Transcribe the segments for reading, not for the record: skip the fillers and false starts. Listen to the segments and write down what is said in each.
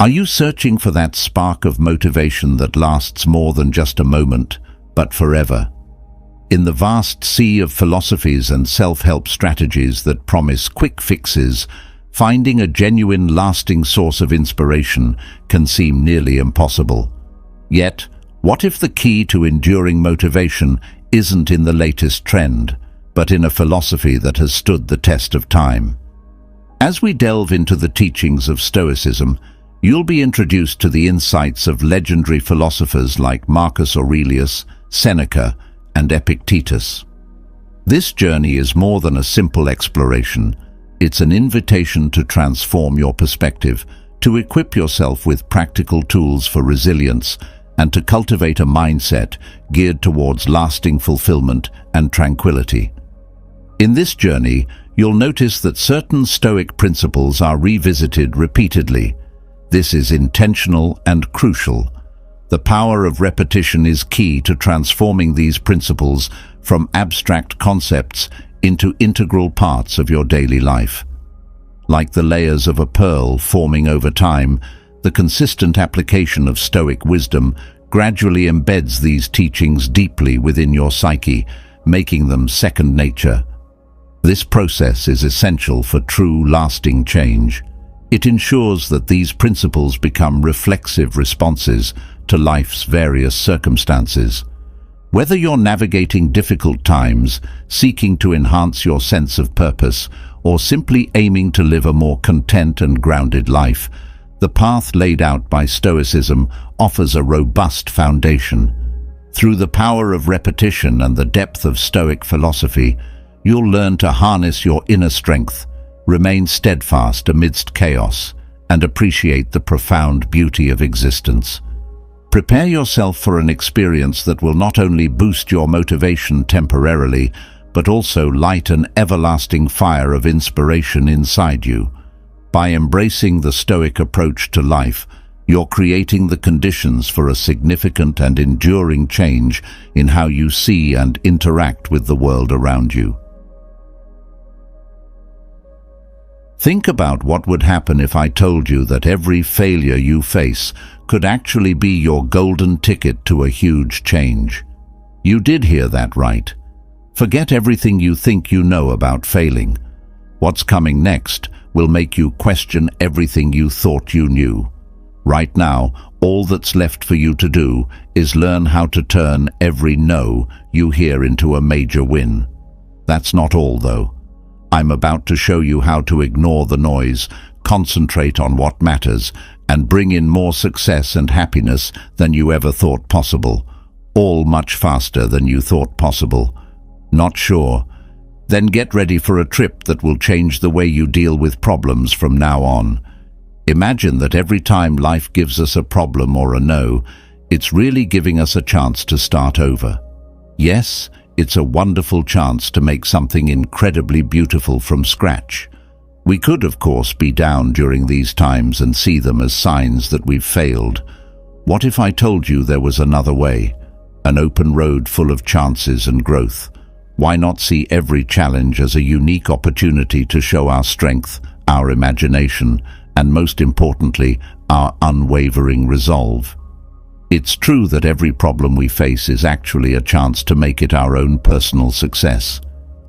Are you searching for that spark of motivation that lasts more than just a moment, but forever? In the vast sea of philosophies and self-help strategies that promise quick fixes, finding a genuine, lasting source of inspiration can seem nearly impossible. Yet, what if the key to enduring motivation isn't in the latest trend, but in a philosophy that has stood the test of time? As we delve into the teachings of Stoicism, you'll be introduced to the insights of legendary philosophers like Marcus Aurelius, Seneca, and Epictetus. This journey is more than a simple exploration. It's an invitation to transform your perspective, to equip yourself with practical tools for resilience, and to cultivate a mindset geared towards lasting fulfillment and tranquility. In this journey, you'll notice that certain Stoic principles are revisited repeatedly. This is intentional and crucial. The power of repetition is key to transforming these principles from abstract concepts into integral parts of your daily life. Like the layers of a pearl forming over time, the consistent application of Stoic wisdom gradually embeds these teachings deeply within your psyche, making them second nature. This process is essential for true, lasting change. It ensures that these principles become reflexive responses to life's various circumstances. Whether you're navigating difficult times, seeking to enhance your sense of purpose, or simply aiming to live a more content and grounded life, the path laid out by Stoicism offers a robust foundation. Through the power of repetition and the depth of Stoic philosophy, you'll learn to harness your inner strength, remain steadfast amidst chaos, and appreciate the profound beauty of existence. Prepare yourself for an experience that will not only boost your motivation temporarily, but also light an everlasting fire of inspiration inside you. By embracing the Stoic approach to life, you're creating the conditions for a significant and enduring change in how you see and interact with the world around you. Think about what would happen if I told you that every failure you face could actually be your golden ticket to a huge change. You did hear that right. Forget everything you think you know about failing. What's coming next will make you question everything you thought you knew. Right now, all that's left for you to do is learn how to turn every no you hear into a major win. That's not all, though. I'm about to show you how to ignore the noise, concentrate on what matters, and bring in more success and happiness than you ever thought possible, all much faster than you thought possible. Not sure? Then get ready for a trip that will change the way you deal with problems from now on. Imagine that every time life gives us a problem or a no, it's really giving us a chance to start over. Yes, it's a wonderful chance to make something incredibly beautiful from scratch. We could, of course, be down during these times and see them as signs that we've failed. What if I told you there was another way? An open road full of chances and growth. Why not see every challenge as a unique opportunity to show our strength, our imagination, and most importantly, our unwavering resolve? It's true that every problem we face is actually a chance to make it our own personal success.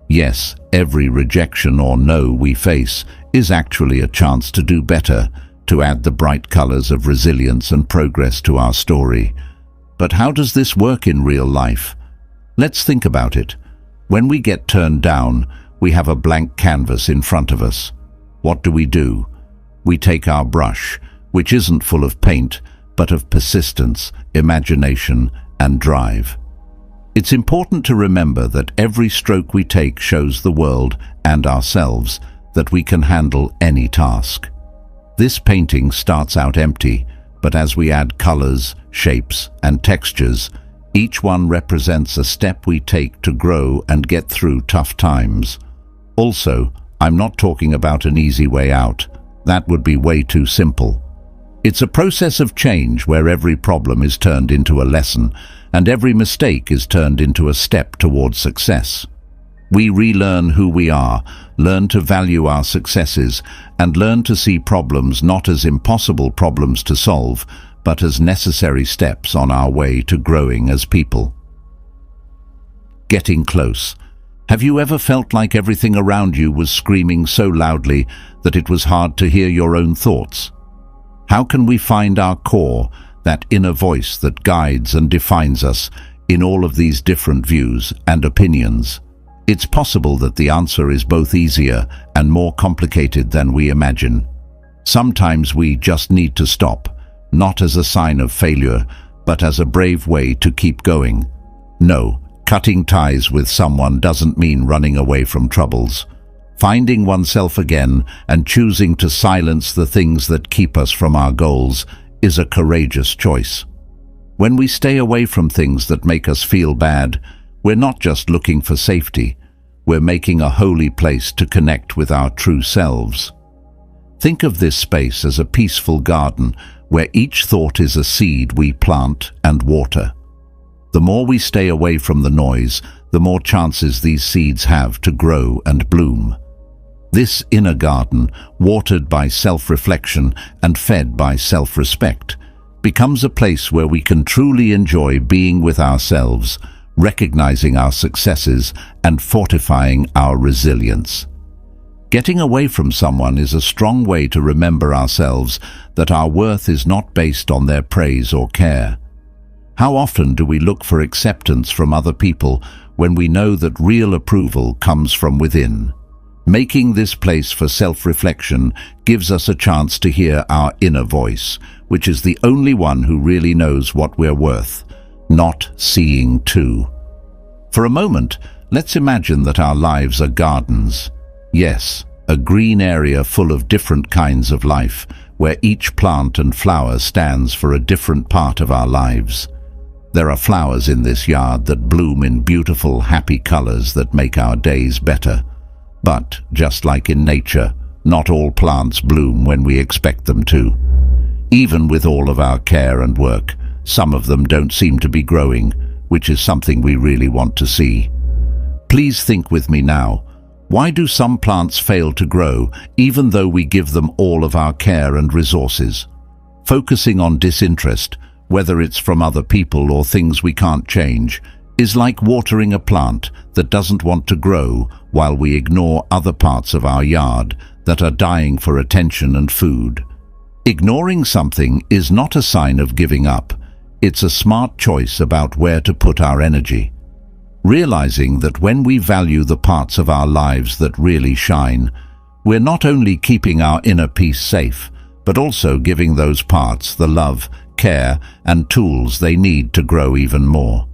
Yes, every rejection or no we face is actually a chance to do better, to add the bright colors of resilience and progress to our story. But how does this work in real life? Let's think about it. When we get turned down, we have a blank canvas in front of us. What do? We take our brush, which isn't full of paint, but of persistence, imagination, and drive. It's important to remember that every stroke we take shows the world and ourselves that we can handle any task. This painting starts out empty, but as we add colors, shapes, and textures, each one represents a step we take to grow and get through tough times. Also, I'm not talking about an easy way out. That would be way too simple. It's a process of change where every problem is turned into a lesson and every mistake is turned into a step towards success. We relearn who we are, learn to value our successes, and learn to see problems not as impossible problems to solve, but as necessary steps on our way to growing as people. Getting close. Have you ever felt like everything around you was screaming so loudly that it was hard to hear your own thoughts? How can we find our core, that inner voice that guides and defines us, in all of these different views and opinions? It's possible that the answer is both easier and more complicated than we imagine. Sometimes we just need to stop, not as a sign of failure, but as a brave way to keep going. No, cutting ties with someone doesn't mean running away from troubles. Finding oneself again and choosing to silence the things that keep us from our goals is a courageous choice. When we stay away from things that make us feel bad, we're not just looking for safety, we're making a holy place to connect with our true selves. Think of this space as a peaceful garden where each thought is a seed we plant and water. The more we stay away from the noise, the more chances these seeds have to grow and bloom. This inner garden, watered by self-reflection and fed by self-respect, becomes a place where we can truly enjoy being with ourselves, recognizing our successes and fortifying our resilience. Getting away from someone is a strong way to remember ourselves that our worth is not based on their praise or care. How often do we look for acceptance from other people when we know that real approval comes from within? Making this place for self-reflection gives us a chance to hear our inner voice, which is the only one who really knows what we're worth, not seeing too. For a moment, let's imagine that our lives are gardens. Yes, a green area full of different kinds of life, where each plant and flower stands for a different part of our lives. There are flowers in this yard that bloom in beautiful, happy colors that make our days better. But, just like in nature, not all plants bloom when we expect them to. Even with all of our care and work, some of them don't seem to be growing, which is something we really want to see. Please think with me now. Why do some plants fail to grow, even though we give them all of our care and resources? Focusing on disinterest, whether it's from other people or things we can't change, is like watering a plant that doesn't want to grow while we ignore other parts of our yard that are dying for attention and food. Ignoring something is not a sign of giving up. It's a smart choice about where to put our energy. Realizing that when we value the parts of our lives that really shine, we're not only keeping our inner peace safe, but also giving those parts the love, care, and tools they need to grow even more.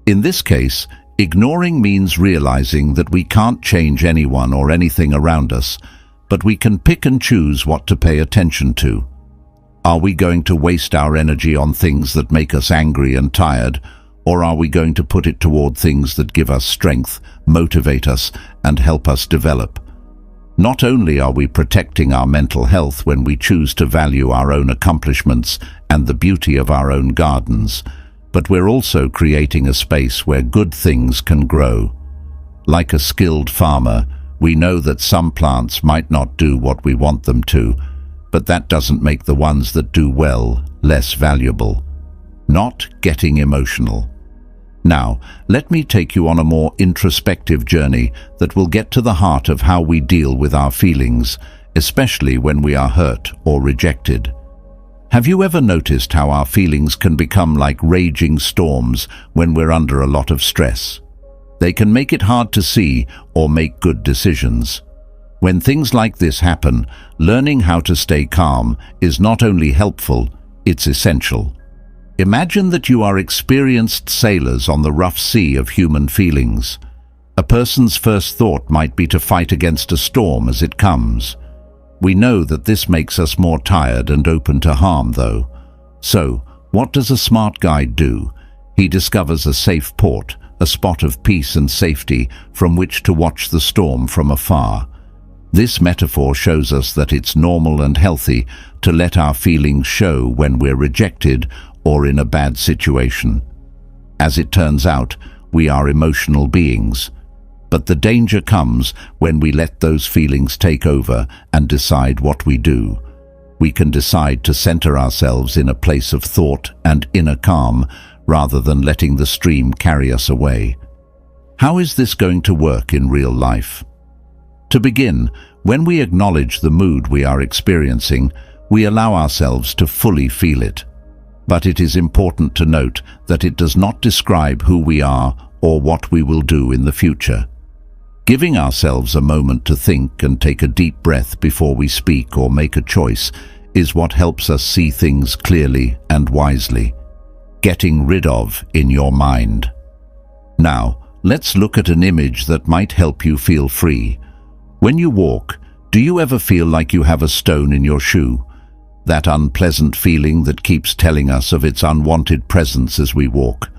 In this case, ignoring means realizing that we can't change anyone or anything around us, but we can pick and choose what to pay attention to. Are we going to waste our energy on things that make us angry and tired, or are we going to put it toward things that give us strength, motivate us, and help us develop? Not only are we protecting our mental health when we choose to value our own accomplishments and the beauty of our own gardens, but we're also creating a space where good things can grow. Like a skilled farmer, we know that some plants might not do what we want them to, but that doesn't make the ones that do well less valuable. Not getting emotional. Now, let me take you on a more introspective journey that will get to the heart of how we deal with our feelings, especially when we are hurt or rejected. Have you ever noticed how our feelings can become like raging storms when we're under a lot of stress? They can make it hard to see or make good decisions. When things like this happen, learning how to stay calm is not only helpful, it's essential. Imagine that you are experienced sailors on the rough sea of human feelings. A person's first thought might be to fight against a storm as it comes. We know that this makes us more tired and open to harm, though. So, what does a smart guide do? He discovers a safe port, a spot of peace and safety from which to watch the storm from afar. This metaphor shows us that it's normal and healthy to let our feelings show when we're rejected or in a bad situation. As it turns out, we are emotional beings. But the danger comes when we let those feelings take over and decide what we do. We can decide to center ourselves in a place of thought and inner calm rather than letting the stream carry us away. How is this going to work in real life? To begin, when we acknowledge the mood we are experiencing, we allow ourselves to fully feel it. But it is important to note that it does not describe who we are or what we will do in the future. Giving ourselves a moment to think and take a deep breath before we speak or make a choice is what helps us see things clearly and wisely. Getting rid of in your mind. Now, let's look at an image that might help you feel free. When you walk, do you ever feel like you have a stone in your shoe? That unpleasant feeling that keeps telling us of its unwanted presence as we walk?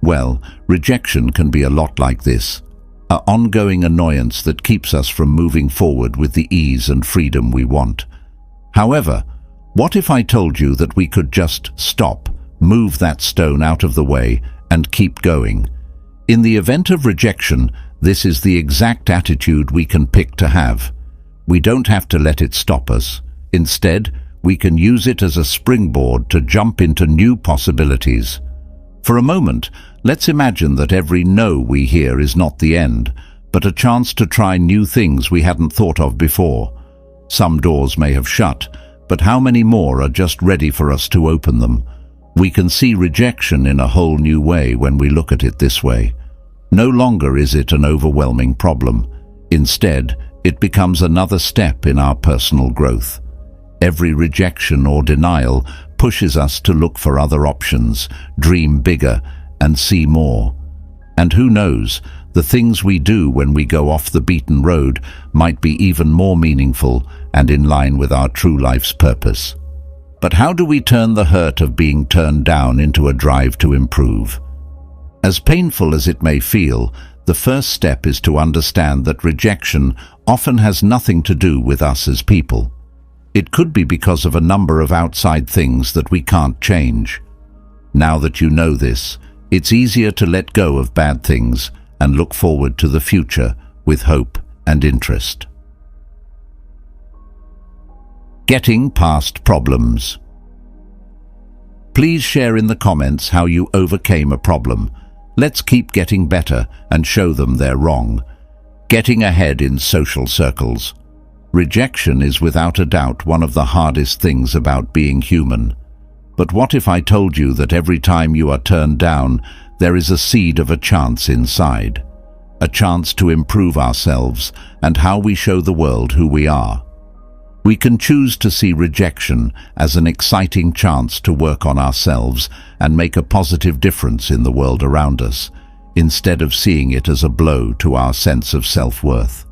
Well, rejection can be a lot like this. An ongoing annoyance that keeps us from moving forward with the ease and freedom we want. However, what if I told you that we could just stop, move that stone out of the way, and keep going? In the event of rejection, this is the exact attitude we can pick to have. We don't have to let it stop us. Instead, we can use it as a springboard to jump into new possibilities. For a moment, let's imagine that every no we hear is not the end, but a chance to try new things we hadn't thought of before. Some doors may have shut, but how many more are just ready for us to open them? We can see rejection in a whole new way when we look at it this way. No longer is it an overwhelming problem. Instead, it becomes another step in our personal growth. Every rejection or denial pushes us to look for other options, dream bigger, and see more. And who knows, the things we do when we go off the beaten road might be even more meaningful and in line with our true life's purpose. But how do we turn the hurt of being turned down into a drive to improve? As painful as it may feel, the first step is to understand that rejection often has nothing to do with us as people. It could be because of a number of outside things that we can't change. Now that you know this, it's easier to let go of bad things and look forward to the future with hope and interest. Getting past problems. Please share in the comments how you overcame a problem. Let's keep getting better and show them they're wrong. Getting ahead in social circles. Rejection is without a doubt one of the hardest things about being human. But what if I told you that every time you are turned down, there is a seed of a chance inside? A chance to improve ourselves and how we show the world who we are. We can choose to see rejection as an exciting chance to work on ourselves and make a positive difference in the world around us, instead of seeing it as a blow to our sense of self-worth.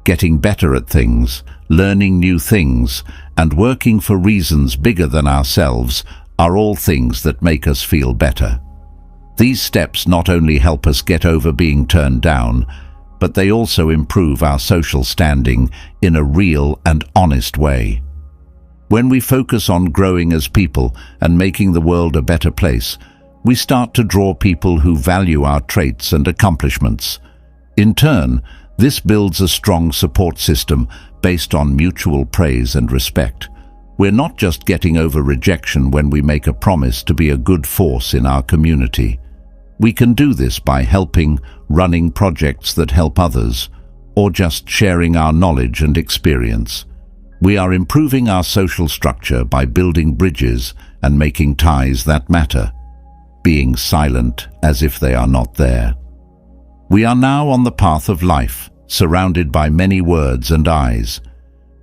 Getting better at things, learning new things, and working for reasons bigger than ourselves are all things that make us feel better. These steps not only help us get over being turned down, but they also improve our social standing in a real and honest way. When we focus on growing as people and making the world a better place, we start to draw people who value our traits and accomplishments. In turn, this builds a strong support system based on mutual praise and respect. We're not just getting over rejection when we make a promise to be a good force in our community. We can do this by helping, running projects that help others, or just sharing our knowledge and experience. We are improving our social structure by building bridges and making ties that matter, being silent as if they are not there. We are now on the path of life, surrounded by many words and eyes.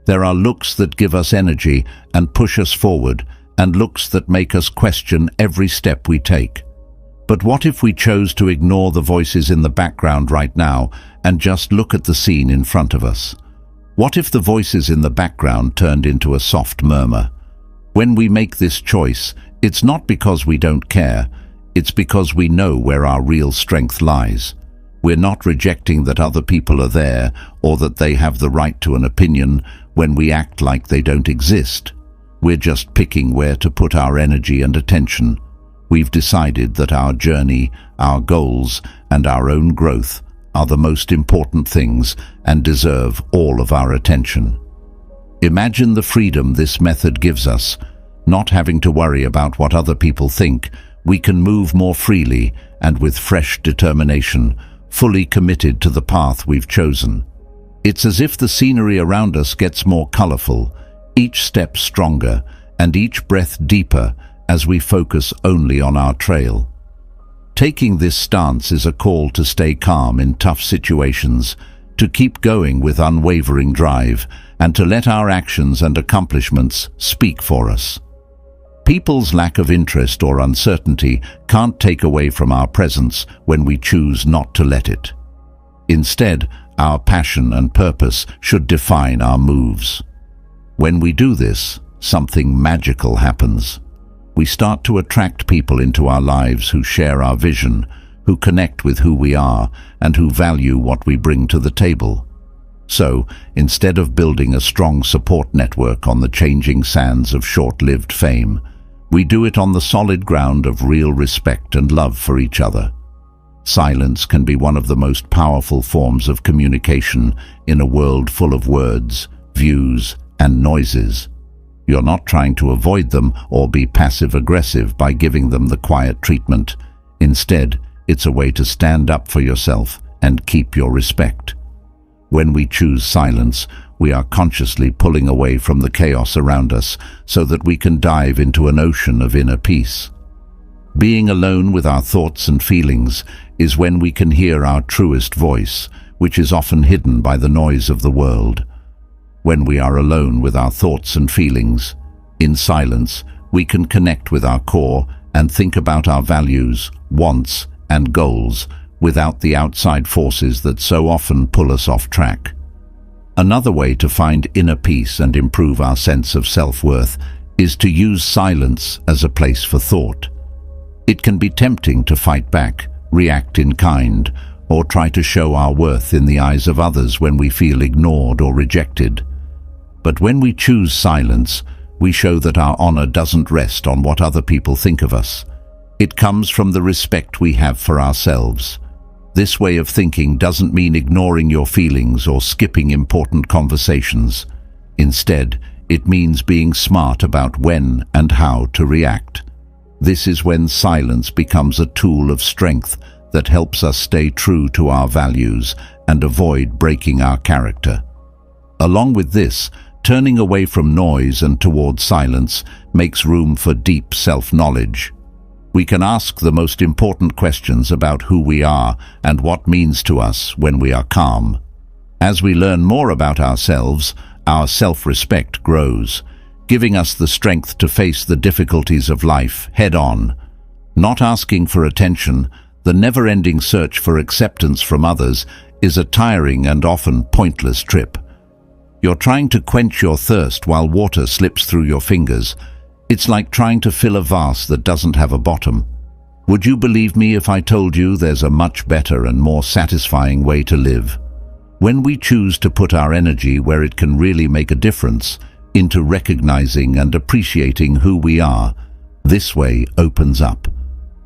There are looks that give us energy and push us forward, and looks that make us question every step we take. But what if we chose to ignore the voices in the background right now and just look at the scene in front of us? What if the voices in the background turned into a soft murmur? When we make this choice, it's not because we don't care, it's because we know where our real strength lies. We're not rejecting that other people are there or that they have the right to an opinion when we act like they don't exist. We're just picking where to put our energy and attention. We've decided that our journey, our goals, and our own growth are the most important things and deserve all of our attention. Imagine the freedom this method gives us. Not having to worry about what other people think, we can move more freely and with fresh determination, fully committed to the path we've chosen. It's as if the scenery around us gets more colorful, each step stronger, and each breath deeper as we focus only on our trail. Taking this stance is a call to stay calm in tough situations, to keep going with unwavering drive, and to let our actions and accomplishments speak for us. People's lack of interest or uncertainty can't take away from our presence when we choose not to let it. Instead, our passion and purpose should define our moves. When we do this, something magical happens. We start to attract people into our lives who share our vision, who connect with who we are, and who value what we bring to the table. So, instead of building a strong support network on the changing sands of short-lived fame, we do it on the solid ground of real respect and love for each other. Silence can be one of the most powerful forms of communication in a world full of words, views, and noises. You're not trying to avoid them or be passive-aggressive by giving them the quiet treatment. Instead, it's a way to stand up for yourself and keep your respect. When we choose silence, we are consciously pulling away from the chaos around us so that we can dive into an ocean of inner peace. Being alone with our thoughts and feelings is when we can hear our truest voice, which is often hidden by the noise of the world. When we are alone with our thoughts and feelings, in silence, we can connect with our core and think about our values, wants, and goals without the outside forces that so often pull us off track. Another way to find inner peace and improve our sense of self-worth is to use silence as a place for thought. It can be tempting to fight back, react in kind, or try to show our worth in the eyes of others when we feel ignored or rejected. But when we choose silence, we show that our honor doesn't rest on what other people think of us. It comes from the respect we have for ourselves. This way of thinking doesn't mean ignoring your feelings or skipping important conversations. Instead, it means being smart about when and how to react. This is when silence becomes a tool of strength that helps us stay true to our values and avoid breaking our character. Along with this, turning away from noise and toward silence makes room for deep self-knowledge. We can ask the most important questions about who we are and what means to us when we are calm. As we learn more about ourselves, our self-respect grows, giving us the strength to face the difficulties of life head-on. Not asking for attention, the never-ending search for acceptance from others is a tiring and often pointless trip. You're trying to quench your thirst while water slips through your fingers. It's like trying to fill a vase that doesn't have a bottom. Would you believe me if I told you there's a much better and more satisfying way to live? When we choose to put our energy where it can really make a difference, into recognizing and appreciating who we are, this way opens up.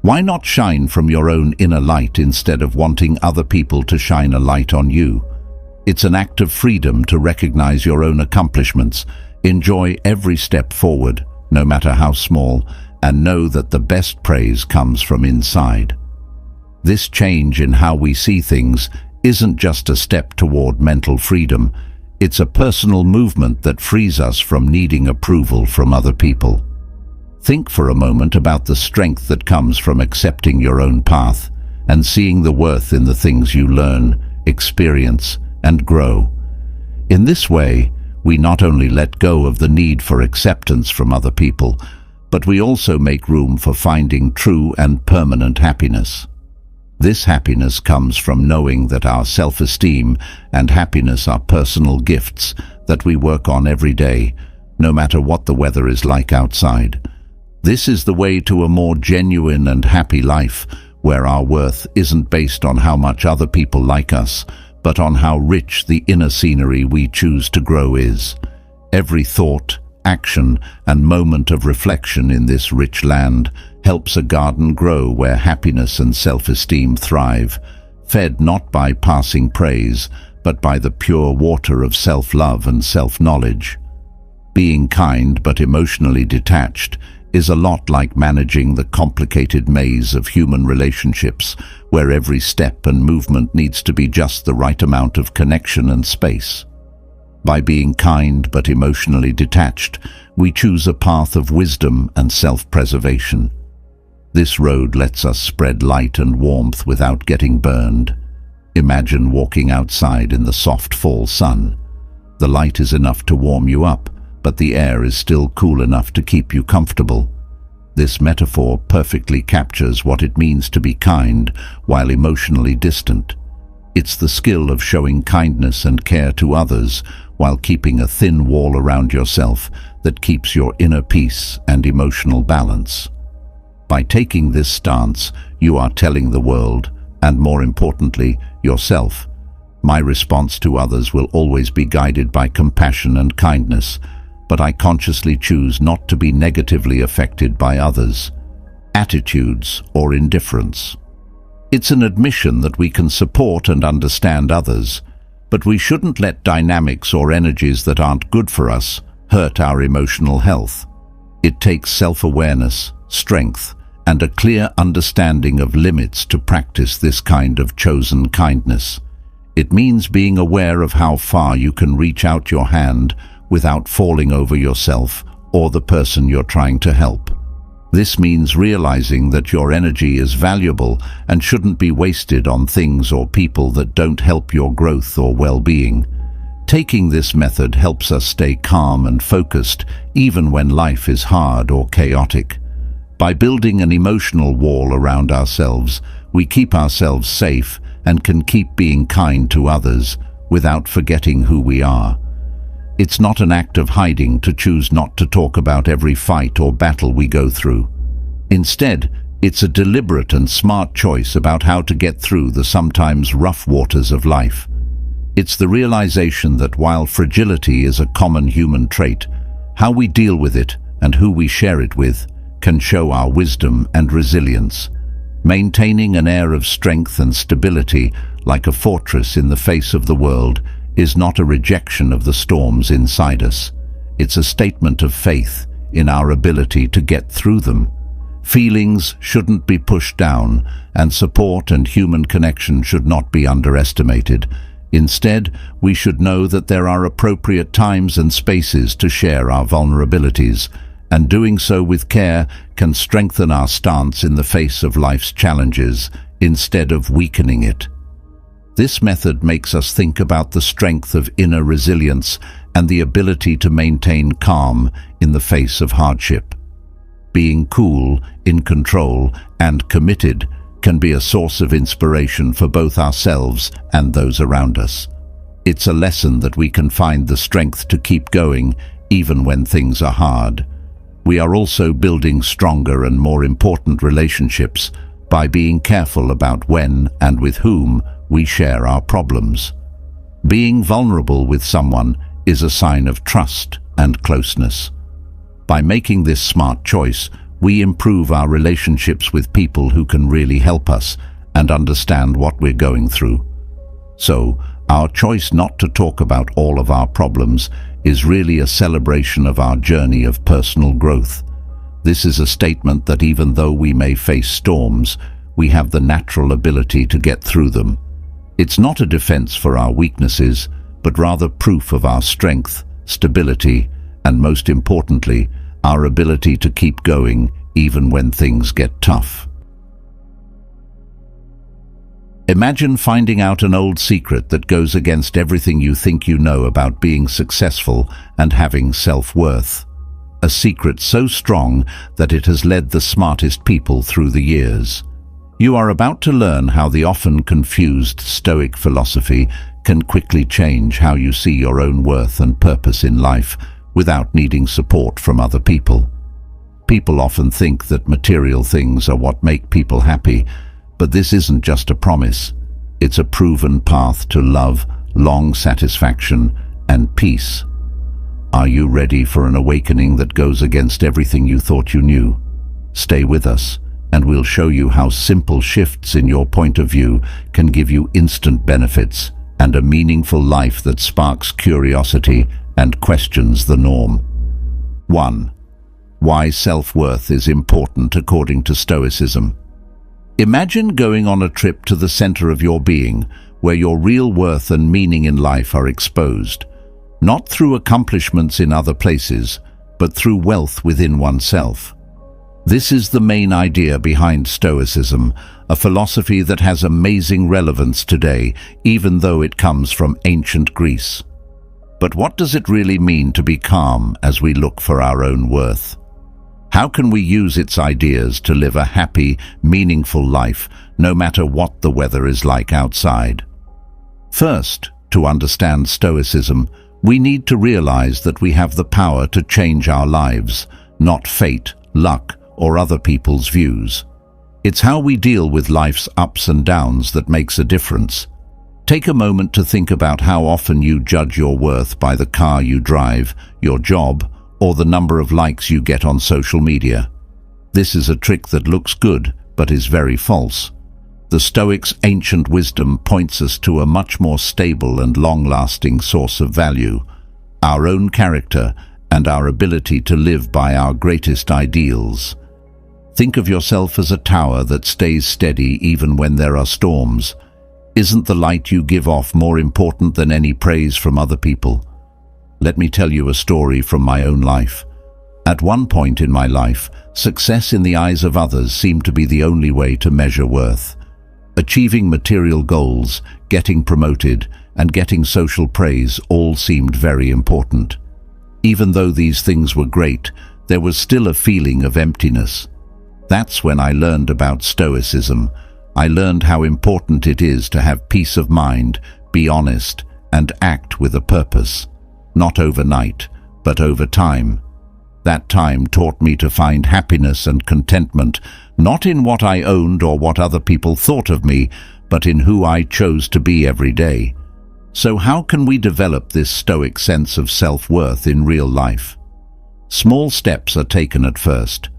Why not shine from your own inner light instead of wanting other people to shine a light on you? It's an act of freedom to recognize your own accomplishments, enjoy every step forward, no matter how small, and know that the best praise comes from inside. This change in how we see things isn't just a step toward mental freedom, it's a personal movement that frees us from needing approval from other people. Think for a moment about the strength that comes from accepting your own path and seeing the worth in the things you learn, experience, and grow. In this way, we not only let go of the need for acceptance from other people, but we also make room for finding true and permanent happiness. This happiness comes from knowing that our self-esteem and happiness are personal gifts that we work on every day, no matter what the weather is like outside. This is the way to a more genuine and happy life, where our worth isn't based on how much other people like us, but on how rich the inner scenery we choose to grow is. Every thought, action, and moment of reflection in this rich land helps a garden grow where happiness and self-esteem thrive, fed not by passing praise, but by the pure water of self-love and self-knowledge. Being kind but emotionally detached is a lot like managing the complicated maze of human relationships, where every step and movement needs to be just the right amount of connection and space. By being kind but emotionally detached, we choose a path of wisdom and self-preservation. This road lets us spread light and warmth without getting burned. Imagine walking outside in the soft fall sun. The light is enough to warm you up, but the air is still cool enough to keep you comfortable. This metaphor perfectly captures what it means to be kind while emotionally distant. It's the skill of showing kindness and care to others while keeping a thin wall around yourself that keeps your inner peace and emotional balance. By taking this stance, you are telling the world, and more importantly, yourself, my response to others will always be guided by compassion and kindness, but I consciously choose not to be negatively affected by others' attitudes or indifference. It's an admission that we can support and understand others, but we shouldn't let dynamics or energies that aren't good for us hurt our emotional health. It takes self-awareness, strength, and a clear understanding of limits to practice this kind of chosen kindness. It means being aware of how far you can reach out your hand without falling over yourself or the person you're trying to help. This means realizing that your energy is valuable and shouldn't be wasted on things or people that don't help your growth or well-being. Taking this method helps us stay calm and focused even when life is hard or chaotic. By building an emotional wall around ourselves, we keep ourselves safe and can keep being kind to others without forgetting who we are. It's not an act of hiding to choose not to talk about every fight or battle we go through. Instead, it's a deliberate and smart choice about how to get through the sometimes rough waters of life. It's the realization that while fragility is a common human trait, how we deal with it and who we share it with can show our wisdom and resilience. Maintaining an air of strength and stability like a fortress in the face of the world is not a rejection of the storms inside us. It's a statement of faith in our ability to get through them. Feelings shouldn't be pushed down, and support and human connection should not be underestimated. Instead, we should know that there are appropriate times and spaces to share our vulnerabilities, and doing so with care can strengthen our stance in the face of life's challenges instead of weakening it. This method makes us think about the strength of inner resilience and the ability to maintain calm in the face of hardship. Being cool, in control, and committed can be a source of inspiration for both ourselves and those around us. It's a lesson that we can find the strength to keep going even when things are hard. We are also building stronger and more important relationships by being careful about when and with whom we share our problems. Being vulnerable with someone is a sign of trust and closeness. By making this smart choice, we improve our relationships with people who can really help us and understand what we're going through. So, our choice not to talk about all of our problems is really a celebration of our journey of personal growth. This is a statement that even though we may face storms, we have the natural ability to get through them. It's not a defense for our weaknesses, but rather proof of our strength, stability, and most importantly, our ability to keep going even when things get tough. Imagine finding out an old secret that goes against everything you think you know about being successful and having self-worth. A secret so strong that it has led the smartest people through the years. You are about to learn how the often confused Stoic philosophy can quickly change how you see your own worth and purpose in life without needing support from other people. People often think that material things are what make people happy, but this isn't just a promise. It's a proven path to love, long satisfaction, and peace. Are you ready for an awakening that goes against everything you thought you knew? Stay with us, and we'll show you how simple shifts in your point of view can give you instant benefits and a meaningful life that sparks curiosity and questions the norm. 1. Why self-worth is important according to Stoicism. Imagine going on a trip to the center of your being, where your real worth and meaning in life are exposed, not through accomplishments in other places, but through wealth within oneself. This is the main idea behind Stoicism, a philosophy that has amazing relevance today, even though it comes from ancient Greece. But what does it really mean to be calm as we look for our own worth? How can we use its ideas to live a happy, meaningful life, no matter what the weather is like outside? First, to understand Stoicism, we need to realize that we have the power to change our lives, not fate, luck, or other people's views. It's how we deal with life's ups and downs that makes a difference. Take a moment to think about how often you judge your worth by the car you drive, your job, or the number of likes you get on social media. This is a trick that looks good, but is very false. The Stoics' ancient wisdom points us to a much more stable and long-lasting source of value, our own character and our ability to live by our greatest ideals. Think of yourself as a tower that stays steady even when there are storms. Isn't the light you give off more important than any praise from other people? Let me tell you a story from my own life. At one point in my life, success in the eyes of others seemed to be the only way to measure worth. Achieving material goals, getting promoted, and getting social praise all seemed very important. Even though these things were great, there was still a feeling of emptiness. That's when I learned about Stoicism. I learned how important it is to have peace of mind, be honest, and act with a purpose. Not overnight, but over time. That time taught me to find happiness and contentment, not in what I owned or what other people thought of me, but in who I chose to be every day. So how can we develop this Stoic sense of self-worth in real life? Small steps are taken at first.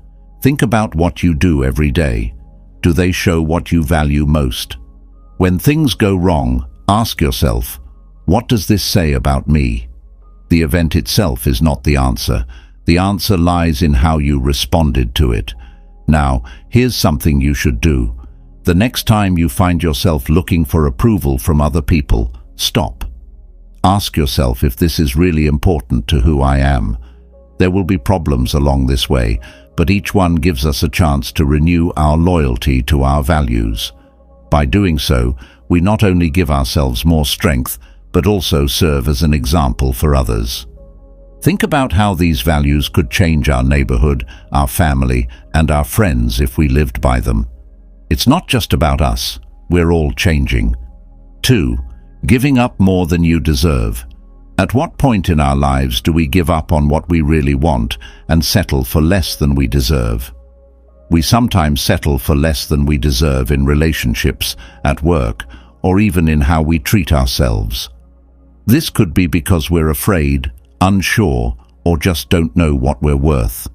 Think about what you do every day. Do they show what you value most? When things go wrong, ask yourself, what does this say about me? The event itself is not the answer. The answer lies in how you responded to it. Now, here's something you should do. The next time you find yourself looking for approval from other people, stop. Ask yourself if this is really important to who I am. There will be problems along this way, but each one gives us a chance to renew our loyalty to our values. By doing so, we not only give ourselves more strength, but also serve as an example for others. Think about how these values could change our neighborhood, our family, and our friends if we lived by them. It's not just about us. We're all changing. 2. Giving up more than you deserve. At what point in our lives do we give up on what we really want and settle for less than we deserve? We sometimes settle for less than we deserve in relationships, at work, or even in how we treat ourselves. This could be because we're afraid, unsure, or just don't know what we're worth.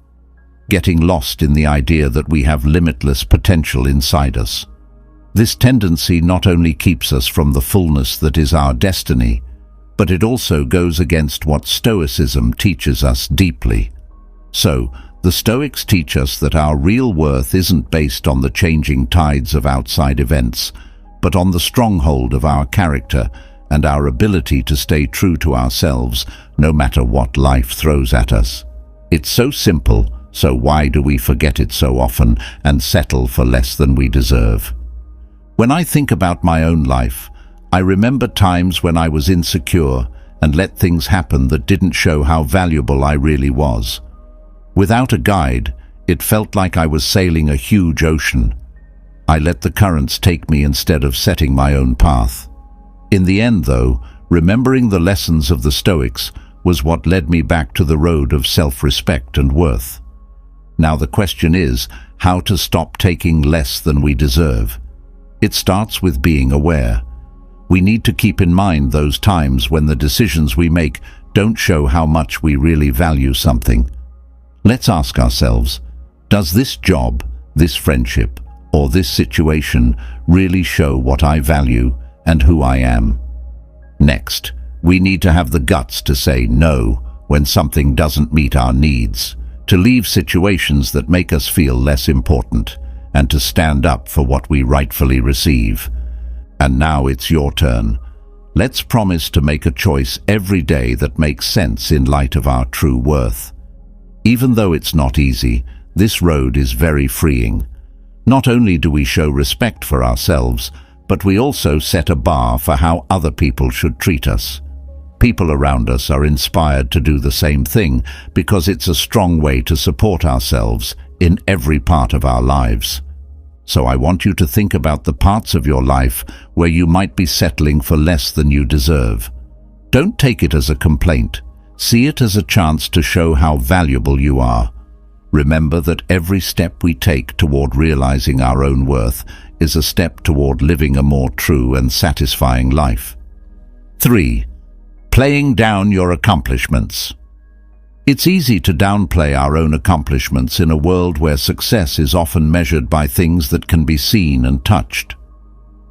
Getting lost in the idea that we have limitless potential inside us. This tendency not only keeps us from the fullness that is our destiny, but it also goes against what Stoicism teaches us deeply. So, the Stoics teach us that our real worth isn't based on the changing tides of outside events, but on the stronghold of our character and our ability to stay true to ourselves no matter what life throws at us. It's so simple, so why do we forget it so often and settle for less than we deserve? When I think about my own life, I remember times when I was insecure and let things happen that didn't show how valuable I really was. Without a guide, it felt like I was sailing a huge ocean. I let the currents take me instead of setting my own path. In the end, though, remembering the lessons of the Stoics was what led me back to the road of self-respect and worth. Now the question is, how to stop taking less than we deserve. It starts with being aware. We need to keep in mind those times when the decisions we make don't show how much we really value something. Let's ask ourselves, does this job, this friendship, or this situation really show what I value and who I am. Next, we need to have the guts to say no when something doesn't meet our needs, to leave situations that make us feel less important, and to stand up for what we rightfully receive. And now it's your turn. Let's promise to make a choice every day that makes sense in light of our true worth. Even though it's not easy, this road is very freeing. Not only do we show respect for ourselves, but we also set a bar for how other people should treat us. People around us are inspired to do the same thing because it's a strong way to support ourselves in every part of our lives. So I want you to think about the parts of your life where you might be settling for less than you deserve. Don't take it as a complaint. See it as a chance to show how valuable you are. Remember that every step we take toward realizing our own worth is a step toward living a more true and satisfying life. 3. Playing down your accomplishments. It's easy to downplay our own accomplishments in a world where success is often measured by things that can be seen and touched.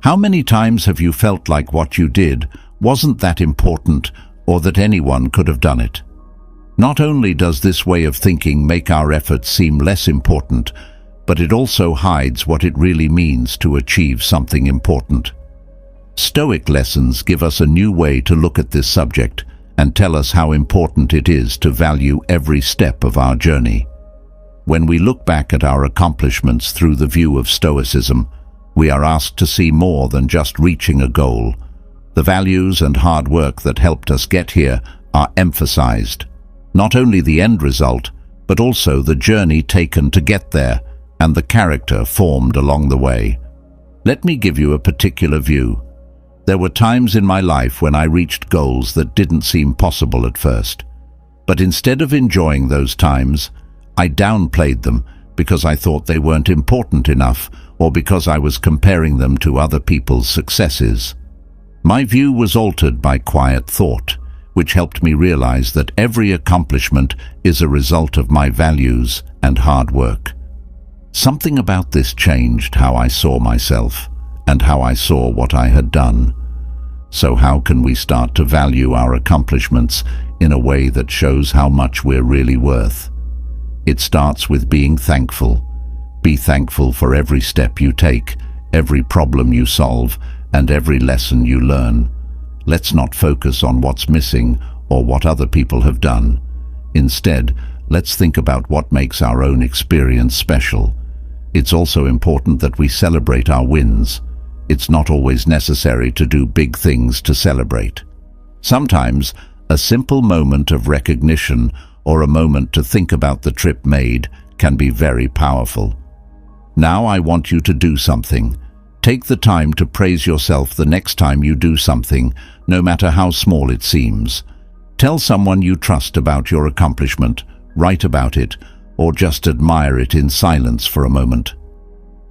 How many times have you felt like what you did wasn't that important or that anyone could have done it? Not only does this way of thinking make our efforts seem less important, but it also hides what it really means to achieve something important. Stoic lessons give us a new way to look at this subject and tell us how important it is to value every step of our journey. When we look back at our accomplishments through the view of Stoicism, we are asked to see more than just reaching a goal. The values and hard work that helped us get here are emphasized. Not only the end result, but also the journey taken to get there and the character formed along the way. Let me give you a particular view. There were times in my life when I reached goals that didn't seem possible at first. But instead of enjoying those times, I downplayed them because I thought they weren't important enough or because I was comparing them to other people's successes. My view was altered by quiet thought, which helped me realize that every accomplishment is a result of my values and hard work. Something about this changed how I saw myself and how I saw what I had done. So how can we start to value our accomplishments in a way that shows how much we're really worth? It starts with being thankful. Be thankful for every step you take, every problem you solve, and every lesson you learn. Let's not focus on what's missing or what other people have done. Instead, let's think about what makes our own experience special. It's also important that we celebrate our wins. It's not always necessary to do big things to celebrate. Sometimes, a simple moment of recognition or a moment to think about the trip made can be very powerful. Now I want you to do something. Take the time to praise yourself the next time you do something, no matter how small it seems. Tell someone you trust about your accomplishment, write about it, or just admire it in silence for a moment.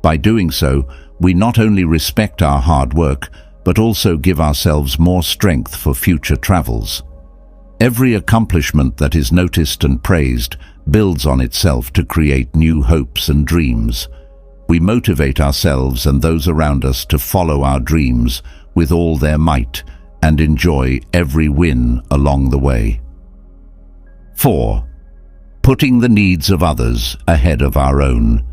By doing so, we not only respect our hard work, but also give ourselves more strength for future travels. Every accomplishment that is noticed and praised builds on itself to create new hopes and dreams. We motivate ourselves and those around us to follow our dreams with all their might and enjoy every win along the way. 4. Putting the needs of others ahead of our own.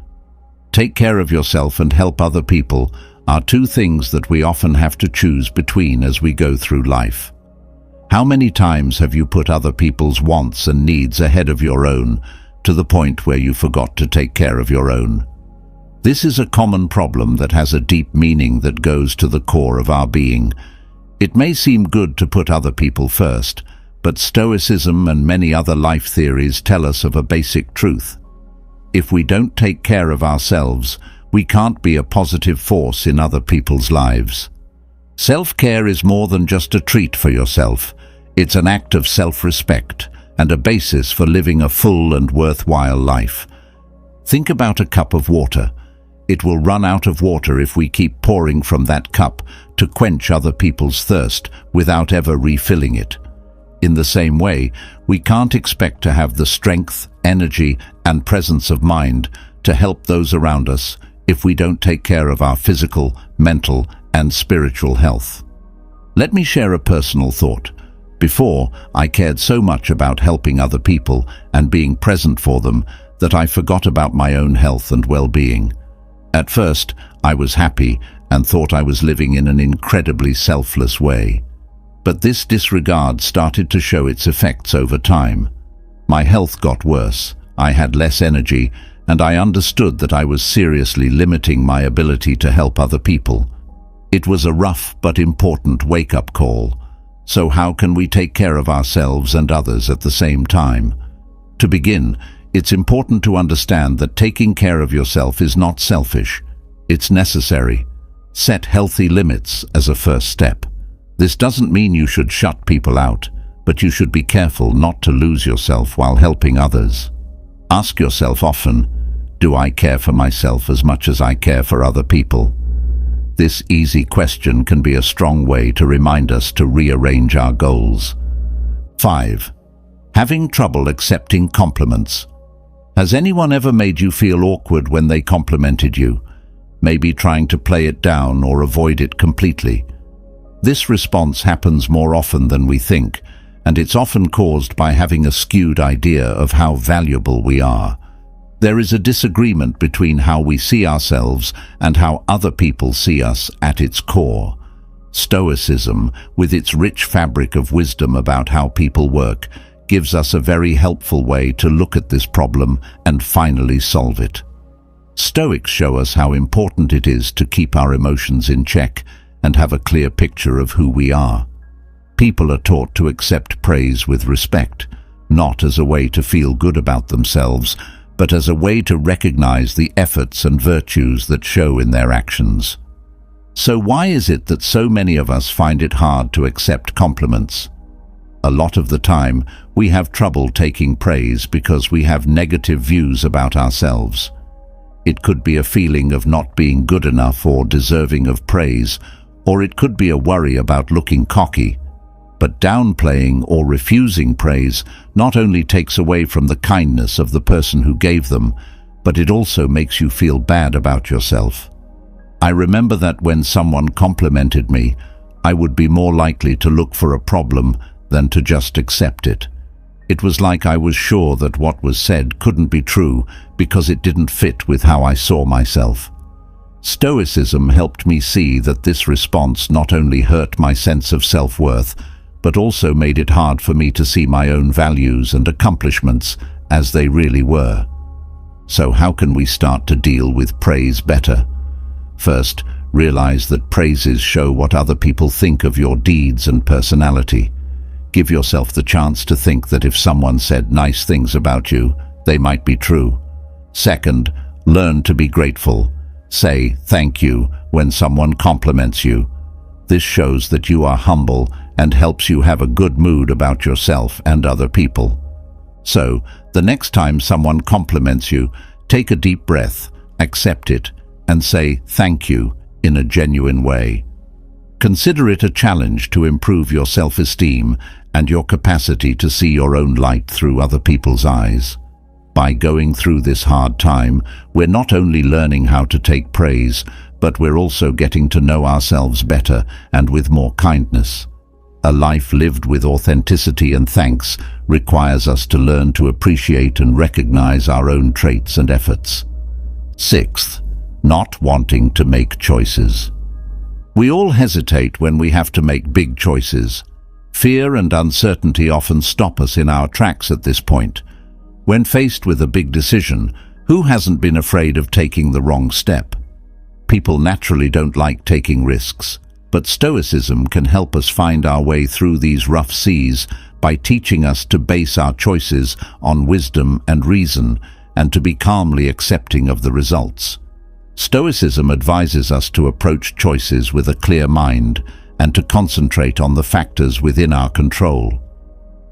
Take care of yourself and help other people are two things that we often have to choose between as we go through life. How many times have you put other people's wants and needs ahead of your own to the point where you forgot to take care of your own? This is a common problem that has a deep meaning that goes to the core of our being. It may seem good to put other people first, but Stoicism and many other life theories tell us of a basic truth. If we don't take care of ourselves, we can't be a positive force in other people's lives. Self-care is more than just a treat for yourself. It's an act of self-respect and a basis for living a full and worthwhile life. Think about a cup of water. It will run out of water if we keep pouring from that cup to quench other people's thirst without ever refilling it. In the same way, we can't expect to have the strength, energy, and presence of mind to help those around us if we don't take care of our physical, mental, and spiritual health. Let me share a personal thought. Before, I cared so much about helping other people and being present for them that I forgot about my own health and well-being. At first, I was happy and thought I was living in an incredibly selfless way. But this disregard started to show its effects over time. My health got worse, I had less energy, and I understood that I was seriously limiting my ability to help other people. It was a rough but important wake-up call. So how can we take care of ourselves and others at the same time? To begin, it's important to understand that taking care of yourself is not selfish. It's necessary. Set healthy limits as a first step. This doesn't mean you should shut people out, but you should be careful not to lose yourself while helping others. Ask yourself often, do I care for myself as much as I care for other people? This easy question can be a strong way to remind us to rearrange our goals. 5. Having trouble accepting compliments. Has anyone ever made you feel awkward when they complimented you? Maybe trying to play it down or avoid it completely. This response happens more often than we think, and it's often caused by having a skewed idea of how valuable we are. There is a disagreement between how we see ourselves and how other people see us at its core. Stoicism, with its rich fabric of wisdom about how people work, gives us a very helpful way to look at this problem and finally solve it. Stoics show us how important it is to keep our emotions in check and have a clear picture of who we are. People are taught to accept praise with respect, not as a way to feel good about themselves, but as a way to recognize the efforts and virtues that show in their actions. So why is it that so many of us find it hard to accept compliments? A lot of the time, we have trouble taking praise because we have negative views about ourselves. It could be a feeling of not being good enough or deserving of praise, or it could be a worry about looking cocky. But downplaying or refusing praise not only takes away from the kindness of the person who gave them, but it also makes you feel bad about yourself. I remember that when someone complimented me, I would be more likely to look for a problem than to just accept it. It was like I was sure that what was said couldn't be true because it didn't fit with how I saw myself. Stoicism helped me see that this response not only hurt my sense of self-worth, but also made it hard for me to see my own values and accomplishments as they really were. So how can we start to deal with praise better? First, realize that praises show what other people think of your deeds and personality. Give yourself the chance to think that if someone said nice things about you, they might be true. Second, learn to be grateful. Say thank you when someone compliments you. This shows that you are humble and helps you have a good mood about yourself and other people. So, the next time someone compliments you, take a deep breath, accept it, and say thank you in a genuine way. Consider it a challenge to improve your self-esteem and your capacity to see your own light through other people's eyes. By going through this hard time, we're not only learning how to take praise, but we're also getting to know ourselves better and with more kindness. A life lived with authenticity and thanks requires us to learn to appreciate and recognize our own traits and efforts. Sixth, not wanting to make choices. We all hesitate when we have to make big choices. Fear and uncertainty often stop us in our tracks at this point. When faced with a big decision, who hasn't been afraid of taking the wrong step? People naturally don't like taking risks, but Stoicism can help us find our way through these rough seas by teaching us to base our choices on wisdom and reason and to be calmly accepting of the results. Stoicism advises us to approach choices with a clear mind and to concentrate on the factors within our control.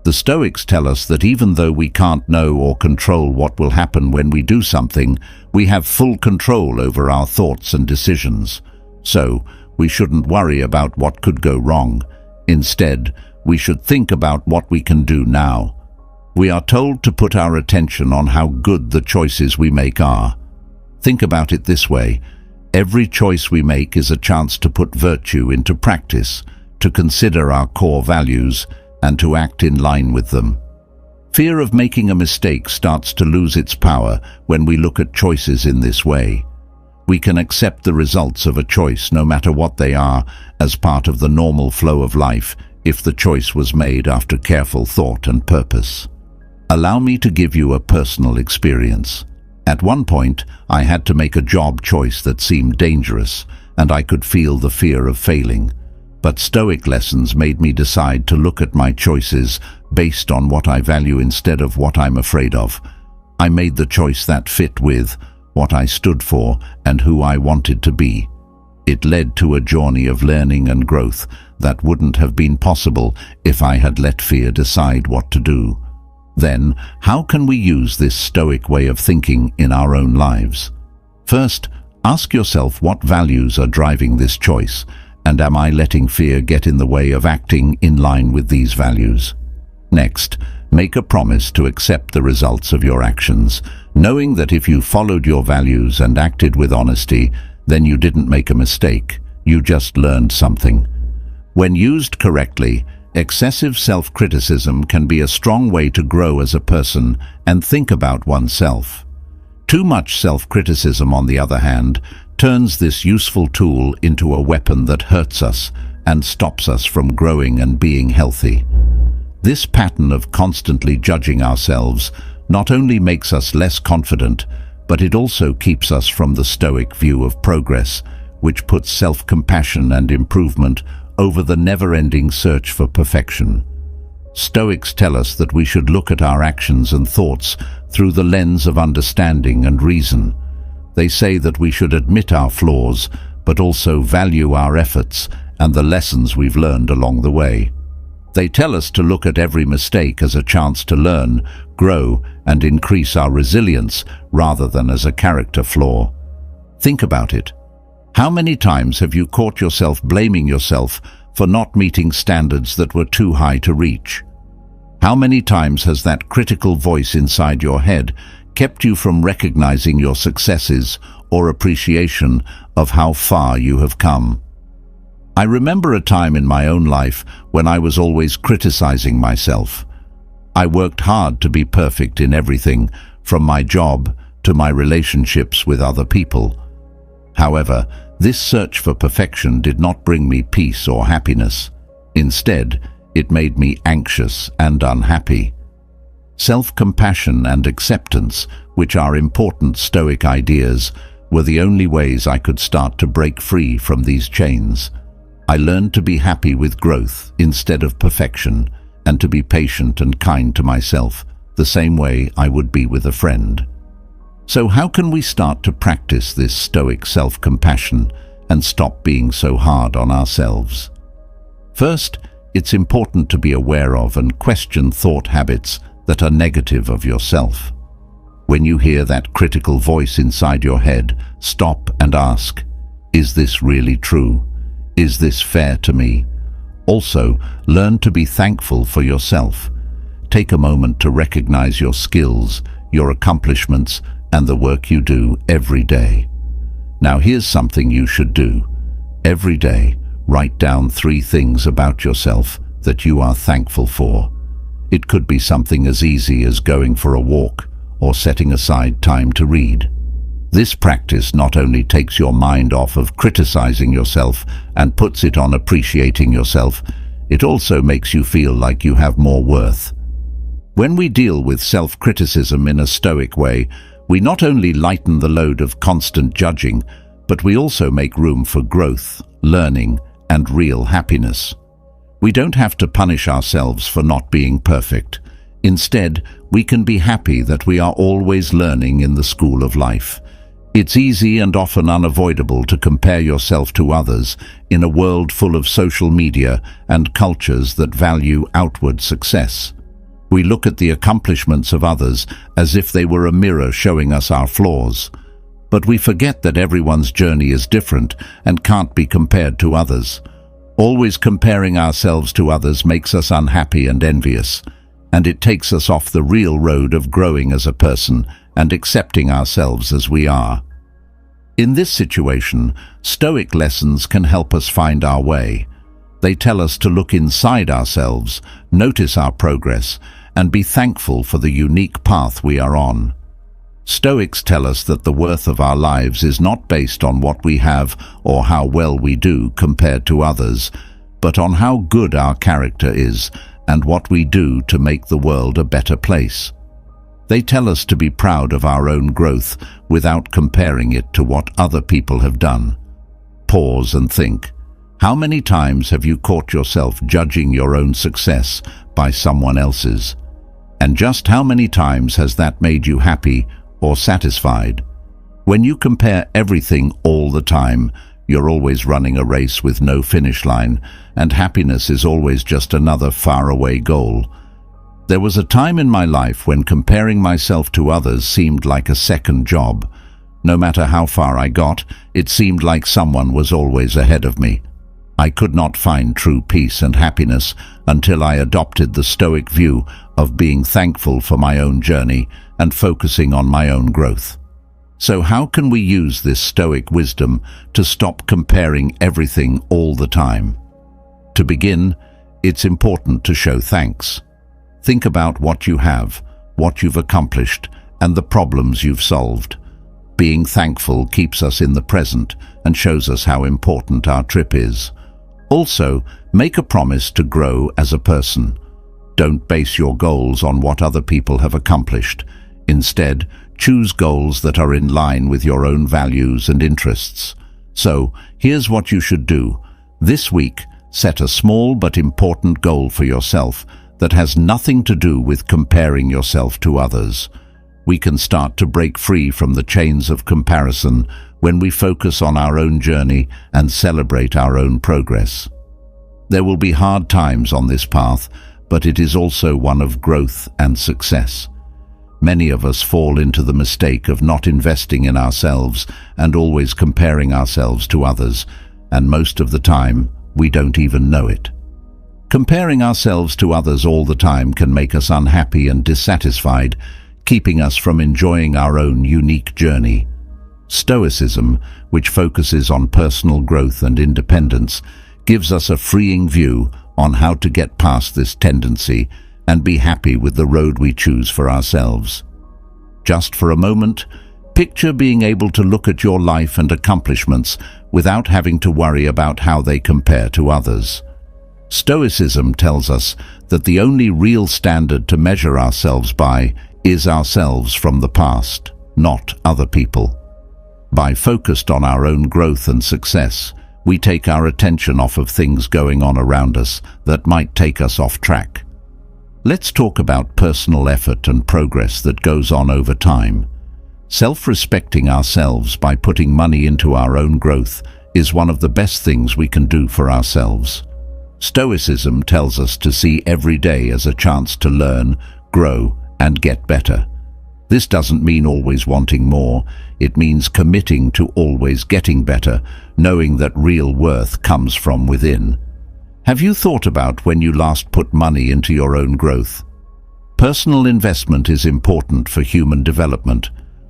The Stoics tell us that even though we can't know or control what will happen when we do something, we have full control over our thoughts and decisions. So, we shouldn't worry about what could go wrong. Instead, we should think about what we can do now. We are told to put our attention on how good the choices we make are. Think about it this way. Every choice we make is a chance to put virtue into practice, to consider our core values, and to act in line with them. Fear of making a mistake starts to lose its power when we look at choices in this way. We can accept the results of a choice, no matter what they are, as part of the normal flow of life if the choice was made after careful thought and purpose. Allow me to give you a personal experience. At one point, I had to make a job choice that seemed dangerous, and I could feel the fear of failing. But Stoic lessons made me decide to look at my choices based on what I value instead of what I'm afraid of. I made the choice that fit with what I stood for and who I wanted to be. It led to a journey of learning and growth that wouldn't have been possible if I had let fear decide what to do. Then, how can we use this Stoic way of thinking in our own lives? First, ask yourself what values are driving this choice, and am I letting fear get in the way of acting in line with these values? Next, make a promise to accept the results of your actions, knowing that if you followed your values and acted with honesty, then you didn't make a mistake, you just learned something. When used correctly, excessive self-criticism can be a strong way to grow as a person and think about oneself. Too much self-criticism, on the other hand, turns this useful tool into a weapon that hurts us and stops us from growing and being healthy. This pattern of constantly judging ourselves not only makes us less confident, but it also keeps us from the Stoic view of progress, which puts self-compassion and improvement over the never-ending search for perfection. Stoics tell us that we should look at our actions and thoughts through the lens of understanding and reason. They say that we should admit our flaws, but also value our efforts and the lessons we've learned along the way. They tell us to look at every mistake as a chance to learn, grow, and increase our resilience rather than as a character flaw. Think about it. How many times have you caught yourself blaming yourself for not meeting standards that were too high to reach? How many times has that critical voice inside your head kept you from recognizing your successes or appreciation of how far you have come? I remember a time in my own life when I was always criticizing myself. I worked hard to be perfect in everything, from my job to my relationships with other people. However, this search for perfection did not bring me peace or happiness. Instead, it made me anxious and unhappy. Self-compassion and acceptance, which are important Stoic ideas, were the only ways I could start to break free from these chains. I learned to be happy with growth instead of perfection, and to be patient and kind to myself, the same way I would be with a friend. So how can we start to practice this Stoic self-compassion and stop being so hard on ourselves? First, it's important to be aware of and question thought habits that are negative of yourself. When you hear that critical voice inside your head, stop and ask, is this really true? Is this fair to me? Also, learn to be thankful for yourself. Take a moment to recognize your skills, your accomplishments, and the work you do every day. Now here's something you should do. Every day, write down 3 things about yourself that you are thankful for. It could be something as easy as going for a walk or setting aside time to read. This practice not only takes your mind off of criticizing yourself and puts it on appreciating yourself, it also makes you feel like you have more worth. When we deal with self-criticism in a Stoic way, we not only lighten the load of constant judging, but we also make room for growth, learning, and real happiness. We don't have to punish ourselves for not being perfect. Instead, we can be happy that we are always learning in the school of life. It's easy and often unavoidable to compare yourself to others in a world full of social media and cultures that value outward success. We look at the accomplishments of others as if they were a mirror showing us our flaws. But we forget that everyone's journey is different and can't be compared to others. Always comparing ourselves to others makes us unhappy and envious, and it takes us off the real road of growing as a person and accepting ourselves as we are. In this situation, Stoic lessons can help us find our way. They tell us to look inside ourselves, notice our progress, and be thankful for the unique path we are on. Stoics tell us that the worth of our lives is not based on what we have or how well we do compared to others, but on how good our character is and what we do to make the world a better place. They tell us to be proud of our own growth without comparing it to what other people have done. Pause and think. How many times have you caught yourself judging your own success by someone else's? And just how many times has that made you happy or satisfied? When you compare everything all the time, you're always running a race with no finish line, and happiness is always just another faraway goal. There was a time in my life when comparing myself to others seemed like a second job. No matter how far I got, it seemed like someone was always ahead of me. I could not find true peace and happiness until I adopted the Stoic view of being thankful for my own journey and focusing on my own growth. So how can we use this Stoic wisdom to stop comparing everything all the time? To begin, it's important to show thanks. Think about what you have, what you've accomplished, and the problems you've solved. Being thankful keeps us in the present and shows us how important our trip is. Also, make a promise to grow as a person. Don't base your goals on what other people have accomplished. Instead, choose goals that are in line with your own values and interests. So, here's what you should do. This week, set a small but important goal for yourself that has nothing to do with comparing yourself to others. We can start to break free from the chains of comparison when we focus on our own journey and celebrate our own progress. There will be hard times on this path, but it is also one of growth and success. Many of us fall into the mistake of not investing in ourselves and always comparing ourselves to others, and most of the time, we don't even know it. Comparing ourselves to others all the time can make us unhappy and dissatisfied, keeping us from enjoying our own unique journey. Stoicism, which focuses on personal growth and independence, gives us a freeing view on how to get past this tendency and be happy with the road we choose for ourselves. Just for a moment, picture being able to look at your life and accomplishments without having to worry about how they compare to others. Stoicism tells us that the only real standard to measure ourselves by is ourselves from the past, not other people. By focused on our own growth and success, we take our attention off of things going on around us that might take us off track. Let's talk about personal effort and progress that goes on over time. Self-respecting ourselves by putting money into our own growth is one of the best things we can do for ourselves. Stoicism tells us to see every day as a chance to learn, grow, and get better. This doesn't mean always wanting more. It means committing to always getting better, knowing that real worth comes from within. Have you thought about when you last put money into your own growth? Personal investment is important for human development,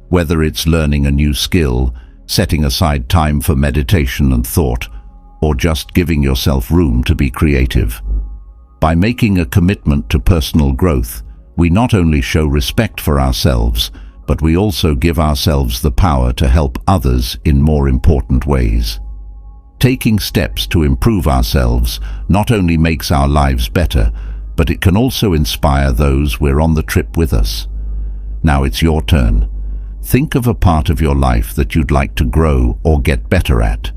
whether it's learning a new skill, setting aside time for meditation and thought, or just giving yourself room to be creative. By making a commitment to personal growth, we not only show respect for ourselves, but we also give ourselves the power to help others in more important ways. Taking steps to improve ourselves not only makes our lives better, but it can also inspire those we're on the trip with us. Now it's your turn. Think of a part of your life that you'd like to grow or get better at.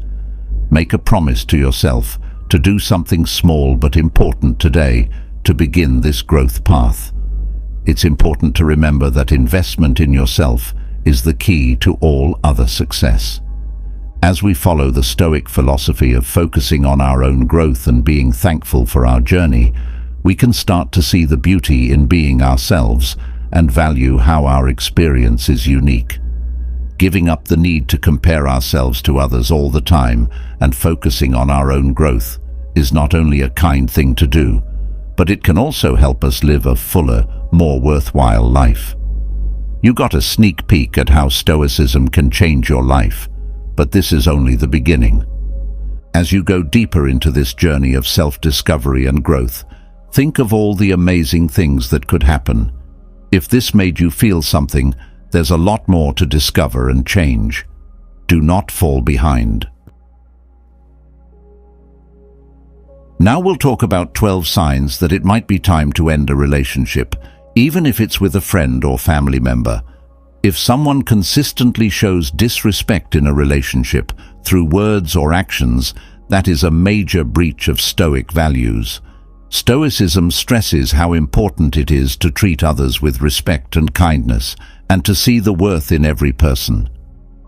Make a promise to yourself to do something small but important today to begin this growth path. It's important to remember that investment in yourself is the key to all other success. As we follow the Stoic philosophy of focusing on our own growth and being thankful for our journey, we can start to see the beauty in being ourselves and value how our experience is unique. Giving up the need to compare ourselves to others all the time and focusing on our own growth is not only a kind thing to do, but it can also help us live a fuller, more worthwhile life. You got a sneak peek at how Stoicism can change your life. but this is only the beginning. As you go deeper into this journey of self-discovery and growth, think of all the amazing things that could happen. If this made you feel something, there's a lot more to discover and change. Do not fall behind. Now we'll talk about 12 signs that it might be time to end a relationship, even if it's with a friend or family member. If someone consistently shows disrespect in a relationship through words or actions, that is a major breach of Stoic values. Stoicism stresses how important it is to treat others with respect and kindness, and to see the worth in every person.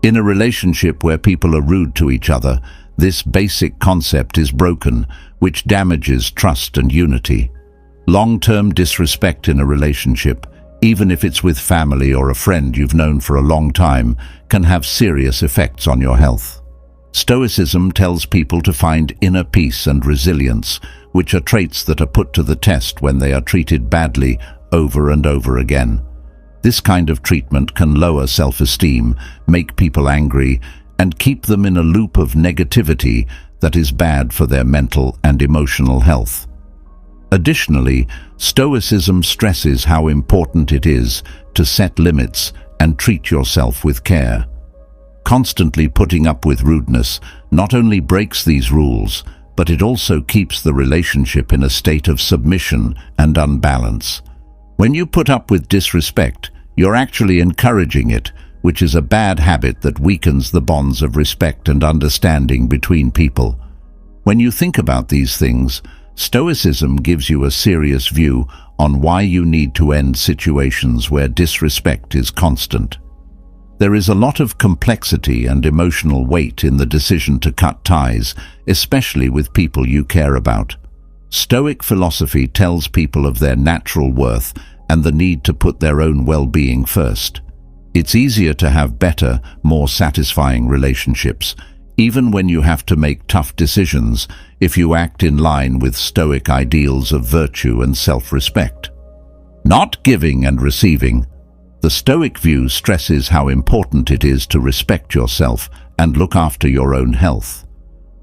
In a relationship where people are rude to each other, this basic concept is broken, which damages trust and unity. Long-term disrespect in a relationship, even if it's with family or a friend you've known for a long time, can have serious effects on your health. Stoicism tells people to find inner peace and resilience, which are traits that are put to the test when they are treated badly over and over again. This kind of treatment can lower self-esteem, make people angry, and keep them in a loop of negativity that is bad for their mental and emotional health. Additionally, Stoicism stresses how important it is to set limits and treat yourself with care. Constantly putting up with rudeness not only breaks these rules, but it also keeps the relationship in a state of submission and unbalance. When you put up with disrespect, you're actually encouraging it, which is a bad habit that weakens the bonds of respect and understanding between people. When you think about these things, Stoicism gives you a serious view on why you need to end situations where disrespect is constant. There is a lot of complexity and emotional weight in the decision to cut ties, especially with people you care about. Stoic philosophy tells people of their natural worth and the need to put their own well-being first. It's easier to have better, more satisfying relationships, even when you have to make tough decisions, if you act in line with Stoic ideals of virtue and self-respect. Not giving and receiving. The Stoic view stresses how important it is to respect yourself and look after your own health.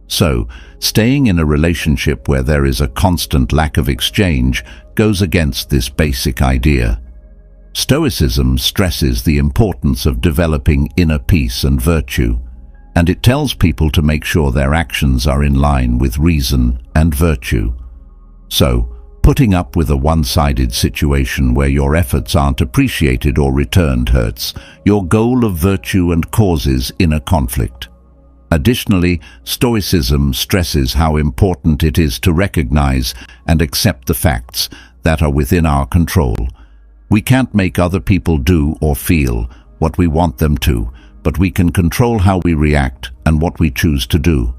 So, staying in a relationship where there is a constant lack of exchange goes against this basic idea. Stoicism stresses the importance of developing inner peace and virtue, and it tells people to make sure their actions are in line with reason and virtue. So, putting up with a one-sided situation where your efforts aren't appreciated or returned hurts your goal of virtue and causes inner conflict. Additionally, Stoicism stresses how important it is to recognize and accept the facts that are within our control. We can't make other people do or feel what we want them to, but we can control how we react and what we choose to do.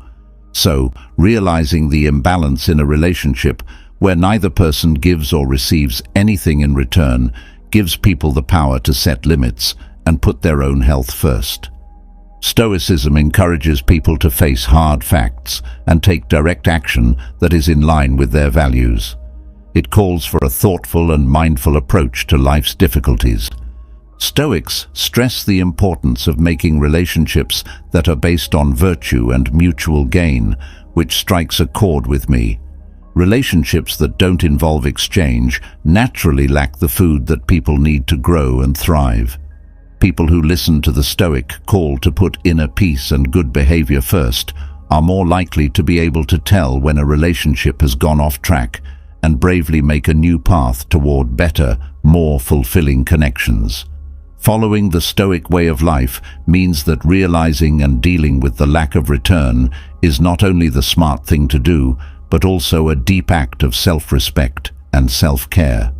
So, realizing the imbalance in a relationship where neither person gives or receives anything in return gives people the power to set limits and put their own health first. Stoicism encourages people to face hard facts and take direct action that is in line with their values. It calls for a thoughtful and mindful approach to life's difficulties. Stoics stress the importance of making relationships that are based on virtue and mutual gain, which strikes a chord with me. Relationships that don't involve exchange naturally lack the food that people need to grow and thrive. People who listen to the Stoic call to put inner peace and good behavior first are more likely to be able to tell when a relationship has gone off track and bravely make a new path toward better, more fulfilling connections. Following the Stoic way of life means that realizing and dealing with the lack of return is not only the smart thing to do, but also a deep act of self-respect and self-care.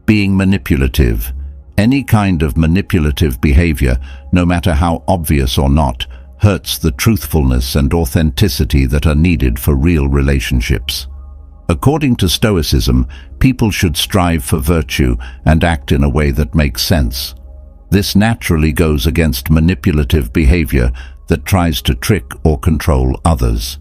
Being manipulative. Any kind of manipulative behavior, no matter how obvious or not, hurts the truthfulness and authenticity that are needed for real relationships. According to Stoicism, people should strive for virtue and act in a way that makes sense. This naturally goes against manipulative behavior that tries to trick or control others.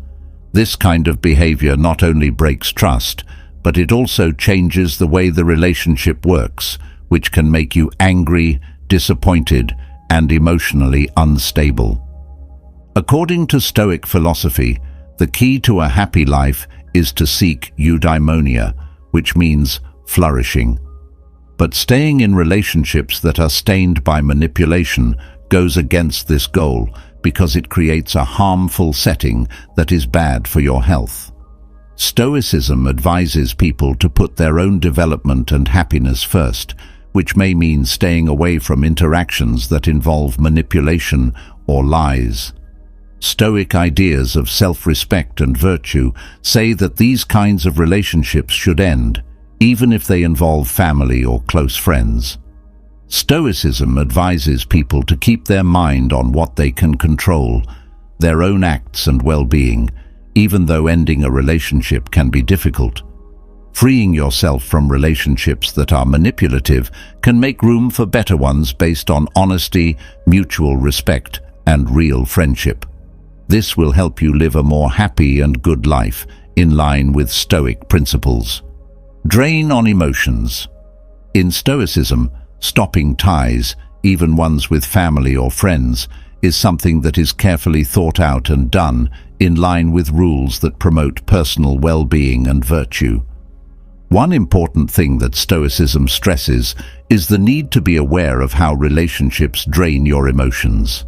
This kind of behavior not only breaks trust, but it also changes the way the relationship works, which can make you angry, disappointed, and emotionally unstable. According to Stoic philosophy, the key to a happy life is to seek eudaimonia, which means flourishing. But staying in relationships that are stained by manipulation goes against this goal because it creates a harmful setting that is bad for your health. Stoicism advises people to put their own development and happiness first, which may mean staying away from interactions that involve manipulation or lies. Stoic ideas of self-respect and virtue say that these kinds of relationships should end, even if they involve family or close friends. Stoicism advises people to keep their mind on what they can control, their own acts and well-being, even though ending a relationship can be difficult. Freeing yourself from relationships that are manipulative can make room for better ones based on honesty, mutual respect, and real friendship. This will help you live a more happy and good life in line with Stoic principles. Drain on emotions. In Stoicism, stopping ties, even ones with family or friends, is something that is carefully thought out and done in line with rules that promote personal well-being and virtue. One important thing that Stoicism stresses is the need to be aware of how relationships drain your emotions.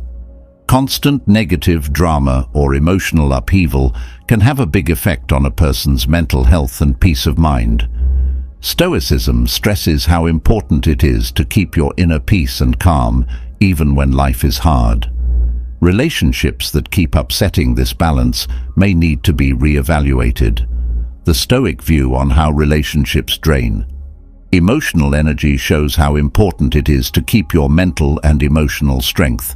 Constant negative drama or emotional upheaval can have a big effect on a person's mental health and peace of mind. Stoicism stresses how important it is to keep your inner peace and calm even when life is hard. Relationships that keep upsetting this balance may need to be re-evaluated. The Stoic view on how relationships drain. Emotional energy shows how important it is to keep your mental and emotional strength.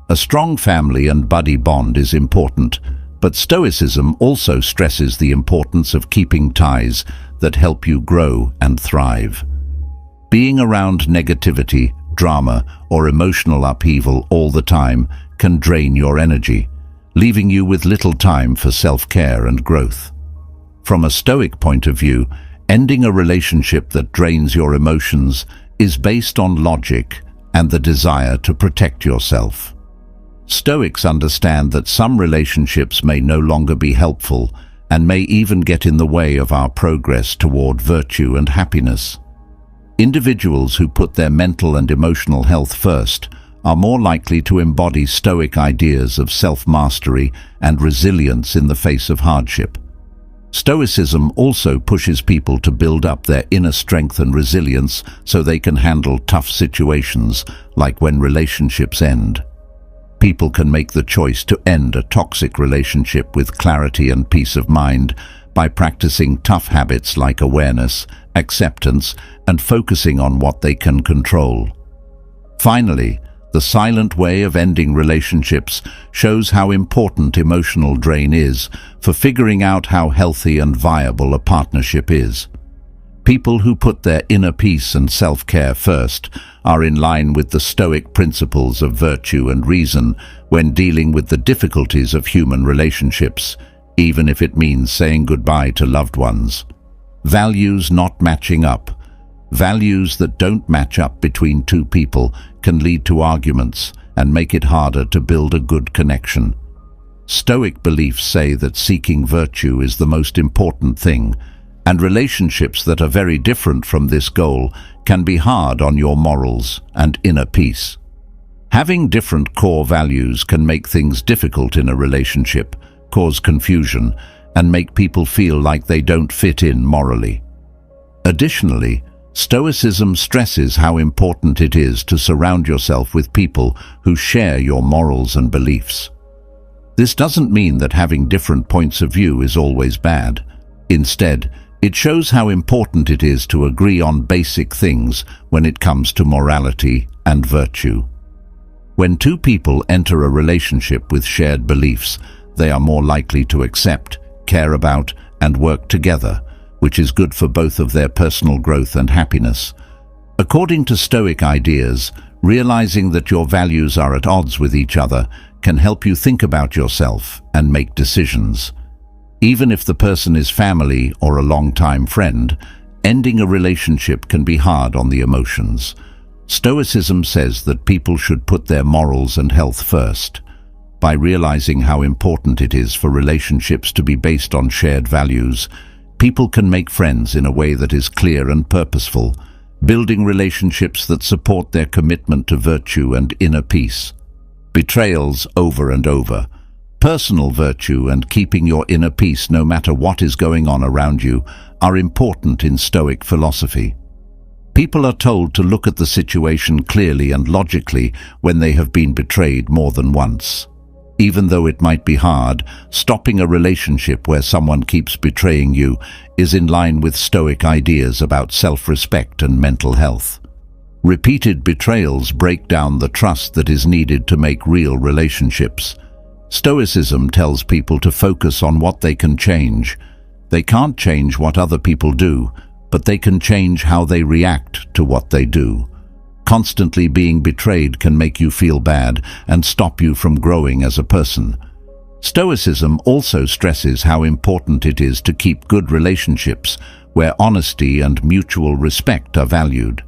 A strong family and buddy bond is important, but Stoicism also stresses the importance of keeping ties that help you grow and thrive. Being around negativity, drama, or emotional upheaval all the time can drain your energy, leaving you with little time for self-care and growth. From a Stoic point of view, ending a relationship that drains your emotions is based on logic and the desire to protect yourself. Stoics understand that some relationships may no longer be helpful and may even get in the way of our progress toward virtue and happiness. Individuals who put their mental and emotional health first are more likely to embody Stoic ideas of self-mastery and resilience in the face of hardship. Stoicism also pushes people to build up their inner strength and resilience so they can handle tough situations, like when relationships end. People can make the choice to end a toxic relationship with clarity and peace of mind by practicing tough habits like awareness, acceptance, and focusing on what they can control. Finally, the silent way of ending relationships shows how important emotional drain is for figuring out how healthy and viable a partnership is. People who put their inner peace and self-care first are in line with the Stoic principles of virtue and reason when dealing with the difficulties of human relationships, even if it means saying goodbye to loved ones. Values not matching up. Values that don't match up between two people can lead to arguments and make it harder to build a good connection. Stoic beliefs say that seeking virtue is the most important thing, and relationships that are very different from this goal can be hard on your morals and inner peace. Having different core values can make things difficult in a relationship, cause confusion, and make people feel like they don't fit in morally. Additionally, Stoicism stresses how important it is to surround yourself with people who share your morals and beliefs. This doesn't mean that having different points of view is always bad. Instead, it shows how important it is to agree on basic things when it comes to morality and virtue. When two people enter a relationship with shared beliefs, they are more likely to accept, care about, and work together, which is good for both of their personal growth and happiness. According to Stoic ideas, realizing that your values are at odds with each other can help you think about yourself and make decisions. Even if the person is family or a long-time friend, ending a relationship can be hard on the emotions. Stoicism says that people should put their morals and health first. By realizing how important it is for relationships to be based on shared values, people can make friends in a way that is clear and purposeful, building relationships that support their commitment to virtue and inner peace. Betrayals over and over. Personal virtue and keeping your inner peace no matter what is going on around you are important in Stoic philosophy. People are told to look at the situation clearly and logically when they have been betrayed more than once. Even though it might be hard, stopping a relationship where someone keeps betraying you is in line with Stoic ideas about self-respect and mental health. Repeated betrayals break down the trust that is needed to make real relationships. Stoicism tells people to focus on what they can change. They can't change what other people do, but they can change how they react to what they do. Constantly being betrayed can make you feel bad and stop you from growing as a person. Stoicism also stresses how important it is to keep good relationships where honesty and mutual respect are valued.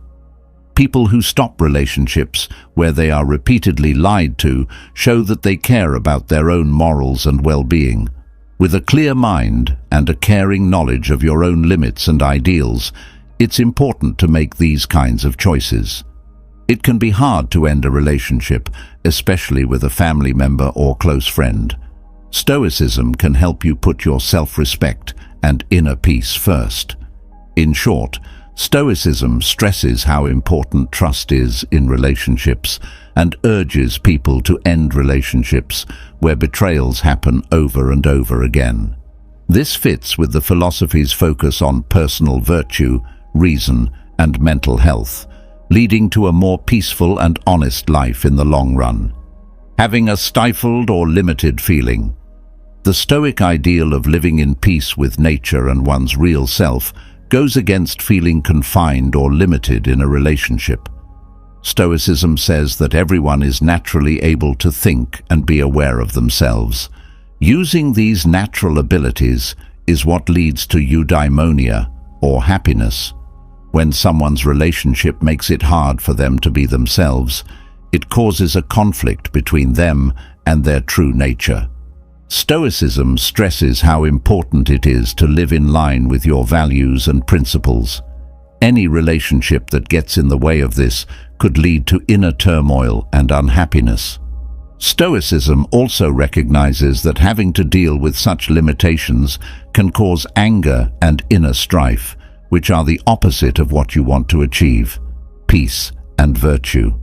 People who stop relationships where they are repeatedly lied to show that they care about their own morals and well-being. With a clear mind and a caring knowledge of your own limits and ideals, it's important to make these kinds of choices. It can be hard to end a relationship, especially with a family member or close friend. Stoicism can help you put your self-respect and inner peace first. In short, Stoicism stresses how important trust is in relationships and urges people to end relationships where betrayals happen over and over again. This fits with the philosophy's focus on personal virtue, reason, and mental health, leading to a more peaceful and honest life in the long run. Having a stifled or limited feeling. The Stoic ideal of living in peace with nature and one's real self goes against feeling confined or limited in a relationship. Stoicism says that everyone is naturally able to think and be aware of themselves. Using these natural abilities is what leads to eudaimonia, or happiness. When someone's relationship makes it hard for them to be themselves, it causes a conflict between them and their true nature. Stoicism stresses how important it is to live in line with your values and principles. Any relationship that gets in the way of this could lead to inner turmoil and unhappiness. Stoicism also recognizes that having to deal with such limitations can cause anger and inner strife, which are the opposite of what you want to achieve: peace and virtue.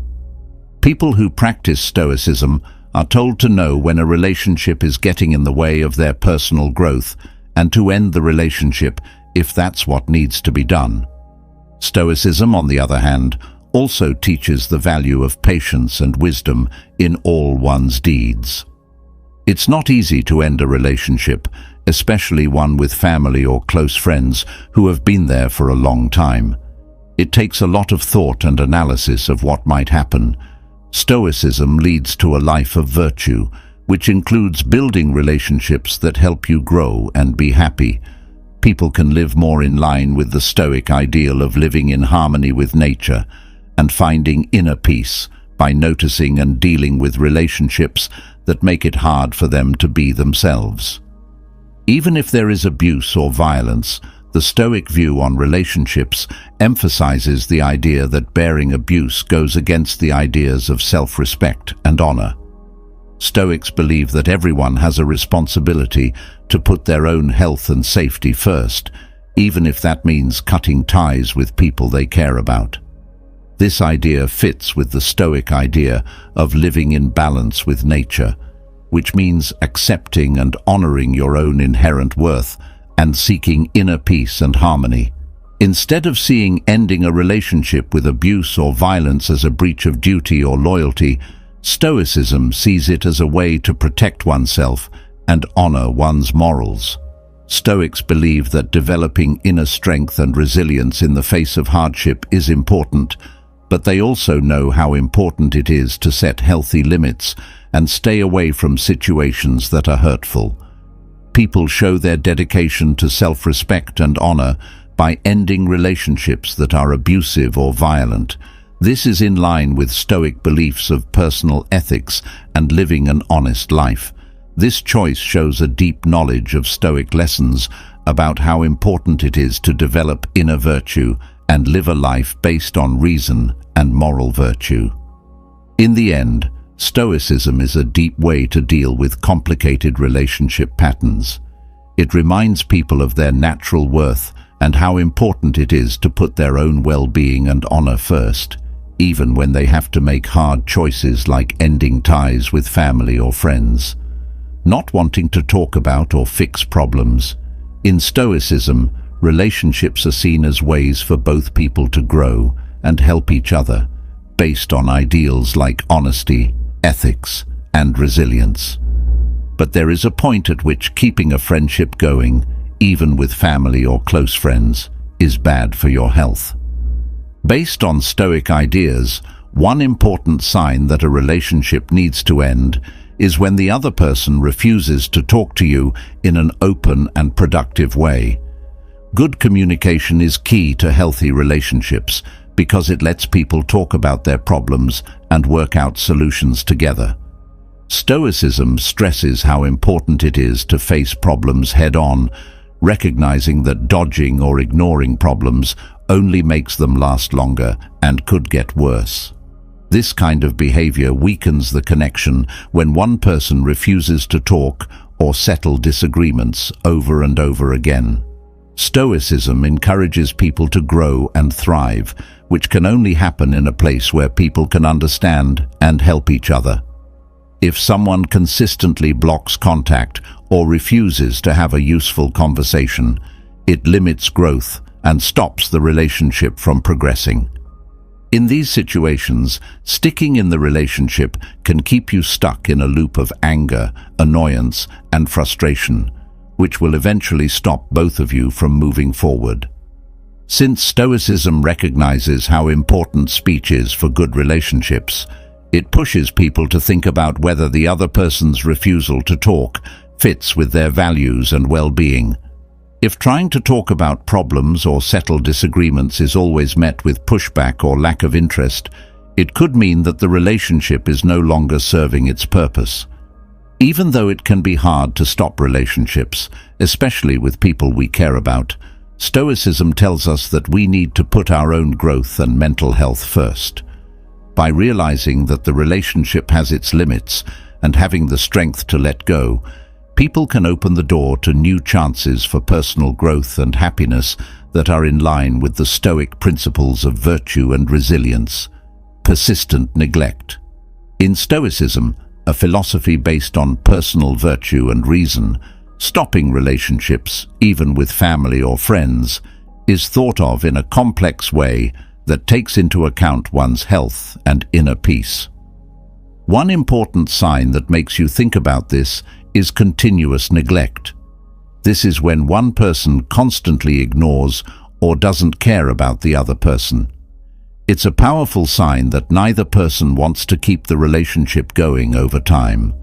People who practice Stoicism are told to know when a relationship is getting in the way of their personal growth and to end the relationship if that's what needs to be done. Stoicism, on the other hand, also teaches the value of patience and wisdom in all one's deeds. It's not easy to end a relationship, especially one with family or close friends who have been there for a long time. It takes a lot of thought and analysis of what might happen. Stoicism leads to a life of virtue, which includes building relationships that help you grow and be happy. People can live more in line with the Stoic ideal of living in harmony with nature and finding inner peace by noticing and dealing with relationships that make it hard for them to be themselves. Even if there is abuse or violence, the Stoic view on relationships emphasizes the idea that bearing abuse goes against the ideas of self-respect and honor. Stoics believe that everyone has a responsibility to put their own health and safety first, even if that means cutting ties with people they care about. This idea fits with the Stoic idea of living in balance with nature, which means accepting and honoring your own inherent worth and seeking inner peace and harmony. Instead of seeing ending a relationship with abuse or violence as a breach of duty or loyalty, Stoicism sees it as a way to protect oneself and honor one's morals. Stoics believe that developing inner strength and resilience in the face of hardship is important, but they also know how important it is to set healthy limits and stay away from situations that are hurtful. People show their dedication to self-respect and honor by ending relationships that are abusive or violent. This is in line with Stoic beliefs of personal ethics and living an honest life. This choice shows a deep knowledge of Stoic lessons about how important it is to develop inner virtue and live a life based on reason and moral virtue. In the end, Stoicism is a deep way to deal with complicated relationship patterns. It reminds people of their natural worth and how important it is to put their own well-being and honor first, even when they have to make hard choices like ending ties with family or friends. Not wanting to talk about or fix problems. In Stoicism, relationships are seen as ways for both people to grow and help each other, based on ideals like honesty, ethics, and resilience. But there is a point at which keeping a friendship going, even with family or close friends, is bad for your health. Based on Stoic ideas, one important sign that a relationship needs to end is when the other person refuses to talk to you in an open and productive way. Good communication is key to healthy relationships because it lets people talk about their problems and work out solutions together. Stoicism stresses how important it is to face problems head-on, recognizing that dodging or ignoring problems only makes them last longer and could get worse. This kind of behavior weakens the connection when one person refuses to talk or settle disagreements over and over again. Stoicism encourages people to grow and thrive, which can only happen in a place where people can understand and help each other. If someone consistently blocks contact or refuses to have a useful conversation, it limits growth and stops the relationship from progressing. In these situations, sticking in the relationship can keep you stuck in a loop of anger, annoyance, and frustration, which will eventually stop both of you from moving forward. Since Stoicism recognizes how important speech is for good relationships, it pushes people to think about whether the other person's refusal to talk fits with their values and well-being. If trying to talk about problems or settle disagreements is always met with pushback or lack of interest, it could mean that the relationship is no longer serving its purpose. Even though it can be hard to stop relationships, especially with people we care about, Stoicism tells us that we need to put our own growth and mental health first. By realizing that the relationship has its limits and having the strength to let go, people can open the door to new chances for personal growth and happiness that are in line with the Stoic principles of virtue and resilience. Persistent neglect. In Stoicism, a philosophy based on personal virtue and reason, stopping relationships, even with family or friends, is thought of in a complex way that takes into account one's health and inner peace. One important sign that makes you think about this is continuous neglect. This is when one person constantly ignores or doesn't care about the other person. It's a powerful sign that neither person wants to keep the relationship going over time.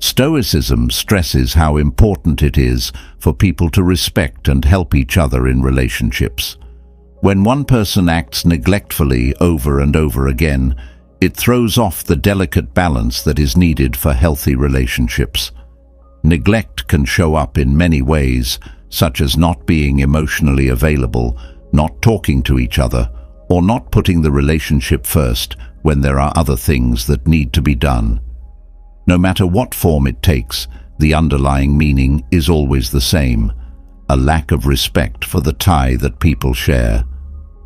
Stoicism stresses how important it is for people to respect and help each other in relationships. When one person acts neglectfully over and over again, it throws off the delicate balance that is needed for healthy relationships. Neglect can show up in many ways, such as not being emotionally available, not talking to each other, or not putting the relationship first when there are other things that need to be done. No matter what form it takes, the underlying meaning is always the same: a lack of respect for the tie that people share.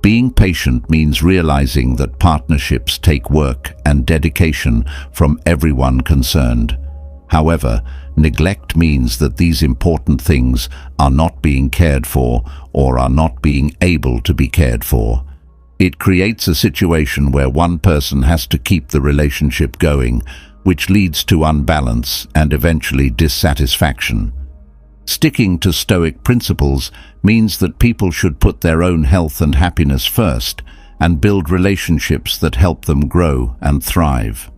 Being patient means realizing that partnerships take work and dedication from everyone concerned. However, neglect means that these important things are not being cared for or are not being able to be cared for. It creates a situation where one person has to keep the relationship going, which leads to unbalance and eventually dissatisfaction. Sticking to Stoic principles means that people should put their own health and happiness first and build relationships that help them grow and thrive.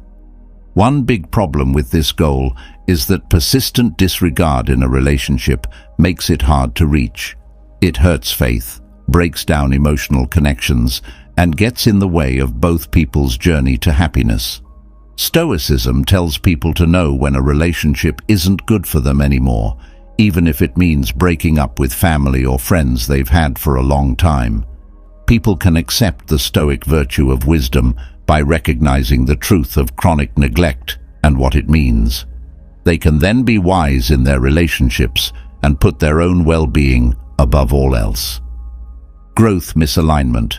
One big problem with this goal is that persistent disregard in a relationship makes it hard to reach. It hurts faith, breaks down emotional connections, and gets in the way of both people's journey to happiness. Stoicism tells people to know when a relationship isn't good for them anymore, even if it means breaking up with family or friends they've had for a long time. People can accept the Stoic virtue of wisdom by recognizing the truth of chronic neglect and what it means. They can then be wise in their relationships and put their own well-being above all else. Growth misalignment.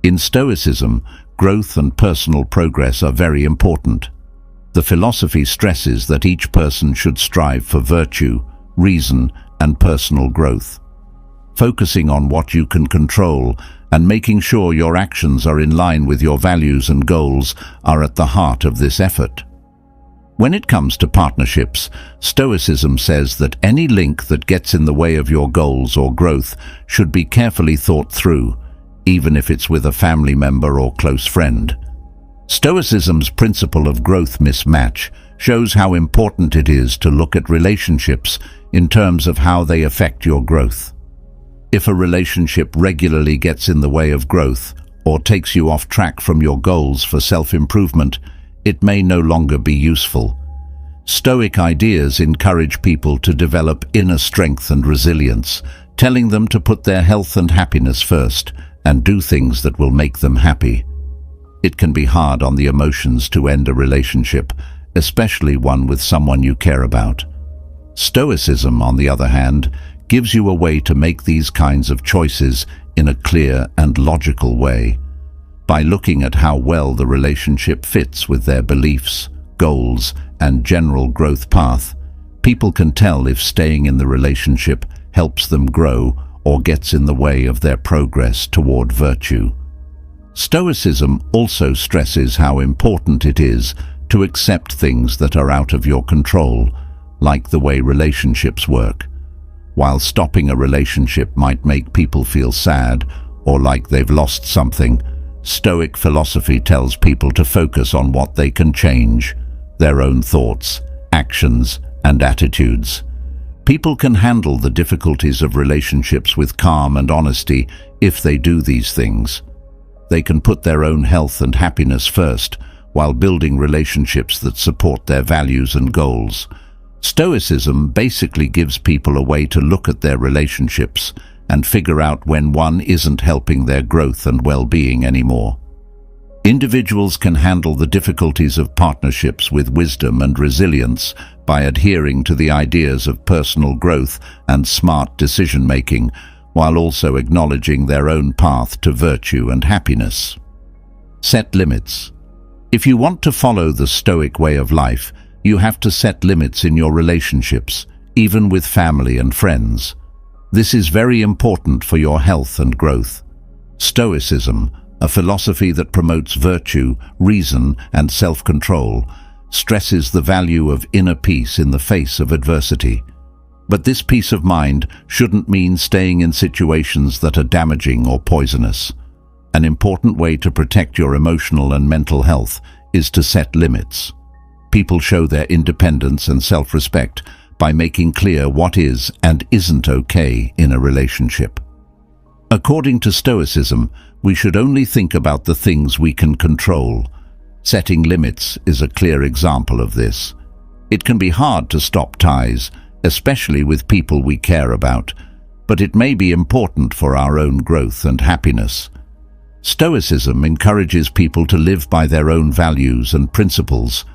In Stoicism, growth and personal progress are very important. The philosophy stresses that each person should strive for virtue, reason, and personal growth. Focusing on what you can control and making sure your actions are in line with your values and goals are at the heart of this effort. When it comes to partnerships, Stoicism says that any link that gets in the way of your goals or growth should be carefully thought through, even if it's with a family member or close friend. Stoicism's principle of growth mismatch shows how important it is to look at relationships in terms of how they affect your growth. If a relationship regularly gets in the way of growth or takes you off track from your goals for self-improvement, it may no longer be useful. Stoic ideas encourage people to develop inner strength and resilience, telling them to put their health and happiness first and do things that will make them happy. It can be hard on the emotions to end a relationship, especially one with someone you care about. Stoicism, on the other hand, gives you a way to make these kinds of choices in a clear and logical way. By looking at how well the relationship fits with their beliefs, goals, and general growth path, people can tell if staying in the relationship helps them grow or gets in the way of their progress toward virtue. Stoicism also stresses how important it is to accept things that are out of your control, like the way relationships work. While stopping a relationship might make people feel sad or like they've lost something, Stoic philosophy tells people to focus on what they can change, their own thoughts, actions, and attitudes. People can handle the difficulties of relationships with calm and honesty if they do these things. They can put their own health and happiness first while building relationships that support their values and goals. Stoicism basically gives people a way to look at their relationships and figure out when one isn't helping their growth and well-being anymore. Individuals can handle the difficulties of partnerships with wisdom and resilience by adhering to the ideas of personal growth and smart decision-making, while also acknowledging their own path to virtue and happiness. Set limits. If you want to follow the Stoic way of life, you have to set limits in your relationships, even with family and friends. This is very important for your health and growth. Stoicism, a philosophy that promotes virtue, reason, and self-control, stresses the value of inner peace in the face of adversity. But this peace of mind shouldn't mean staying in situations that are damaging or poisonous. An important way to protect your emotional and mental health is to set limits. People show their independence and self-respect by making clear what is and isn't okay in a relationship. According to Stoicism, we should only think about the things we can control. Setting limits is a clear example of this. It can be hard to stop ties, especially with people we care about, but it may be important for our own growth and happiness. Stoicism encourages people to live by their own values and principles.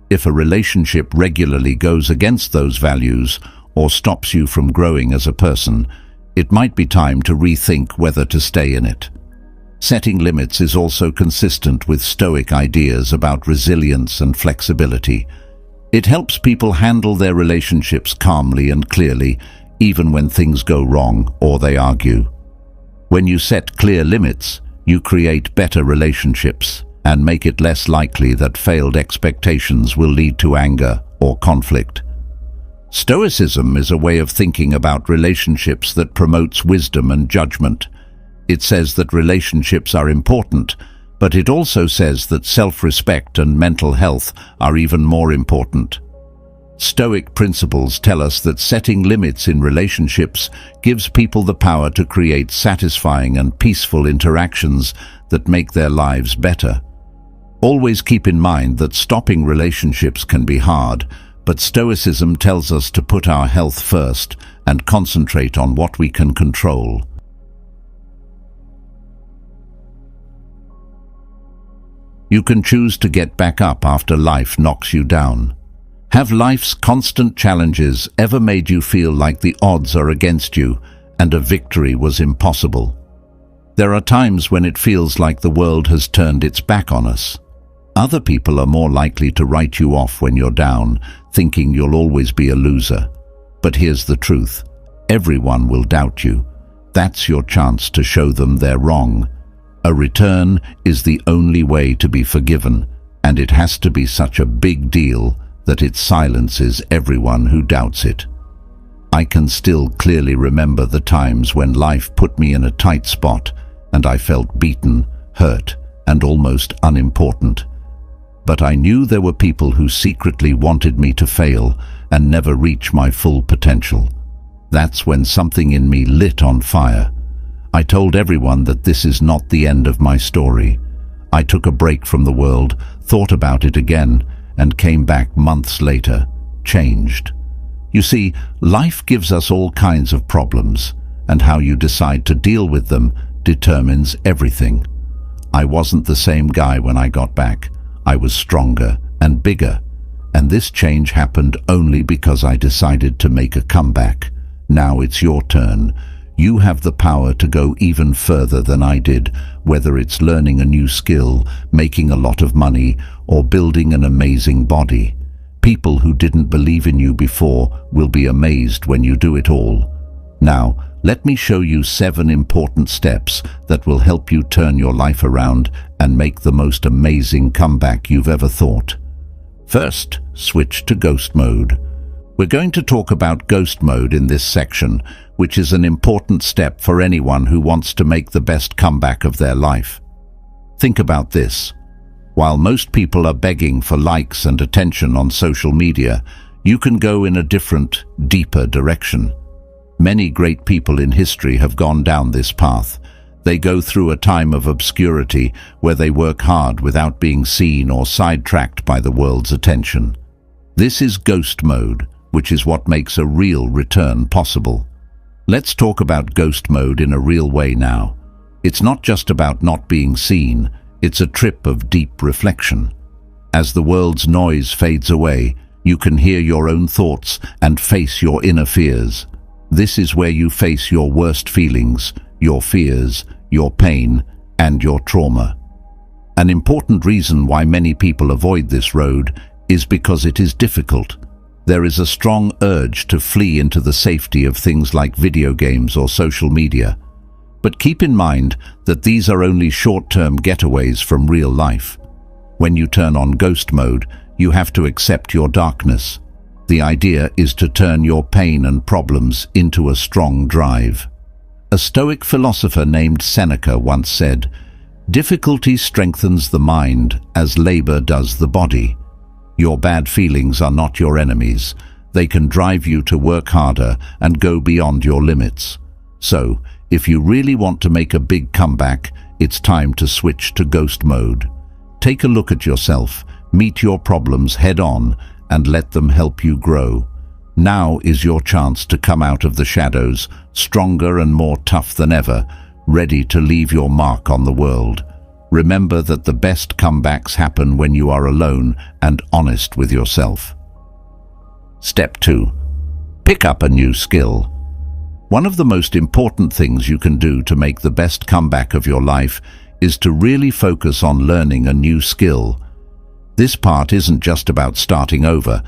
If a relationship regularly goes against those values or stops you from growing as a person, it might be time to rethink whether to stay in it. Setting limits is also consistent with Stoic ideas about resilience and flexibility. It helps people handle their relationships calmly and clearly, even when things go wrong or they argue. When you set clear limits, you create better relationships and make it less likely that failed expectations will lead to anger or conflict. Stoicism is a way of thinking about relationships that promotes wisdom and judgment. It says that relationships are important, but it also says that self-respect and mental health are even more important. Stoic principles tell us that setting limits in relationships gives people the power to create satisfying and peaceful interactions that make their lives better. Always keep in mind that stopping relationships can be hard, but Stoicism tells us to put our health first and concentrate on what we can control. You can choose to get back up after life knocks you down. Have life's constant challenges ever made you feel like the odds are against you and a victory was impossible? There are times when it feels like the world has turned its back on us. Other people are more likely to write you off when you're down, thinking you'll always be a loser. But here's the truth. Everyone will doubt you. That's your chance to show them they're wrong. A return is the only way to be forgiven, and it has to be such a big deal that it silences everyone who doubts it. I can still clearly remember the times when life put me in a tight spot and I felt beaten, hurt, and almost unimportant. But I knew there were people who secretly wanted me to fail and never reach my full potential. That's when something in me lit on fire. I told everyone that this is not the end of my story. I took a break from the world, thought about it again, and came back months later, changed. You see, life gives us all kinds of problems, and how you decide to deal with them determines everything. I wasn't the same guy when I got back. I was stronger and bigger, and this change happened only because I decided to make a comeback. Now it's your turn. You have the power to go even further than I did, whether it's learning a new skill, making a lot of money, or building an amazing body. People who didn't believe in you before will be amazed when you do it all. Now, let me show you 7 important steps that will help you turn your life around and make the most amazing comeback you've ever thought. First, switch to ghost mode. We're going to talk about ghost mode in this section, which is an important step for anyone who wants to make the best comeback of their life. Think about this. While most people are begging for likes and attention on social media, you can go in a different, deeper direction. Many great people in history have gone down this path. They go through a time of obscurity where they work hard without being seen or sidetracked by the world's attention. This is ghost mode, which is what makes a real return possible. Let's talk about ghost mode in a real way now. It's not just about not being seen, it's a trip of deep reflection. As the world's noise fades away, you can hear your own thoughts and face your inner fears. This is where you face your worst feelings, your fears, your pain, and your trauma. An important reason why many people avoid this road is because it is difficult. There is a strong urge to flee into the safety of things like video games or social media. But keep in mind that these are only short-term getaways from real life. When you turn on ghost mode, you have to accept your darkness. The idea is to turn your pain and problems into a strong drive. A Stoic philosopher named Seneca once said, "Difficulty strengthens the mind as labor does the body." Your bad feelings are not your enemies. They can drive you to work harder and go beyond your limits. So, if you really want to make a big comeback, it's time to switch to ghost mode. Take a look at yourself, meet your problems head-on, and let them help you grow. Now is your chance to come out of the shadows, stronger and more tough than ever, ready to leave your mark on the world. Remember that the best comebacks happen when you are alone and honest with yourself. Step 2. Pick up a new skill. One of the most important things you can do to make the best comeback of your life is to really focus on learning a new skill. This part isn't just about starting over.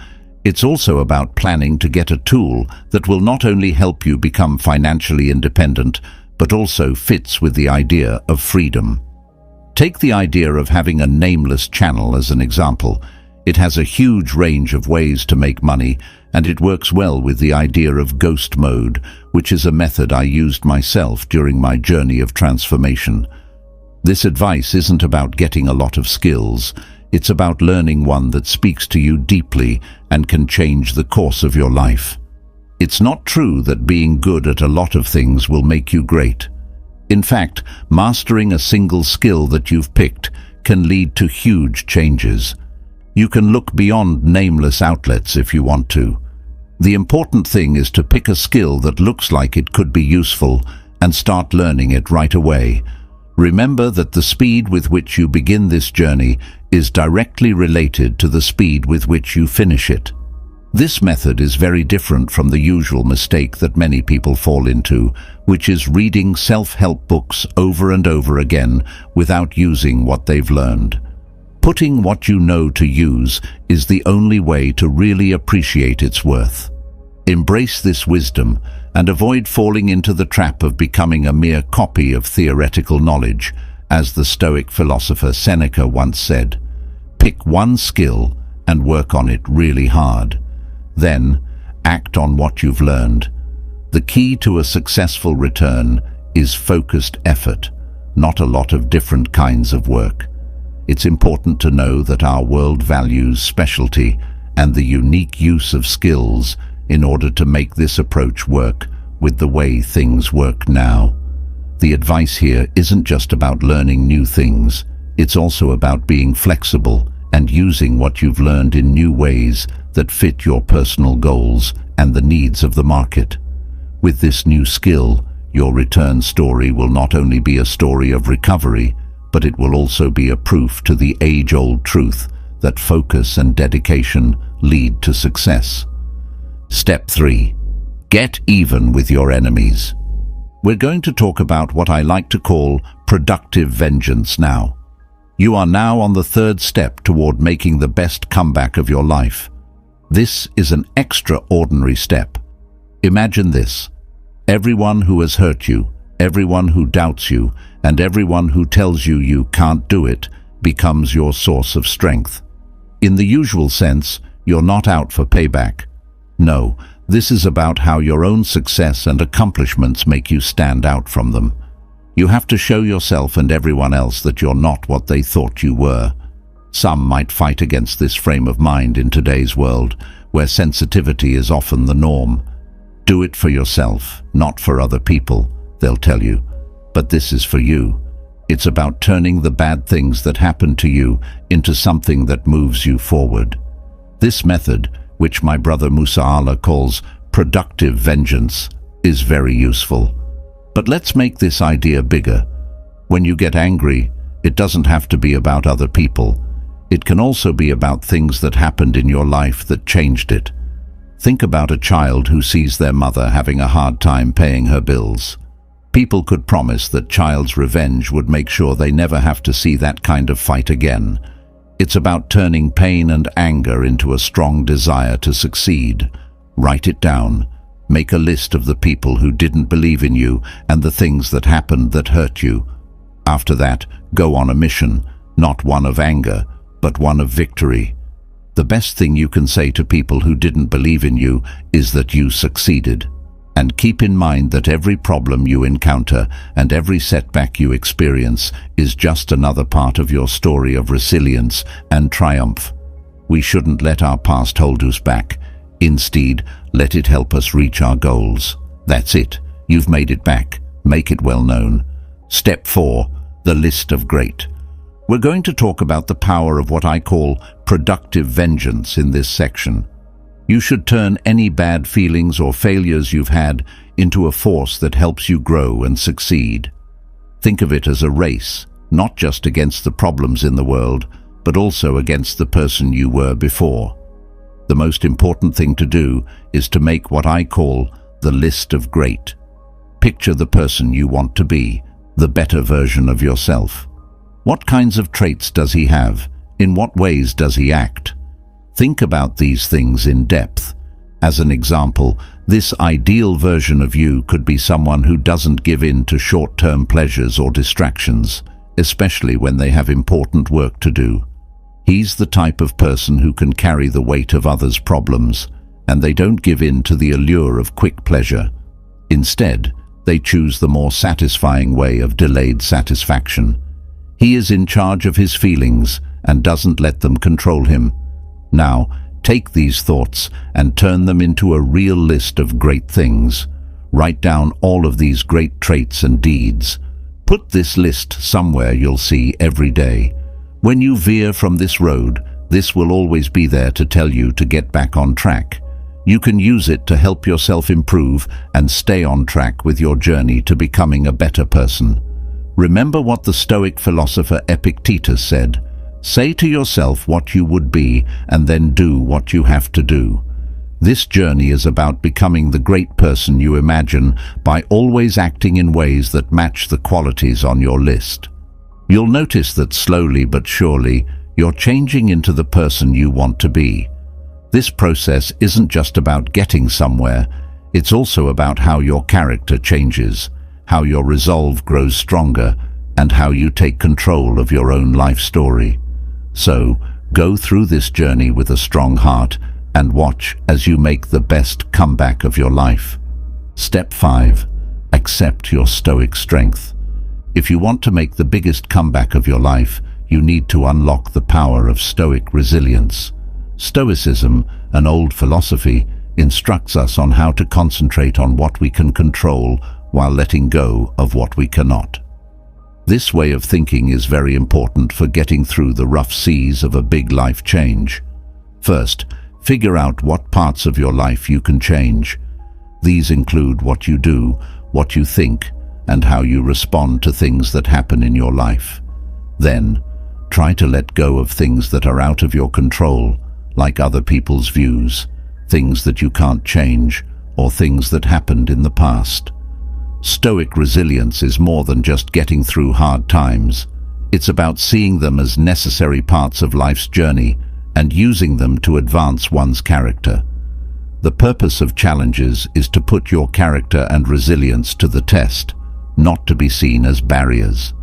It's also about planning to get a tool that will not only help you become financially independent, but also fits with the idea of freedom. Take the idea of having a nameless channel as an example. It has a huge range of ways to make money, and it works well with the idea of ghost mode, which is a method I used myself during my journey of transformation. This advice isn't about getting a lot of skills. It's about learning one that speaks to you deeply and can change the course of your life. It's not true that being good at a lot of things will make you great. In fact, mastering a single skill that you've picked can lead to huge changes. You can look beyond nameless outlets if you want to. The important thing is to pick a skill that looks like it could be useful and start learning it right away. Remember that the speed with which you begin this journey is directly related to the speed with which you finish it. This method is very different from the usual mistake that many people fall into, which is reading self-help books over and over again without using what they've learned. Putting what you know to use is the only way to really appreciate its worth. Embrace this wisdom and avoid falling into the trap of becoming a mere copy of theoretical knowledge. As the Stoic philosopher Seneca once said, "Pick one skill and work on it really hard. Then, act on what you've learned." The key to a successful return is focused effort, not a lot of different kinds of work. It's important to know that our world values specialty and the unique use of skills in order to make this approach work with the way things work now. The advice here isn't just about learning new things, it's also about being flexible and using what you've learned in new ways that fit your personal goals and the needs of the market. With this new skill, your return story will not only be a story of recovery, but it will also be a proof to the age-old truth that focus and dedication lead to success. Step 3. Get even with your enemies. We're going to talk about what I like to call productive vengeance now. You are now on the third step toward making the best comeback of your life. This is an extraordinary step. Imagine this. Everyone who has hurt you, everyone who doubts you, and everyone who tells you you can't do it becomes your source of strength. In the usual sense, you're not out for payback. No, this is about how your own success and accomplishments make you stand out from them. You have to show yourself and everyone else that you're not what they thought you were. Some might fight against this frame of mind in today's world, where sensitivity is often the norm. Do it for yourself, not for other people, they'll tell you. But this is for you. It's about turning the bad things that happen to you into something that moves you forward. This method, which my brother Musa Allah calls productive vengeance, is very useful. But let's make this idea bigger. When you get angry, it doesn't have to be about other people. It can also be about things that happened in your life that changed it. Think about a child who sees their mother having a hard time paying her bills. People could promise that child's revenge would make sure they never have to see that kind of fight again. It's about turning pain and anger into a strong desire to succeed. Write it down. Make a list of the people who didn't believe in you and the things that happened that hurt you. After that, go on a mission, not one of anger, but one of victory. The best thing you can say to people who didn't believe in you is that you succeeded. And keep in mind that every problem you encounter and every setback you experience is just another part of your story of resilience and triumph. We shouldn't let our past hold us back. Instead, let it help us reach our goals. That's it. You've made it back. Make it well known. Step 4. The list of great. We're going to talk about the power of what I call productive vengeance in this section. You should turn any bad feelings or failures you've had into a force that helps you grow and succeed. Think of it as a race, not just against the problems in the world, but also against the person you were before. The most important thing to do is to make what I call the list of great. Picture the person you want to be, the better version of yourself. What kinds of traits does he have? In what ways does he act? Think about these things in depth. As an example, this ideal version of you could be someone who doesn't give in to short-term pleasures or distractions, especially when they have important work to do. He's the type of person who can carry the weight of others' problems, and they don't give in to the allure of quick pleasure. Instead, they choose the more satisfying way of delayed satisfaction. He is in charge of his feelings and doesn't let them control him. Now, take these thoughts and turn them into a real list of great things. Write down all of these great traits and deeds. Put this list somewhere you'll see every day. When you veer from this road, this will always be there to tell you to get back on track. You can use it to help yourself improve and stay on track with your journey to becoming a better person. Remember what the Stoic philosopher Epictetus said: "Say to yourself what you would be, and then do what you have to do." This journey is about becoming the great person you imagine by always acting in ways that match the qualities on your list. You'll notice that slowly but surely, you're changing into the person you want to be. This process isn't just about getting somewhere, it's also about how your character changes, how your resolve grows stronger, and how you take control of your own life story. So, go through this journey with a strong heart and watch as you make the best comeback of your life. Step 5. Accept your stoic strength. If you want to make the biggest comeback of your life, you need to unlock the power of stoic resilience. Stoicism, an old philosophy, instructs us on how to concentrate on what we can control while letting go of what we cannot. This way of thinking is very important for getting through the rough seas of a big life change. First, figure out what parts of your life you can change. These include what you do, what you think, and how you respond to things that happen in your life. Then, try to let go of things that are out of your control, like other people's views, things that you can't change, or things that happened in the past. Stoic resilience is more than just getting through hard times. It's about seeing them as necessary parts of life's journey and using them to advance one's character. The purpose of challenges is to put your character and resilience to the test, not to be seen as barriers.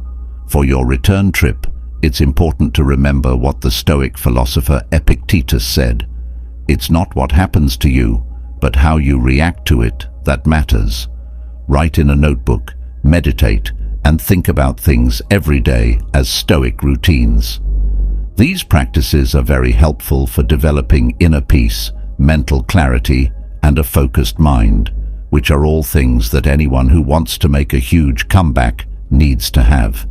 For your return trip, it's important to remember what the Stoic philosopher Epictetus said: "It's not what happens to you, but how you react to it that matters." Write in a notebook, meditate, and think about things every day as Stoic routines. These practices are very helpful for developing inner peace, mental clarity, and a focused mind, which are all things that anyone who wants to make a huge comeback needs to have.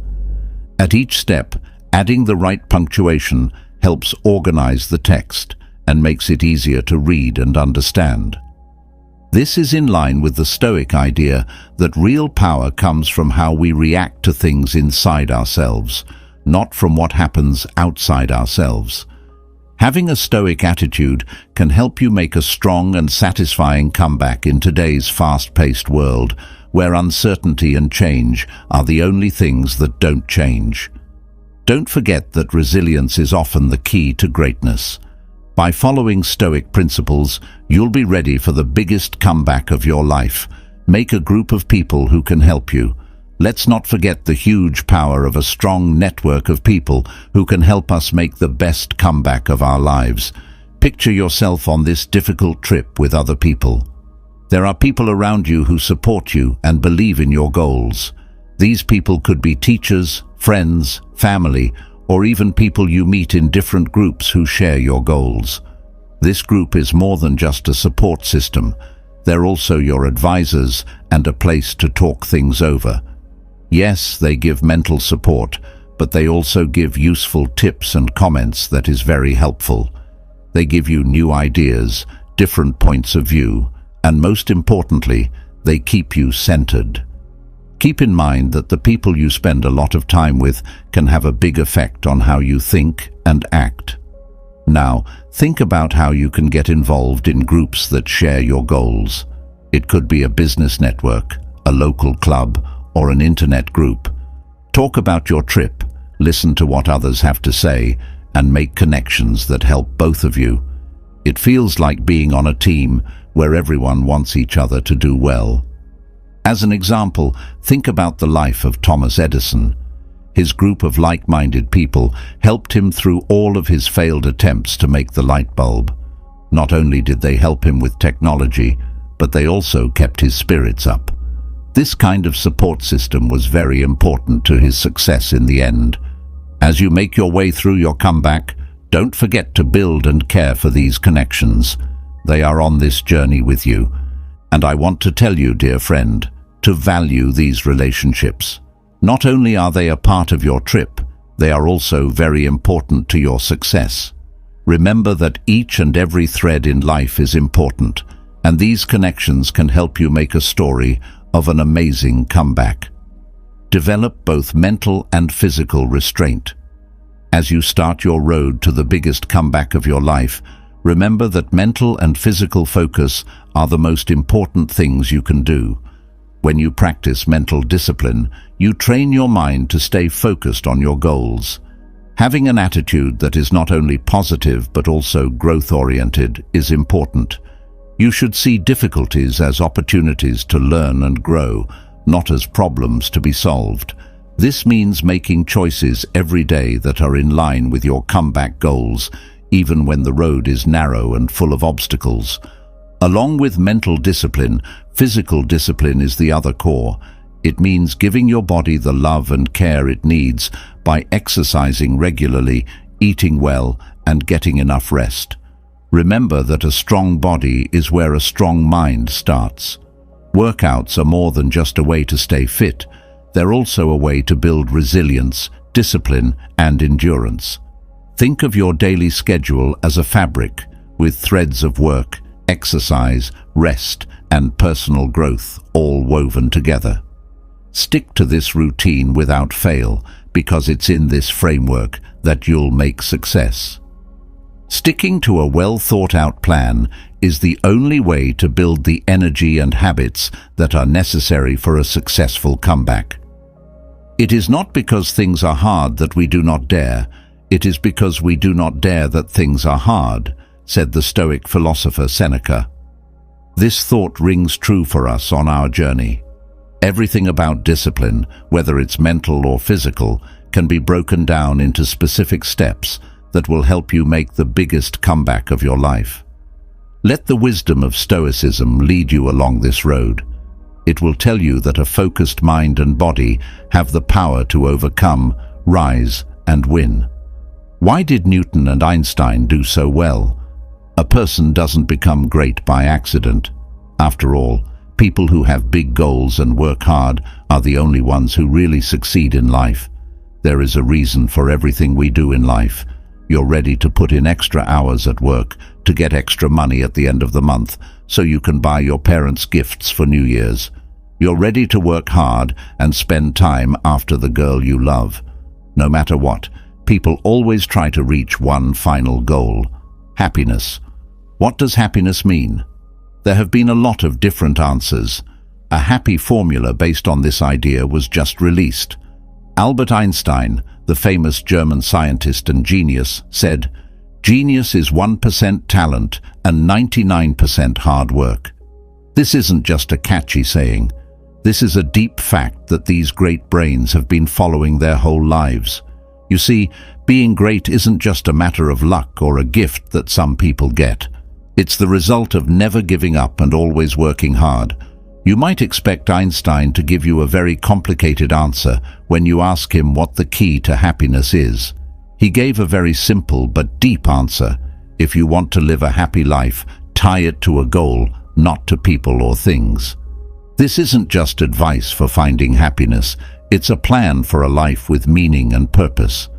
At each step, adding the right punctuation helps organize the text and makes it easier to read and understand. This is in line with the Stoic idea that real power comes from how we react to things inside ourselves, not from what happens outside ourselves. Having a Stoic attitude can help you make a strong and satisfying comeback in today's fast-paced world, where uncertainty and change are the only things that don't change. Don't forget that resilience is often the key to greatness. By following Stoic principles, you'll be ready for the biggest comeback of your life. Make a group of people who can help you. Let's not forget the huge power of a strong network of people who can help us make the best comeback of our lives. Picture yourself on this difficult trip with other people. There are people around you who support you and believe in your goals. These people could be teachers, friends, family, or even people you meet in different groups who share your goals. This group is more than just a support system. They're also your advisors and a place to talk things over. Yes, they give mental support, but they also give useful tips and comments that is very helpful. They give you new ideas, different points of view, and most importantly, they keep you centered. Keep in mind that the people you spend a lot of time with can have a big effect on how you think and act. Now, think about how you can get involved in groups that share your goals. It could be a business network, a local club, or an internet group. Talk about your trip, listen to what others have to say, and make connections that help both of you. It feels like being on a team where everyone wants each other to do well. As an example, think about the life of Thomas Edison. His group of like-minded people helped him through all of his failed attempts to make the light bulb. Not only did they help him with technology, but they also kept his spirits up. This kind of support system was very important to his success in the end. As you make your way through your comeback, don't forget to build and care for these connections. They are on this journey with you. And I want to tell you, dear friend, to value these relationships. Not only are they a part of your trip, they are also very important to your success. Remember that each and every thread in life is important, and these connections can help you make a story of an amazing comeback. Develop both mental and physical restraint. As you start your road to the biggest comeback of your life, remember that mental and physical focus are the most important things you can do. When you practice mental discipline, you train your mind to stay focused on your goals. Having an attitude that is not only positive but also growth-oriented is important. You should see difficulties as opportunities to learn and grow, not as problems to be solved. This means making choices every day that are in line with your comeback goals, even when the road is narrow and full of obstacles. Along with mental discipline, physical discipline is the other core. It means giving your body the love and care it needs by exercising regularly, eating well, and getting enough rest. Remember that a strong body is where a strong mind starts. Workouts are more than just a way to stay fit. They're also a way to build resilience, discipline, and endurance. Think of your daily schedule as a fabric with threads of work, exercise, rest, and personal growth all woven together. Stick to this routine without fail, because it's in this framework that you'll make success. Sticking to a well-thought-out plan is the only way to build the energy and habits that are necessary for a successful comeback. It is not because things are hard that we do not dare. It is because we do not dare that things are hard, said the Stoic philosopher Seneca. This thought rings true for us on our journey. Everything about discipline, whether it's mental or physical, can be broken down into specific steps that will help you make the biggest comeback of your life. Let the wisdom of Stoicism lead you along this road. It will tell you that a focused mind and body have the power to overcome, rise, and win. Why did Newton and Einstein do so well? A person doesn't become great by accident. After all, people who have big goals and work hard are the only ones who really succeed in life. There is a reason for everything we do in life. You're ready to put in extra hours at work to get extra money at the end of the month so you can buy your parents gifts for New Year's. You're ready to work hard and spend time after the girl you love. No matter what, people always try to reach one final goal: happiness. What does happiness mean? There have been a lot of different answers. A happy formula based on this idea was just released. Albert Einstein, the famous German scientist and genius, said, "Genius is 1% talent and 99% hard work." This isn't just a catchy saying. This is a deep fact that these great brains have been following their whole lives. You see, being great isn't just a matter of luck or a gift that some people get. It's the result of never giving up and always working hard. You might expect Einstein to give you a very complicated answer when you ask him what the key to happiness is. He gave a very simple but deep answer. If you want to live a happy life, tie it to a goal, not to people or things. This isn't just advice for finding happiness. It's a plan for a life with meaning and purpose.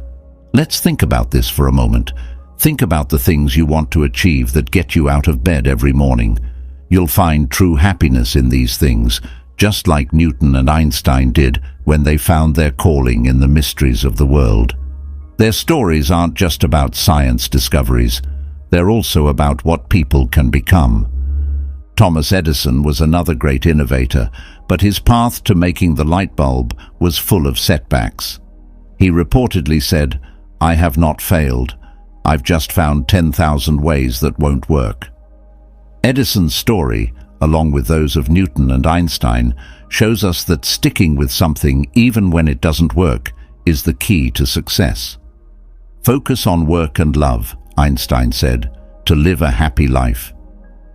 Let's think about this for a moment. Think about the things you want to achieve that get you out of bed every morning. You'll find true happiness in these things, just like Newton and Einstein did when they found their calling in the mysteries of the world. Their stories aren't just about science discoveries. They're also about what people can become. Thomas Edison was another great innovator, but his path to making the light bulb was full of setbacks. He reportedly said, "I have not failed. I've just found 10,000 ways that won't work." Edison's story, along with those of Newton and Einstein, shows us that sticking with something even when it doesn't work is the key to success. Focus on work and love, Einstein said, to live a happy life.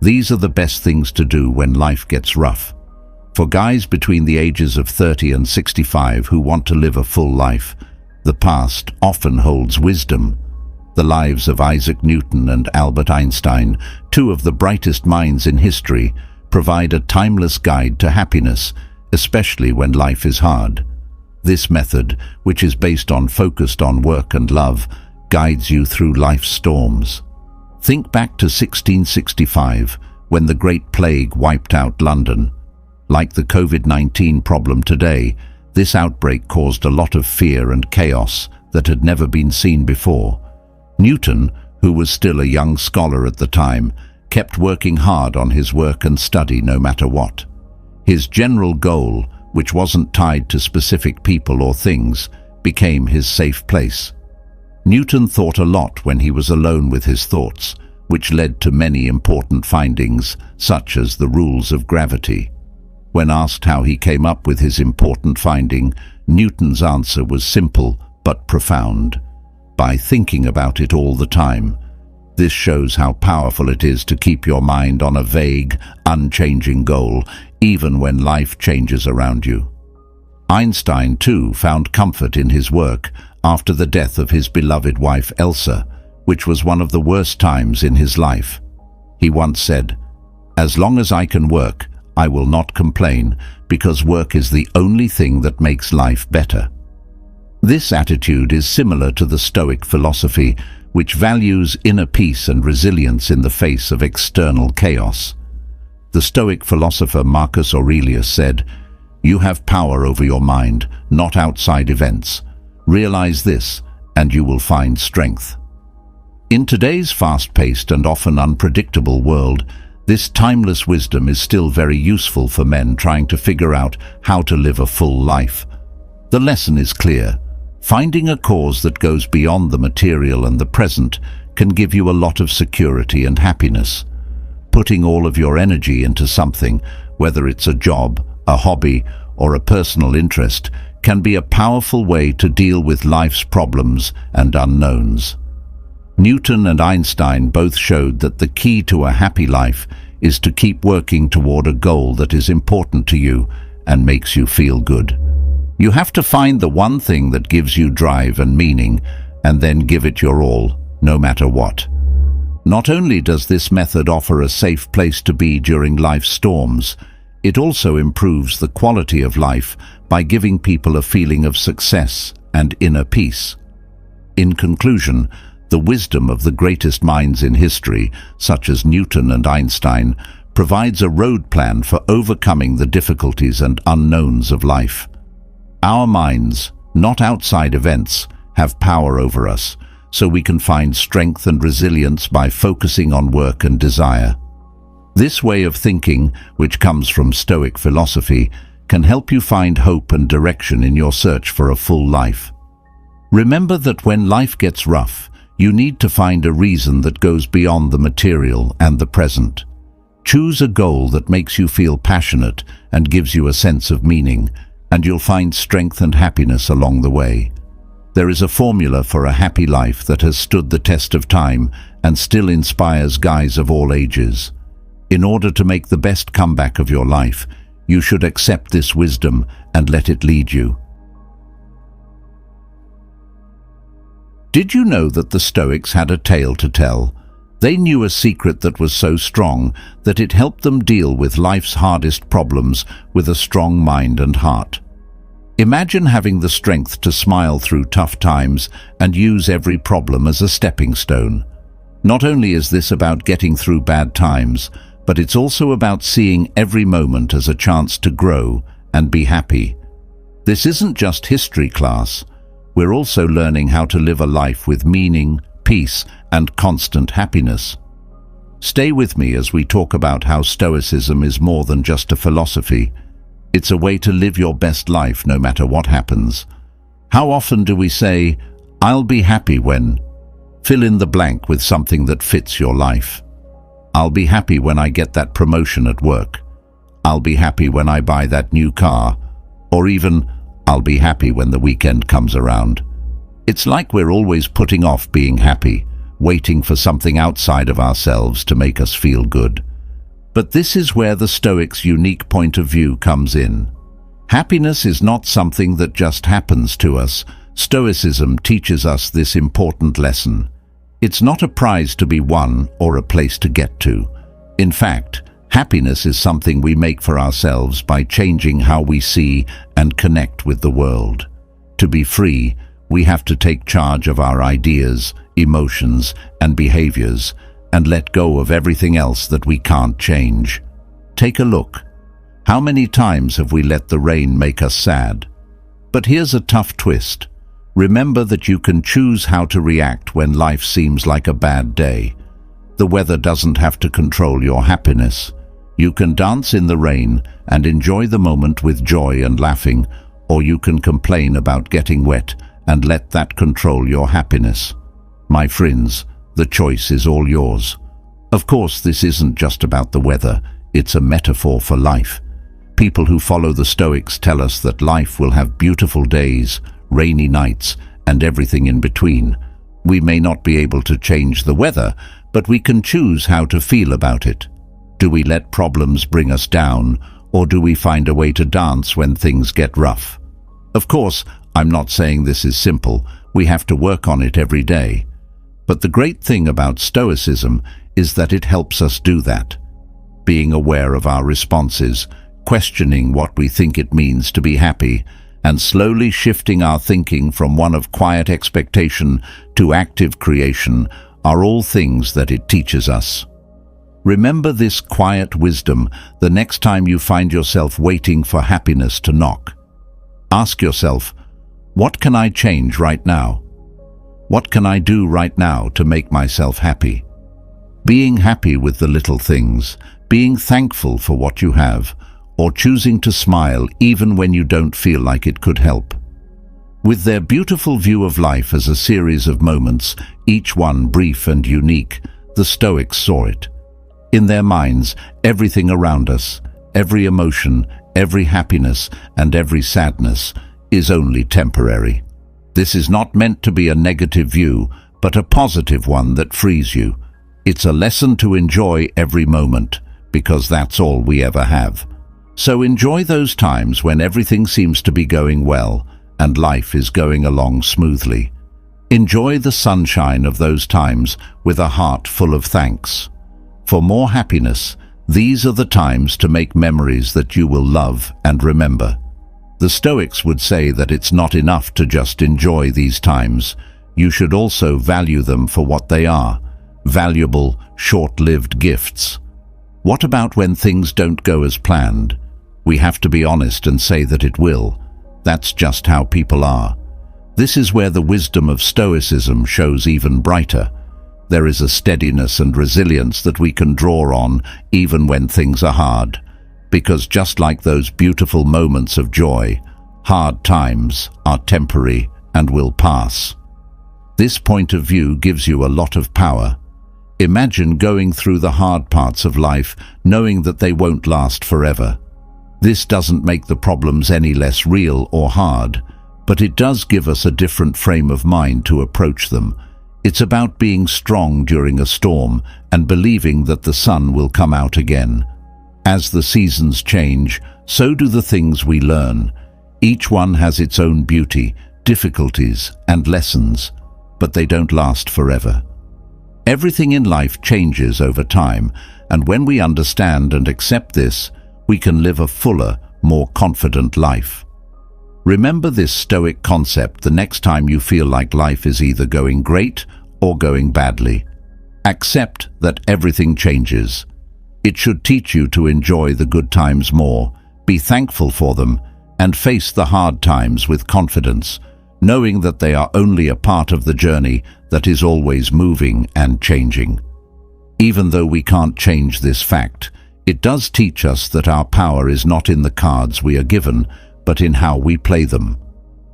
These are the best things to do when life gets rough. For guys between the ages of 30 and 65 who want to live a full life, The past often holds wisdom. The lives of Isaac Newton and Albert Einstein, two of the brightest minds in history, provide a timeless guide to happiness, especially when life is hard. This method, which is focused on work and love, guides you through life's storms. Think back to 1665, when the Great Plague wiped out London. Like the COVID-19 problem today, this outbreak caused a lot of fear and chaos that had never been seen before. Newton, who was still a young scholar at the time, kept working hard on his work and study no matter what. His general goal, which wasn't tied to specific people or things, became his safe place. Newton thought a lot when he was alone with his thoughts, which led to many important findings, such as the rules of gravity. When asked how he came up with his important finding, Newton's answer was simple but profound: by thinking about it all the time. This shows how powerful it is to keep your mind on a vague, unchanging goal, even when life changes around you. Einstein, too, found comfort in his work after the death of his beloved wife Elsa, which was one of the worst times in his life. He once said, "As long as I can work, I will not complain, because work is the only thing that makes life better." This attitude is similar to the Stoic philosophy, which values inner peace and resilience in the face of external chaos. The Stoic philosopher Marcus Aurelius said, "You have power over your mind, not outside events. Realize this, and you will find strength." In today's fast-paced and often unpredictable world, this timeless wisdom is still very useful for men trying to figure out how to live a full life. The lesson is clear. Finding a cause that goes beyond the material and the present can give you a lot of security and happiness. Putting all of your energy into something, whether it's a job, a hobby, or a personal interest, can be a powerful way to deal with life's problems and unknowns. Newton and Einstein both showed that the key to a happy life is to keep working toward a goal that is important to you and makes you feel good. You have to find the one thing that gives you drive and meaning, and then give it your all, no matter what. Not only does this method offer a safe place to be during life's storms, it also improves the quality of life by giving people a feeling of success and inner peace. In conclusion, the wisdom of the greatest minds in history, such as Newton and Einstein, provides a road plan for overcoming the difficulties and unknowns of life. Our minds, not outside events, have power over us, so we can find strength and resilience by focusing on work and desire. This way of thinking, which comes from Stoic philosophy, can help you find hope and direction in your search for a full life. Remember that when life gets rough, you need to find a reason that goes beyond the material and the present. Choose a goal that makes you feel passionate and gives you a sense of meaning, and you'll find strength and happiness along the way. There is a formula for a happy life that has stood the test of time and still inspires guys of all ages. In order to make the best comeback of your life, you should accept this wisdom and let it lead you. Did you know that the Stoics had a tale to tell? They knew a secret that was so strong that it helped them deal with life's hardest problems with a strong mind and heart. Imagine having the strength to smile through tough times and use every problem as a stepping stone. Not only is this about getting through bad times, but it's also about seeing every moment as a chance to grow and be happy. This isn't just history class. We're also learning how to live a life with meaning, peace, and constant happiness. Stay with me as we talk about how Stoicism is more than just a philosophy. It's a way to live your best life no matter what happens. How often do we say, "I'll be happy when..." Fill in the blank with something that fits your life. I'll be happy when I get that promotion at work. I'll be happy when I buy that new car. Or even, I'll be happy when the weekend comes around. It's like we're always putting off being happy, waiting for something outside of ourselves to make us feel good. But this is where the Stoics' unique point of view comes in. Happiness is not something that just happens to us, Stoicism teaches us this important lesson. It's not a prize to be won or a place to get to. In fact, happiness is something we make for ourselves by changing how we see and connect with the world. To be free, we have to take charge of our ideas, emotions, and behaviors, and let go of everything else that we can't change. Take a look. How many times have we let the rain make us sad? But here's a tough twist. Remember that you can choose how to react when life seems like a bad day. The weather doesn't have to control your happiness. You can dance in the rain and enjoy the moment with joy and laughing, or you can complain about getting wet and let that control your happiness. My friends, the choice is all yours. Of course, this isn't just about the weather, it's a metaphor for life. People who follow the Stoics tell us that life will have beautiful days, rainy nights, and everything in between. We may not be able to change the weather, but we can choose how to feel about it. Do we let problems bring us down, or do we find a way to dance when things get rough? Of course, I'm not saying this is simple. We have to work on it every day. But the great thing about Stoicism is that it helps us do that. Being aware of our responses, questioning what we think it means to be happy, and slowly shifting our thinking from one of quiet expectation to active creation are all things that it teaches us. Remember this quiet wisdom the next time you find yourself waiting for happiness to knock. Ask yourself, what can I change right now? What can I do right now to make myself happy? Being happy with the little things, being thankful for what you have, or choosing to smile even when you don't feel like it could help. With their beautiful view of life as a series of moments, each one brief and unique, the Stoics saw it. In their minds, everything around us, every emotion, every happiness, and every sadness is only temporary. This is not meant to be a negative view, but a positive one that frees you. It's a lesson to enjoy every moment, because that's all we ever have. So enjoy those times when everything seems to be going well and life is going along smoothly. Enjoy the sunshine of those times with a heart full of thanks. For more happiness, these are the times to make memories that you will love and remember. The Stoics would say that it's not enough to just enjoy these times. You should also value them for what they are, valuable, short-lived gifts. What about when things don't go as planned? We have to be honest and say that it will. That's just how people are. This is where the wisdom of Stoicism shows even brighter. There is a steadiness and resilience that we can draw on even when things are hard. Because just like those beautiful moments of joy, hard times are temporary and will pass. This point of view gives you a lot of power. Imagine going through the hard parts of life knowing that they won't last forever. This doesn't make the problems any less real or hard, but it does give us a different frame of mind to approach them. It's about being strong during a storm and believing that the sun will come out again. As the seasons change, so do the things we learn. Each one has its own beauty, difficulties, and lessons, but they don't last forever. Everything in life changes over time, and when we understand and accept this, we can live a fuller, more confident life. Remember this Stoic concept the next time you feel like life is either going great or going badly. Accept that everything changes. It should teach you to enjoy the good times more, be thankful for them, and face the hard times with confidence, knowing that they are only a part of the journey that is always moving and changing. Even though we can't change this fact, it does teach us that our power is not in the cards we are given, but in how we play them.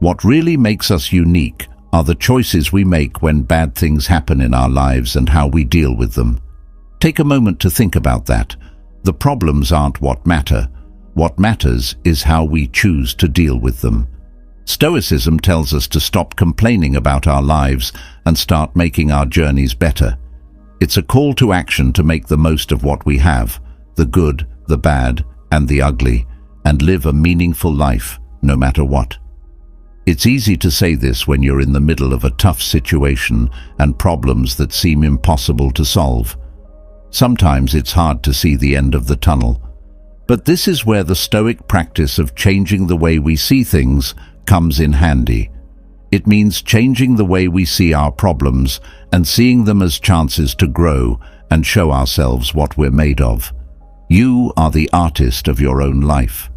What really makes us unique are the choices we make when bad things happen in our lives and how we deal with them. Take a moment to think about that. The problems aren't what matter. What matters is how we choose to deal with them. Stoicism tells us to stop complaining about our lives and start making our journeys better. It's a call to action to make the most of what we have, the good, the bad, and the ugly, and live a meaningful life, no matter what. It's easy to say this when you're in the middle of a tough situation and problems that seem impossible to solve. Sometimes it's hard to see the end of the tunnel. But this is where the Stoic practice of changing the way we see things comes in handy. It means changing the way we see our problems and seeing them as chances to grow and show ourselves what we're made of. You are the artist of your own life.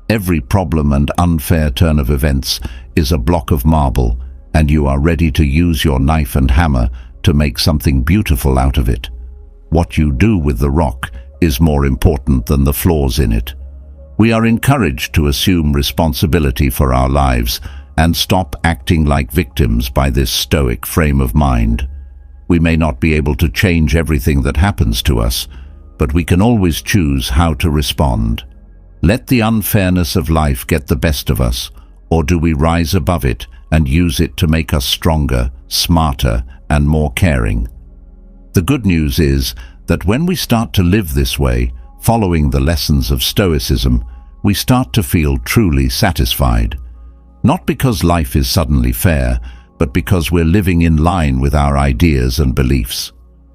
Every problem and unfair turn of events is a block of marble, and you are ready to use your knife and hammer to make something beautiful out of it. What you do with the rock is more important than the flaws in it. We are encouraged to assume responsibility for our lives and stop acting like victims by this Stoic frame of mind. We may not be able to change everything that happens to us, but we can always choose how to respond. Let the unfairness of life get the best of us, or do we rise above it and use it to make us stronger, smarter, and more caring? The good news is that when we start to live this way, following the lessons of Stoicism, we start to feel truly satisfied. Not because life is suddenly fair, but because we're living in line with our ideas and beliefs.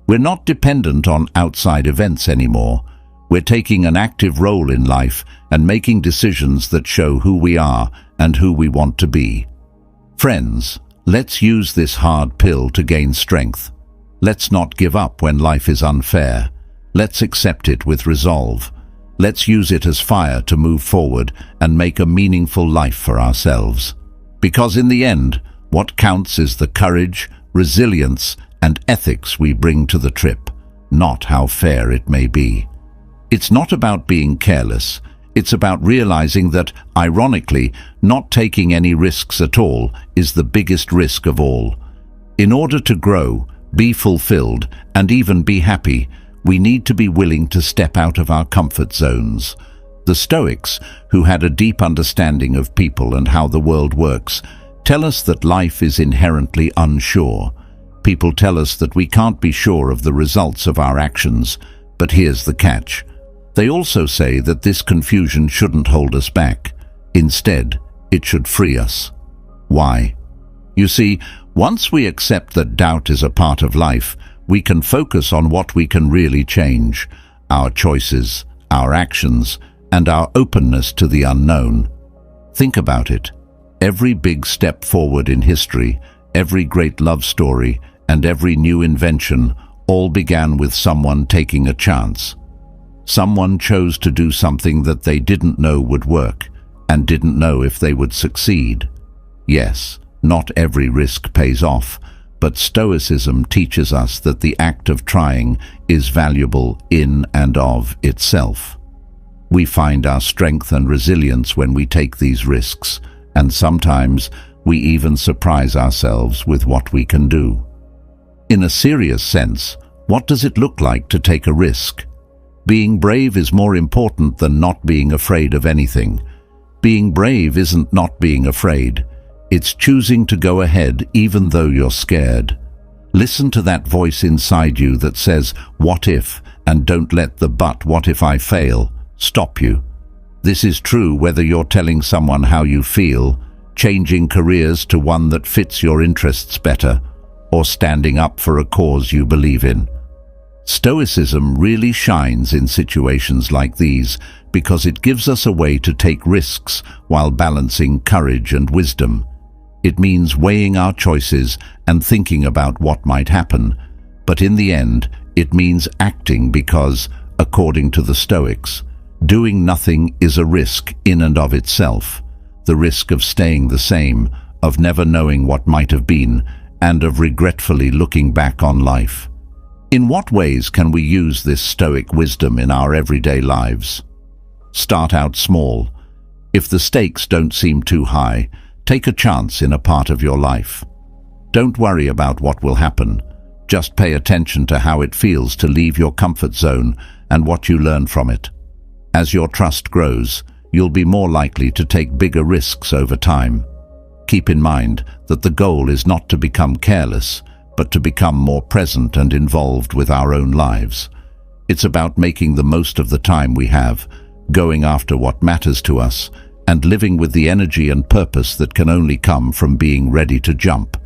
We're not dependent on outside events anymore. We're taking an active role in life and making decisions that show who we are and who we want to be. Friends, let's use this hard pill to gain strength. Let's not give up when life is unfair. Let's accept it with resolve. Let's use it as fire to move forward and make a meaningful life for ourselves. Because in the end, what counts is the courage, resilience, and ethics we bring to the trip, not how fair it may be. It's not about being careless. It's about realizing that, ironically, not taking any risks at all is the biggest risk of all. In order to grow, be fulfilled, and even be happy, we need to be willing to step out of our comfort zones. The Stoics, who had a deep understanding of people and how the world works, tell us that life is inherently unsure. People tell us that we can't be sure of the results of our actions, but here's the catch. They also say that this confusion shouldn't hold us back. Instead, it should free us. Why? You see, once we accept that doubt is a part of life, we can focus on what we can really change: our choices, our actions, and our openness to the unknown. Think about it. Every big step forward in history, every great love story, and every new invention all began with someone taking a chance. Someone chose to do something that they didn't know would work, and didn't know if they would succeed. Yes, not every risk pays off, but Stoicism teaches us that the act of trying is valuable in and of itself. We find our strength and resilience when we take these risks, and sometimes we even surprise ourselves with what we can do. In a serious sense, what does it look like to take a risk? Being brave is more important than not being afraid of anything. Being brave isn't not being afraid. It's choosing to go ahead even though you're scared. Listen to that voice inside you that says, "What if?" and don't let the "but what if I fail" stop you. This is true whether you're telling someone how you feel, changing careers to one that fits your interests better, or standing up for a cause you believe in. Stoicism really shines in situations like these because it gives us a way to take risks while balancing courage and wisdom. It means weighing our choices and thinking about what might happen, but in the end, it means acting because, according to the Stoics, doing nothing is a risk in and of itself. The risk of staying the same, of never knowing what might have been, and of regretfully looking back on life. In what ways can we use this Stoic wisdom in our everyday lives? Start out small. If the stakes don't seem too high, take a chance in a part of your life. Don't worry about what will happen. Just pay attention to how it feels to leave your comfort zone and what you learn from it. As your trust grows, you'll be more likely to take bigger risks over time. Keep in mind that the goal is not to become careless, but to become more present and involved with our own lives. It's about making the most of the time we have, going after what matters to us, and living with the energy and purpose that can only come from being ready to jump.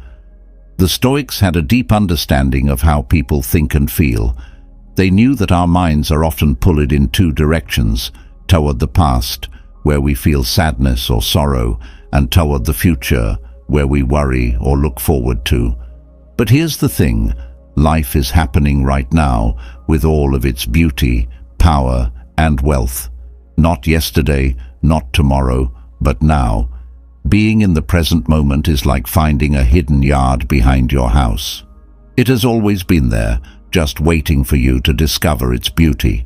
The Stoics had a deep understanding of how people think and feel. They knew that our minds are often pulled in two directions, toward the past, where we feel sadness or sorrow, and toward the future, where we worry or look forward to. But here's the thing, life is happening right now with all of its beauty, power, and wealth. Not yesterday, not tomorrow, but now. Being in the present moment is like finding a hidden yard behind your house. It has always been there, just waiting for you to discover its beauty.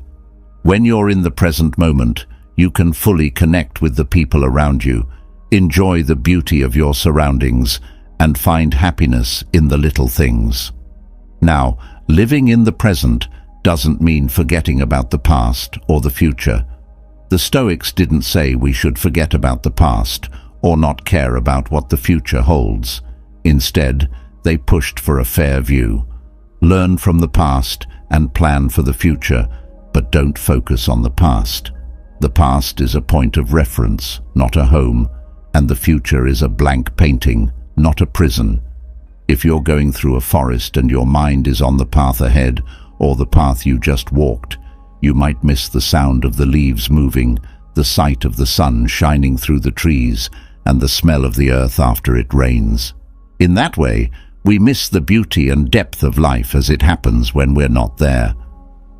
When you're in the present moment, you can fully connect with the people around you, enjoy the beauty of your surroundings, and find happiness in the little things. Now, living in the present doesn't mean forgetting about the past or the future. The Stoics didn't say we should forget about the past or not care about what the future holds. Instead, they pushed for a fair view. Learn from the past and plan for the future, but don't focus on the past. The past is a point of reference, not a home, and the future is a blank painting, not a prison. If you're going through a forest and your mind is on the path ahead or the path you just walked, you might miss the sound of the leaves moving, the sight of the sun shining through the trees, and the smell of the earth after it rains. In that way, we miss the beauty and depth of life as it happens when we're not there.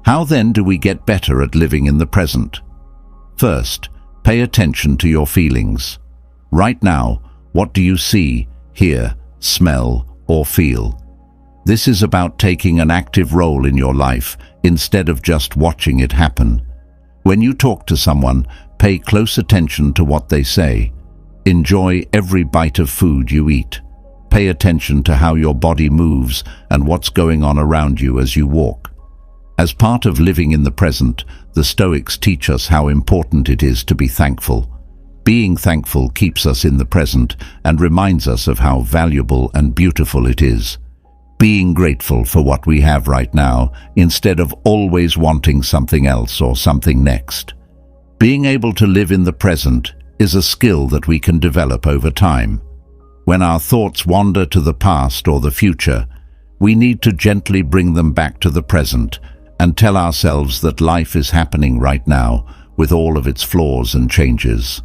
How then do we get better at living in the present? First, pay attention to your feelings. Right now, what do you see, hear, smell, or feel? This is about taking an active role in your life instead of just watching it happen. When you talk to someone, pay close attention to what they say. Enjoy every bite of food you eat. Pay attention to how your body moves and what's going on around you as you walk. As part of living in the present, the Stoics teach us how important it is to be thankful. Being thankful keeps us in the present and reminds us of how valuable and beautiful it is. Being grateful for what we have right now instead of always wanting something else or something next. Being able to live in the present is a skill that we can develop over time. When our thoughts wander to the past or the future, we need to gently bring them back to the present and tell ourselves that life is happening right now with all of its flaws and changes.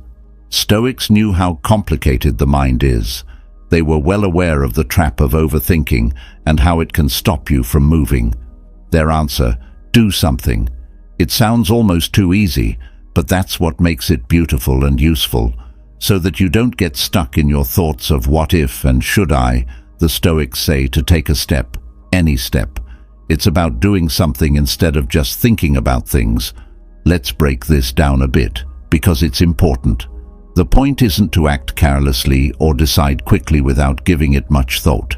Stoics knew how complicated the mind is. They were well aware of the trap of overthinking and how it can stop you from moving. Their answer, do something. It sounds almost too easy, but that's what makes it beautiful and useful. So that you don't get stuck in your thoughts of what if and should I, the Stoics say to take a step, any step. It's about doing something instead of just thinking about things. Let's break this down a bit, because it's important. The point isn't to act carelessly or decide quickly without giving it much thought.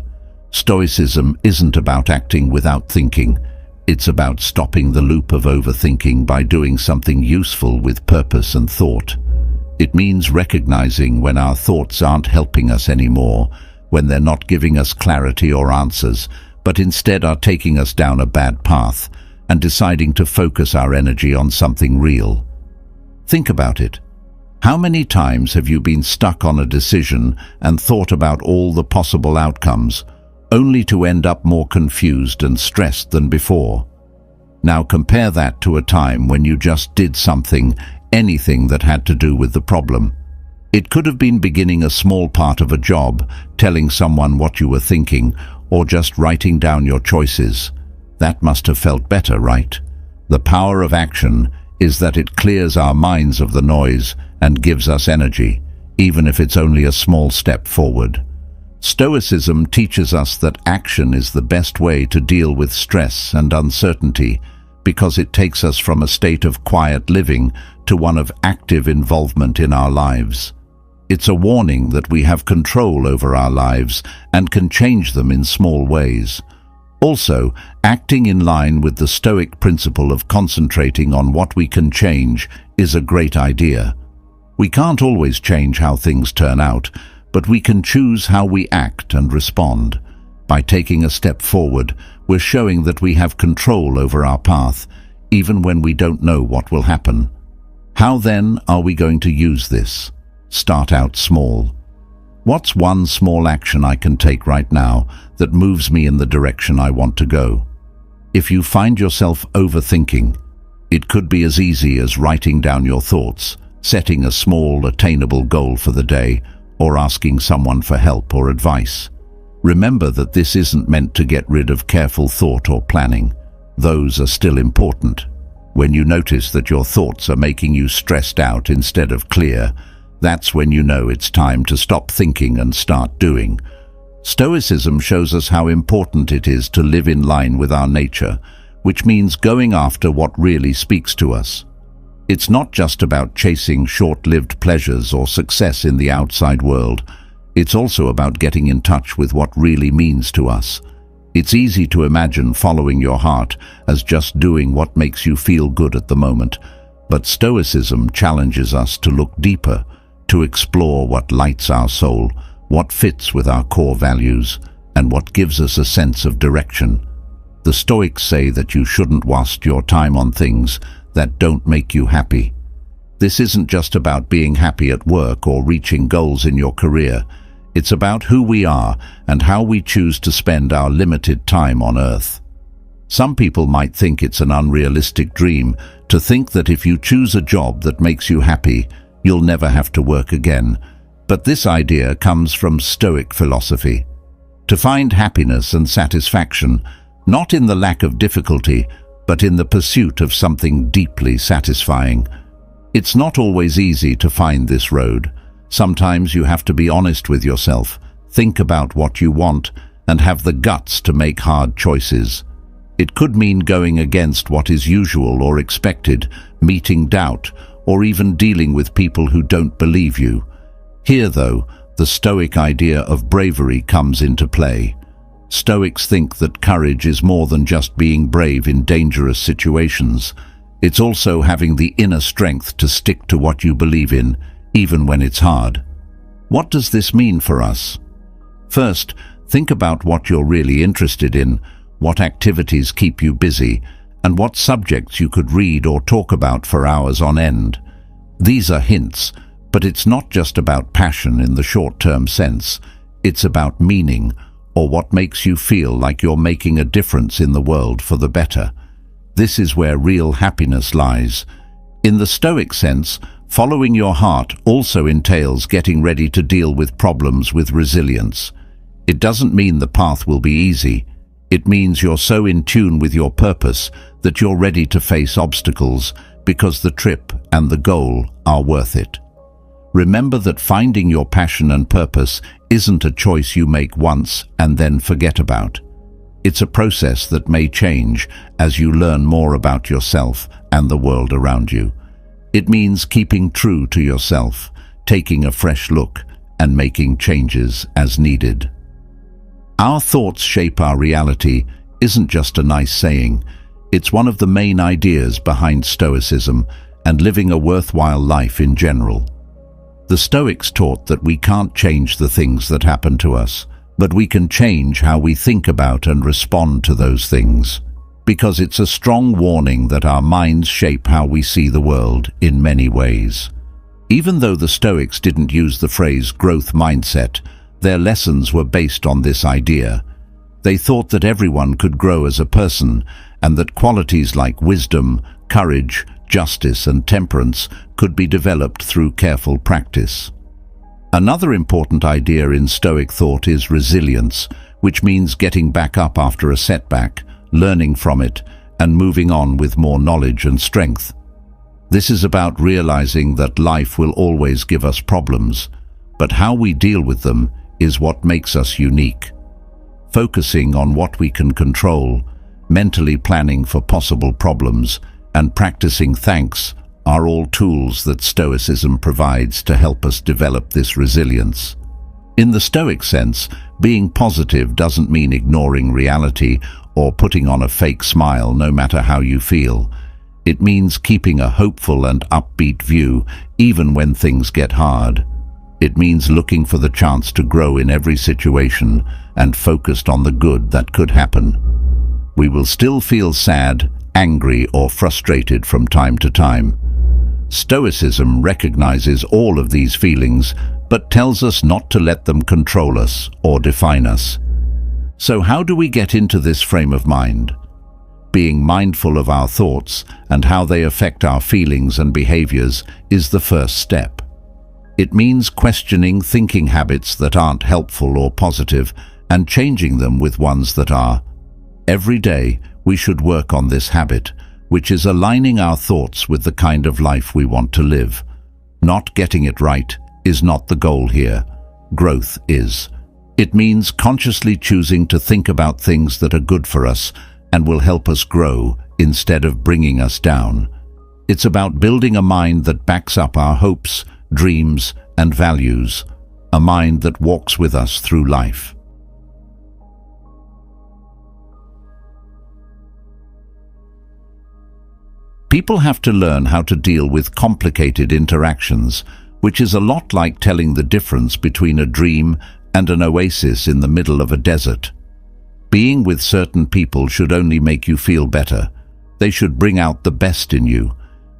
Stoicism isn't about acting without thinking. It's about stopping the loop of overthinking by doing something useful with purpose and thought. It means recognizing when our thoughts aren't helping us anymore, when they're not giving us clarity or answers, but instead are taking us down a bad path, and deciding to focus our energy on something real. Think about it. How many times have you been stuck on a decision and thought about all the possible outcomes, only to end up more confused and stressed than before? Now compare that to a time when you just did something, anything that had to do with the problem. It could have been beginning a small part of a job, telling someone what you were thinking, or just writing down your choices. That must have felt better, right? The power of action is that it clears our minds of the noise and gives us energy, even if it's only a small step forward. Stoicism teaches us that action is the best way to deal with stress and uncertainty, because it takes us from a state of quiet living to one of active involvement in our lives. It's a warning that we have control over our lives and can change them in small ways. Also, acting in line with the Stoic principle of concentrating on what we can change is a great idea. We can't always change how things turn out, but we can choose how we act and respond. By taking a step forward, we're showing that we have control over our path, even when we don't know what will happen. How then are we going to use this? Start out small. What's one small action I can take right now that moves me in the direction I want to go? If you find yourself overthinking, it could be as easy as writing down your thoughts, setting a small, attainable goal for the day, or asking someone for help or advice. Remember that this isn't meant to get rid of careful thought or planning. Those are still important. When you notice that your thoughts are making you stressed out instead of clear, that's when you know it's time to stop thinking and start doing. Stoicism shows us how important it is to live in line with our nature, which means going after what really speaks to us. It's not just about chasing short-lived pleasures or success in the outside world. It's also about getting in touch with what really means to us. It's easy to imagine following your heart as just doing what makes you feel good at the moment, but Stoicism challenges us to look deeper, to explore what lights our soul, what fits with our core values, and what gives us a sense of direction. The Stoics say that you shouldn't waste your time on things that don't make you happy. This isn't just about being happy at work or reaching goals in your career. It's about who we are and how we choose to spend our limited time on Earth. Some people might think it's an unrealistic dream to think that if you choose a job that makes you happy, you'll never have to work again. But this idea comes from Stoic philosophy. To find happiness and satisfaction, not in the lack of difficulty, but in the pursuit of something deeply satisfying. It's not always easy to find this road. Sometimes you have to be honest with yourself, think about what you want, and have the guts to make hard choices. It could mean going against what is usual or expected, meeting doubt, or even dealing with people who don't believe you. Here, though, the Stoic idea of bravery comes into play. Stoics think that courage is more than just being brave in dangerous situations. It's also having the inner strength to stick to what you believe in, even when it's hard. What does this mean for us? First, think about what you're really interested in, what activities keep you busy, and what subjects you could read or talk about for hours on end. These are hints, but it's not just about passion in the short-term sense. It's about meaning, or what makes you feel like you're making a difference in the world for the better. This is where real happiness lies. In the Stoic sense, following your heart also entails getting ready to deal with problems with resilience. It doesn't mean the path will be easy. It means you're so in tune with your purpose that you're ready to face obstacles because the trip and the goal are worth it. Remember that finding your passion and purpose isn't a choice you make once and then forget about. It's a process that may change as you learn more about yourself and the world around you. It means keeping true to yourself, taking a fresh look, and making changes as needed. Our thoughts shape our reality isn't just a nice saying. It's one of the main ideas behind Stoicism and living a worthwhile life in general. The Stoics taught that we can't change the things that happen to us, but we can change how we think about and respond to those things, because it's a strong warning that our minds shape how we see the world in many ways. Even though the Stoics didn't use the phrase growth mindset, their lessons were based on this idea. They thought that everyone could grow as a person, and that qualities like wisdom, courage, justice, and temperance could be developed through careful practice. Another important idea in Stoic thought is resilience, which means getting back up after a setback, learning from it, and moving on with more knowledge and strength. This is about realizing that life will always give us problems, but how we deal with them is what makes us unique. Focusing on what we can control, mentally planning for possible problems, and practicing thanks are all tools that Stoicism provides to help us develop this resilience. In the Stoic sense, being positive doesn't mean ignoring reality or putting on a fake smile no matter how you feel. It means keeping a hopeful and upbeat view even when things get hard. It means looking for the chance to grow in every situation and focused on the good that could happen. We will still feel sad, angry, or frustrated from time to time, Stoicism recognizes all of these feelings, but tells us not to let them control us or define us. So how do we get into this frame of mind? Being mindful of our thoughts and how they affect our feelings and behaviors is the first step. It means questioning thinking habits that aren't helpful or positive and changing them with ones that are. Every day, we should work on this habit, which is aligning our thoughts with the kind of life we want to live. Not getting it right is not the goal here. Growth is. It means consciously choosing to think about things that are good for us and will help us grow instead of bringing us down. It's about building a mind that backs up our hopes, dreams, and values, a mind that walks with us through life. People have to learn how to deal with complicated interactions, which is a lot like telling the difference between a dream and an oasis in the middle of a desert. Being with certain people should only make you feel better. They should bring out the best in you.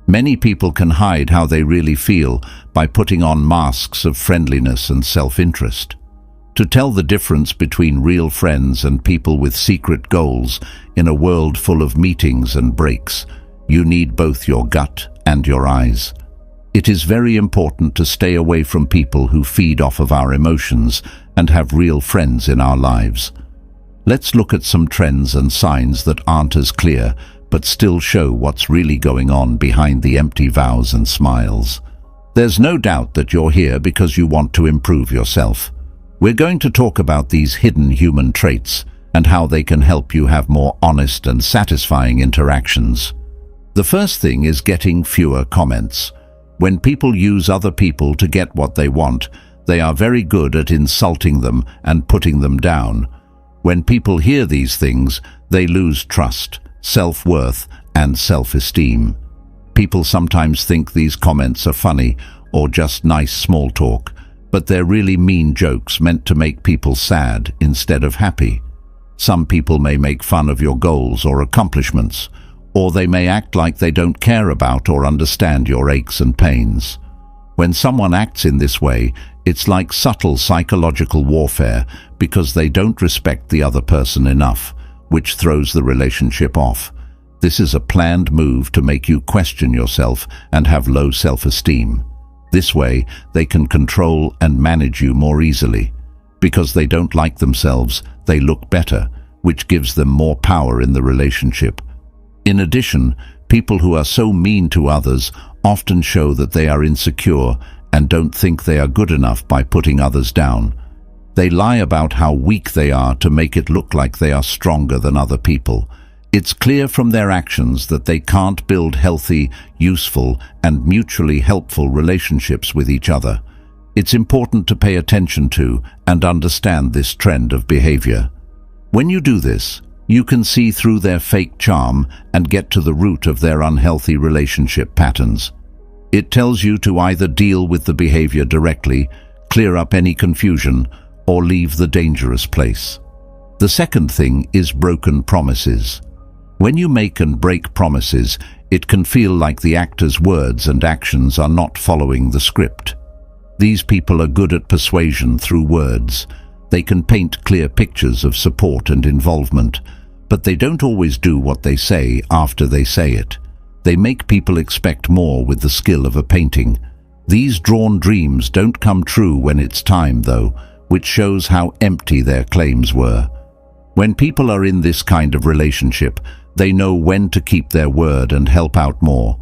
Many people can hide how they really feel by putting on masks of friendliness and self-interest. To tell the difference between real friends and people with secret goals in a world full of meetings and breaks, you need both your gut and your eyes. It is very important to stay away from people who feed off of our emotions and have real friends in our lives. Let's look at some trends and signs that aren't as clear, but still show what's really going on behind the empty vows and smiles. There's no doubt that you're here because you want to improve yourself. We're going to talk about these hidden human traits and how they can help you have more honest and satisfying interactions. The first thing is getting fewer comments. When people use other people to get what they want, they are very good at insulting them and putting them down. When people hear these things, they lose trust, self-worth, and self-esteem. People sometimes think these comments are funny or just nice small talk, but they're really mean jokes meant to make people sad instead of happy. Some people may make fun of your goals or accomplishments, or they may act like they don't care about or understand your aches and pains. When someone acts in this way, it's like subtle psychological warfare because they don't respect the other person enough, which throws the relationship off. This is a planned move to make you question yourself and have low self-esteem. This way, they can control and manage you more easily. Because they don't like themselves, they look better, which gives them more power in the relationship. In addition, people who are so mean to others often show that they are insecure and don't think they are good enough by putting others down. They lie about how weak they are to make it look like they are stronger than other people. It's clear from their actions that they can't build healthy, useful, and mutually helpful relationships with each other. It's important to pay attention to and understand this trend of behavior. When you do this, you can see through their fake charm and get to the root of their unhealthy relationship patterns. It tells you to either deal with the behavior directly, clear up any confusion, or leave the dangerous place. The second thing is broken promises. When you make and break promises, it can feel like the actor's words and actions are not following the script. These people are good at persuasion through words. They can paint clear pictures of support and involvement, but they don't always do what they say after they say it. They make people expect more with the skill of a painting. These drawn dreams don't come true when it's time, though, which shows how empty their claims were. When people are in this kind of relationship, they know when to keep their word and help out more.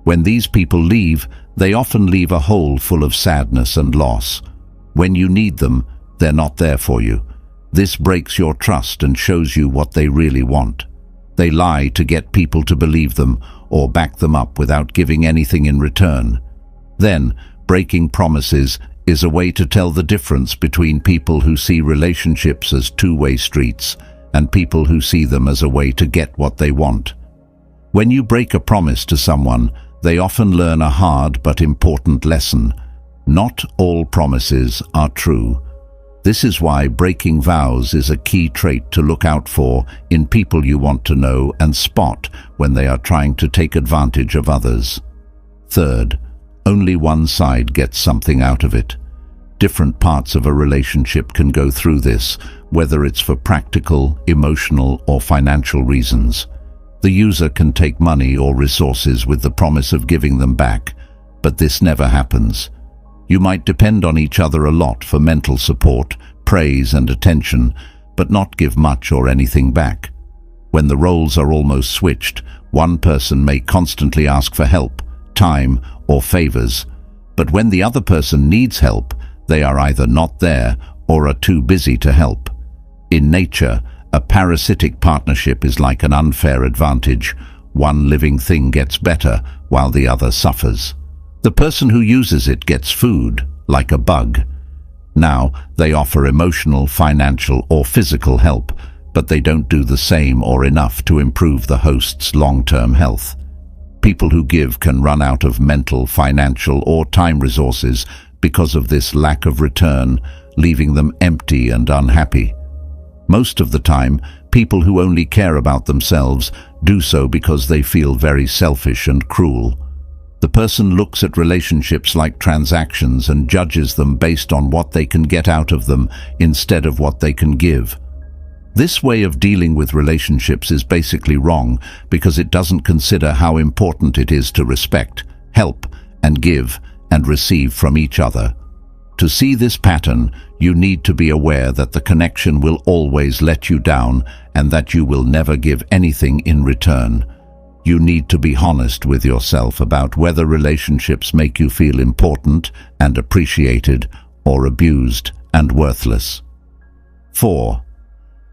When these people leave, they often leave a hole full of sadness and loss. When you need them, they're not there for you. This breaks your trust and shows you what they really want. They lie to get people to believe them or back them up without giving anything in return. Then, breaking promises is a way to tell the difference between people who see relationships as two-way streets and people who see them as a way to get what they want. When you break a promise to someone, they often learn a hard but important lesson. Not all promises are true. This is why breaking vows is a key trait to look out for in people you want to know and spot when they are trying to take advantage of others. Third, only one side gets something out of it. Different parts of a relationship can go through this, whether it's for practical, emotional, or financial reasons. The user can take money or resources with the promise of giving them back, but this never happens. You might depend on each other a lot for mental support, praise, and attention, but not give much or anything back. When the roles are almost switched, one person may constantly ask for help, time, or favors, but when the other person needs help, they are either not there or are too busy to help. In nature, a parasitic partnership is like an unfair advantage. One living thing gets better while the other suffers. The person who uses it gets food, like a bug. Now, they offer emotional, financial, or physical help, but they don't do the same or enough to improve the host's long-term health. People who give can run out of mental, financial, or time resources because of this lack of return, leaving them empty and unhappy. Most of the time, people who only care about themselves do so because they feel very selfish and cruel. The person looks at relationships like transactions and judges them based on what they can get out of them instead of what they can give. This way of dealing with relationships is basically wrong because it doesn't consider how important it is to respect, help, and give and receive from each other. To see this pattern, you need to be aware that the connection will always let you down and that you will never give anything in return. You need to be honest with yourself about whether relationships make you feel important and appreciated or abused and worthless. 4.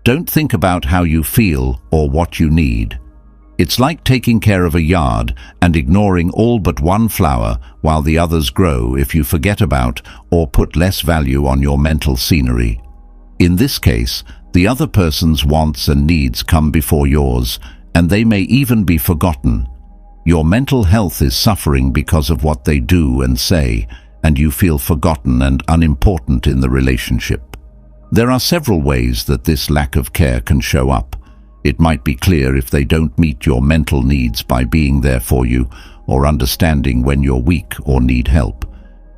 Don't think about how you feel or what you need. It's like taking care of a yard and ignoring all but one flower while the others grow if you forget about or put less value on your mental scenery. In this case, the other person's wants and needs come before yours, and they may even be forgotten. Your mental health is suffering because of what they do and say, and you feel forgotten and unimportant in the relationship. There are several ways that this lack of care can show up. It might be clear if they don't meet your mental needs by being there for you or understanding when you're weak or need help.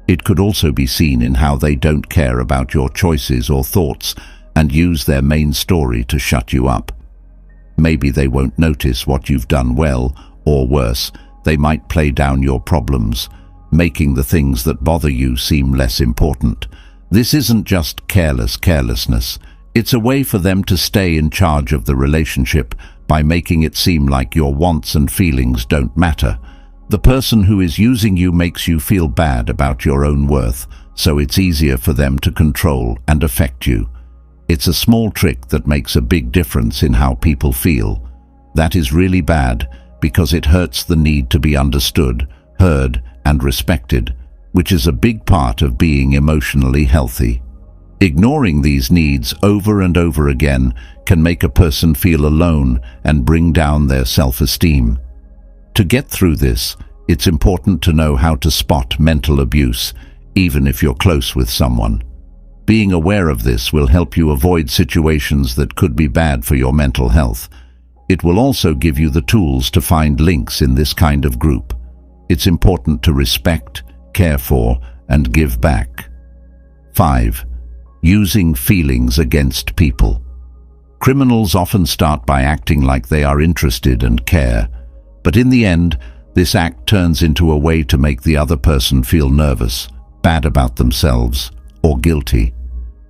It could also be seen in how they don't care about your choices or thoughts and use their main story to shut you up. Maybe they won't notice what you've done well, or worse, they might play down your problems, making the things that bother you seem less important. This isn't just carelessness. It's a way for them to stay in charge of the relationship by making it seem like your wants and feelings don't matter. The person who is using you makes you feel bad about your own worth, so it's easier for them to control and affect you. It's a small trick that makes a big difference in how people feel. That is really bad because it hurts the need to be understood, heard, and respected, which is a big part of being emotionally healthy. Ignoring these needs over and over again can make a person feel alone and bring down their self-esteem. To get through this, it's important to know how to spot mental abuse, even if you're close with someone. Being aware of this will help you avoid situations that could be bad for your mental health. It will also give you the tools to find links in this kind of group. It's important to respect, care for, and give back. 5. Using feelings against people. Criminals often start by acting like they are interested and care, but in the end, this act turns into a way to make the other person feel nervous, bad about themselves, or guilty.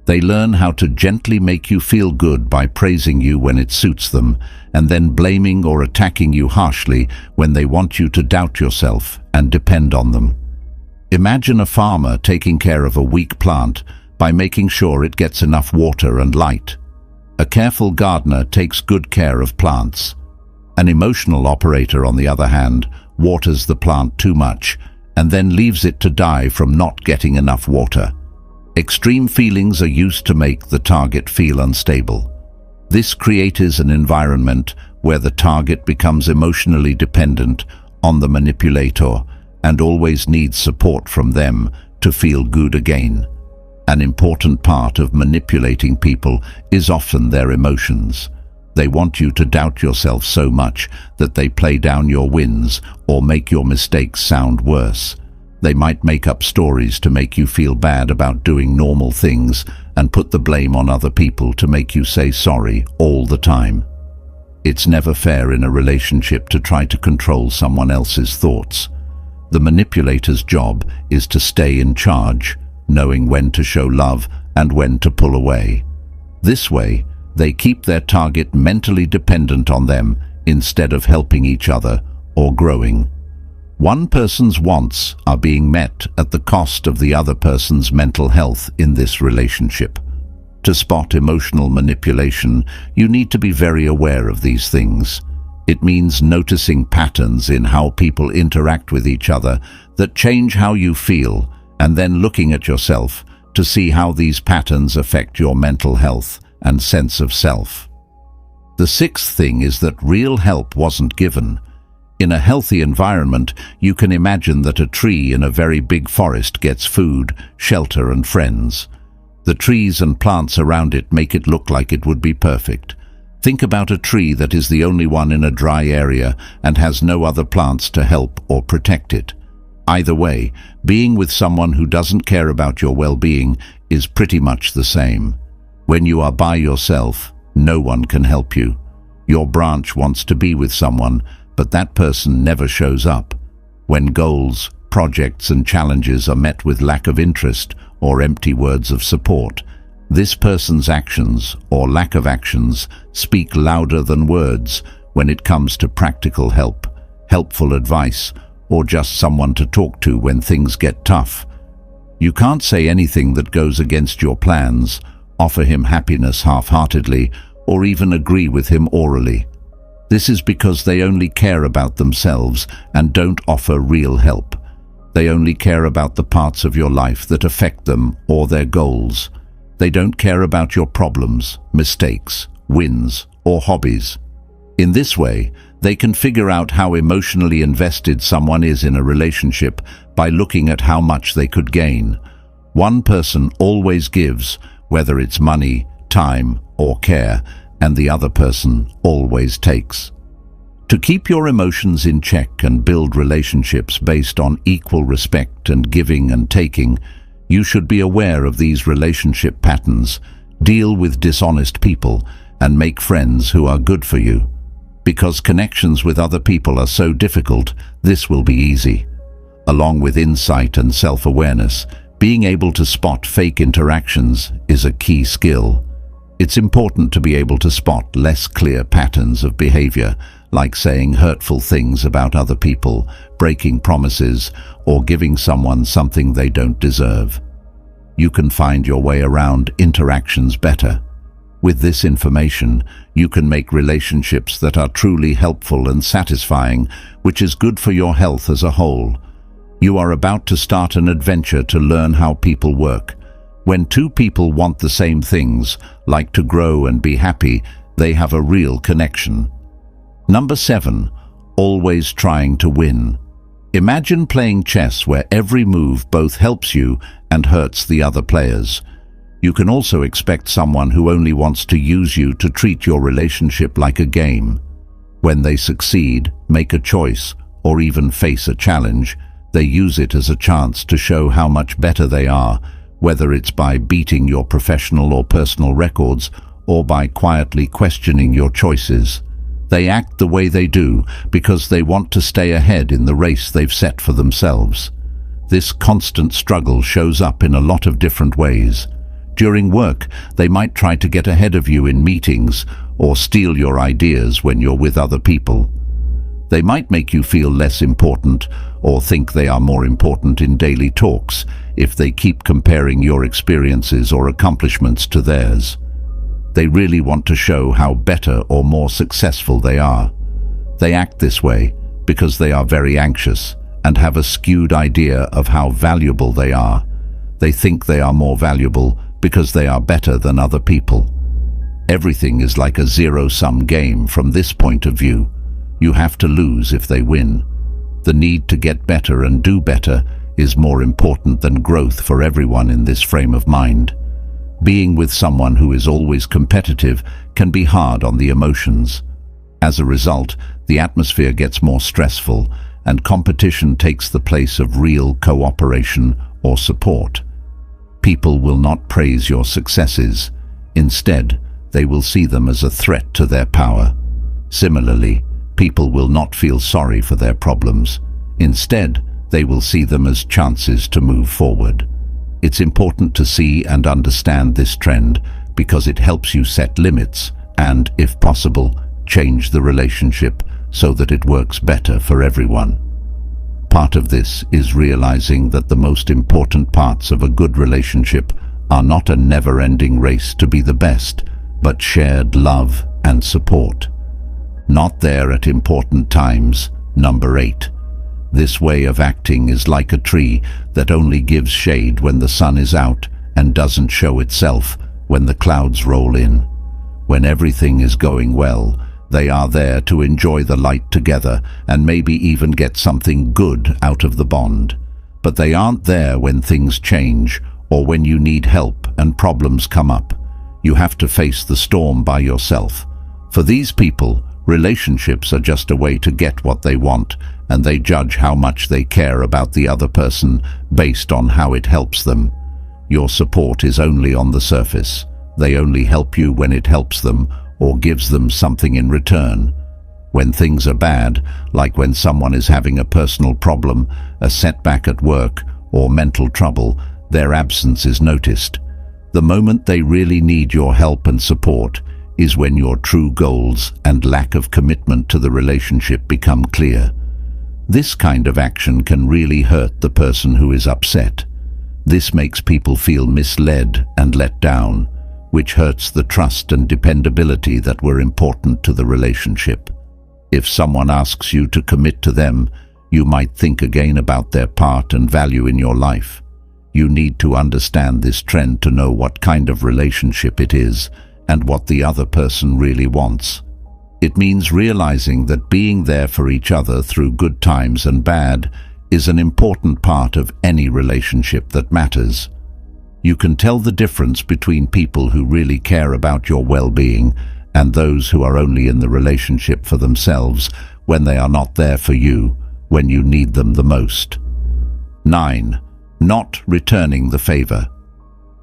They learn how to gently make you feel good by praising you when it suits them, and then blaming or attacking you harshly when they want you to doubt yourself and depend on them. Imagine a farmer taking care of a weak plant by making sure it gets enough water and light. A careful gardener takes good care of plants. An emotional operator, on the other hand, waters the plant too much and then leaves it to die from not getting enough water. Extreme feelings are used to make the target feel unstable. This creates an environment where the target becomes emotionally dependent on the manipulator and always needs support from them to feel good again. An important part of manipulating people is often their emotions. They want you to doubt yourself so much that they play down your wins or make your mistakes sound worse. They might make up stories to make you feel bad about doing normal things and put the blame on other people to make you say sorry all the time. It's never fair in a relationship to try to control someone else's thoughts. The manipulator's job is to stay in charge, knowing when to show love and when to pull away. This way, they keep their target mentally dependent on them instead of helping each other or growing. One person's wants are being met at the cost of the other person's mental health in this relationship. To spot emotional manipulation, you need to be very aware of these things. It means noticing patterns in how people interact with each other that change how you feel, and then looking at yourself to see how these patterns affect your mental health and sense of self. The sixth thing is that real help wasn't given. In a healthy environment, you can imagine that a tree in a very big forest gets food, shelter, and friends. The trees and plants around it make it look like it would be perfect. Think about a tree that is the only one in a dry area and has no other plants to help or protect it. Either way, being with someone who doesn't care about your well-being is pretty much the same. When you are by yourself, no one can help you. Your branch wants to be with someone, but that person never shows up. When goals, projects, and challenges are met with lack of interest or empty words of support, this person's actions or lack of actions speak louder than words when it comes to practical help, helpful advice, or just someone to talk to when things get tough. You can't say anything that goes against your plans, offer him happiness half-heartedly, or even agree with him orally. This is because they only care about themselves and don't offer real help. They only care about the parts of your life that affect them or their goals. They don't care about your problems, mistakes, wins, or hobbies. In this way, they can figure out how emotionally invested someone is in a relationship by looking at how much they could gain. One person always gives, whether it's money, time, or care, and the other person always takes. To keep your emotions in check and build relationships based on equal respect and giving and taking, you should be aware of these relationship patterns, deal with dishonest people, and make friends who are good for you. Because connections with other people are so difficult, this will be easy. Along with insight and self-awareness, being able to spot fake interactions is a key skill. It's important to be able to spot less clear patterns of behavior, like saying hurtful things about other people, breaking promises, or giving someone something they don't deserve. You can find your way around interactions better. With this information, you can make relationships that are truly helpful and satisfying, which is good for your health as a whole. You are about to start an adventure to learn how people work. When two people want the same things, like to grow and be happy, they have a real connection. Number 7, always trying to win. Imagine playing chess where every move both helps you and hurts the other players. You can also expect someone who only wants to use you to treat your relationship like a game. When they succeed, make a choice, or even face a challenge, they use it as a chance to show how much better they are, whether it's by beating your professional or personal records, or by quietly questioning your choices. They act the way they do because they want to stay ahead in the race they've set for themselves. This constant struggle shows up in a lot of different ways. During work, they might try to get ahead of you in meetings or steal your ideas when you're with other people. They might make you feel less important or think they are more important in daily talks if they keep comparing your experiences or accomplishments to theirs. They really want to show how better or more successful they are. They act this way because they are very anxious and have a skewed idea of how valuable they are. They think they are more valuable because they are better than other people. Everything is like a zero-sum game from this point of view. You have to lose if they win. The need to get better and do better is more important than growth for everyone in this frame of mind. Being with someone who is always competitive can be hard on the emotions. As a result, the atmosphere gets more stressful, and competition takes the place of real cooperation or support. People will not praise your successes. Instead, they will see them as a threat to their power. Similarly, people will not feel sorry for their problems. Instead, they will see them as chances to move forward. It's important to see and understand this trend because it helps you set limits and, if possible, change the relationship so that it works better for everyone. Part of this is realizing that the most important parts of a good relationship are not a never-ending race to be the best, but shared love and support. Not there at important times. Number 8. This way of acting is like a tree that only gives shade when the sun is out and doesn't show itself when the clouds roll in. When everything is going well, they are there to enjoy the light together and maybe even get something good out of the bond. But they aren't there when things change or when you need help and problems come up. You have to face the storm by yourself. For these people, relationships are just a way to get what they want, and they judge how much they care about the other person based on how it helps them. Your support is only on the surface. They only help you when it helps them or gives them something in return. When things are bad, like when someone is having a personal problem, a setback at work, or mental trouble, their absence is noticed. The moment they really need your help and support is when your true goals and lack of commitment to the relationship become clear. This kind of action can really hurt the person who is upset. This makes people feel misled and let down, which hurts the trust and dependability that were important to the relationship. If someone asks you to commit to them, you might think again about their part and value in your life. You need to understand this trend to know what kind of relationship it is and what the other person really wants. It means realizing that being there for each other through good times and bad is an important part of any relationship that matters. You can tell the difference between people who really care about your well-being and those who are only in the relationship for themselves when they are not there for you when you need them the most. 9. Not returning the favor.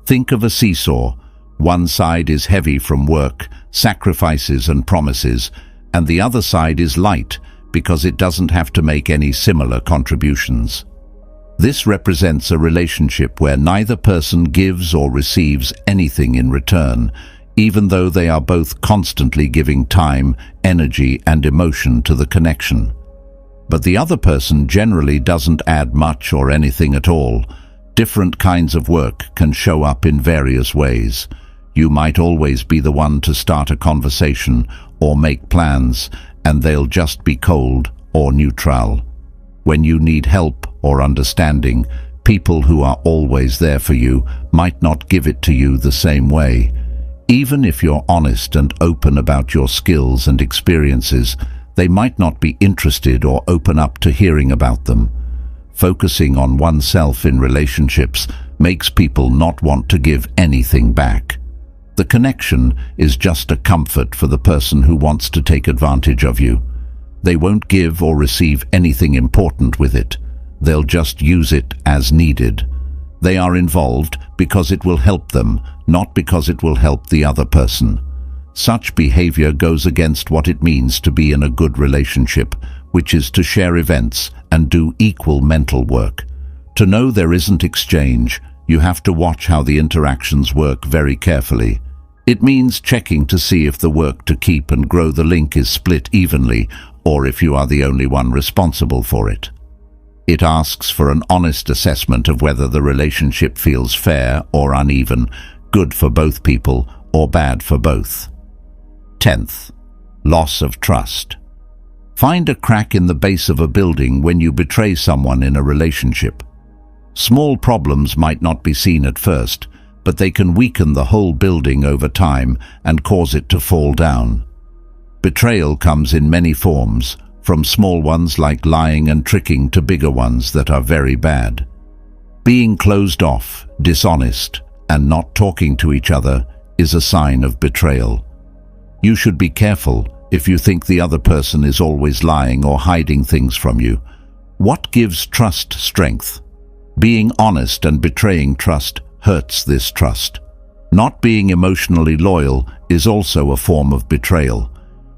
Think of a seesaw. One side is heavy from work, sacrifices and promises, and the other side is light because it doesn't have to make any similar contributions. This represents a relationship where neither person gives or receives anything in return, even though they are both constantly giving time, energy, and emotion to the connection. But the other person generally doesn't add much or anything at all. Different kinds of work can show up in various ways. You might always be the one to start a conversation or make plans, and they'll just be cold or neutral. When you need help or understanding, people who are always there for you might not give it to you the same way. Even if you're honest and open about your skills and experiences, they might not be interested or open up to hearing about them. Focusing on oneself in relationships makes people not want to give anything back. The connection is just a comfort for the person who wants to take advantage of you. They won't give or receive anything important with it. They'll just use it as needed. They are involved because it will help them, not because it will help the other person. Such behavior goes against what it means to be in a good relationship, which is to share events and do equal mental work. To know there isn't exchange, you have to watch how the interactions work very carefully. It means checking to see if the work to keep and grow the link is split evenly, or if you are the only one responsible for it. It asks for an honest assessment of whether the relationship feels fair or uneven, good for both people or bad for both. 10th, loss of trust. Find a crack in the base of a building when you betray someone in a relationship. Small problems might not be seen at first, but they can weaken the whole building over time and cause it to fall down. Betrayal comes in many forms, from small ones like lying and tricking to bigger ones that are very bad. Being closed off, dishonest, and not talking to each other is a sign of betrayal. You should be careful if you think the other person is always lying or hiding things from you. What gives trust strength? Being honest and betraying trust hurts this trust. Not being emotionally loyal is also a form of betrayal.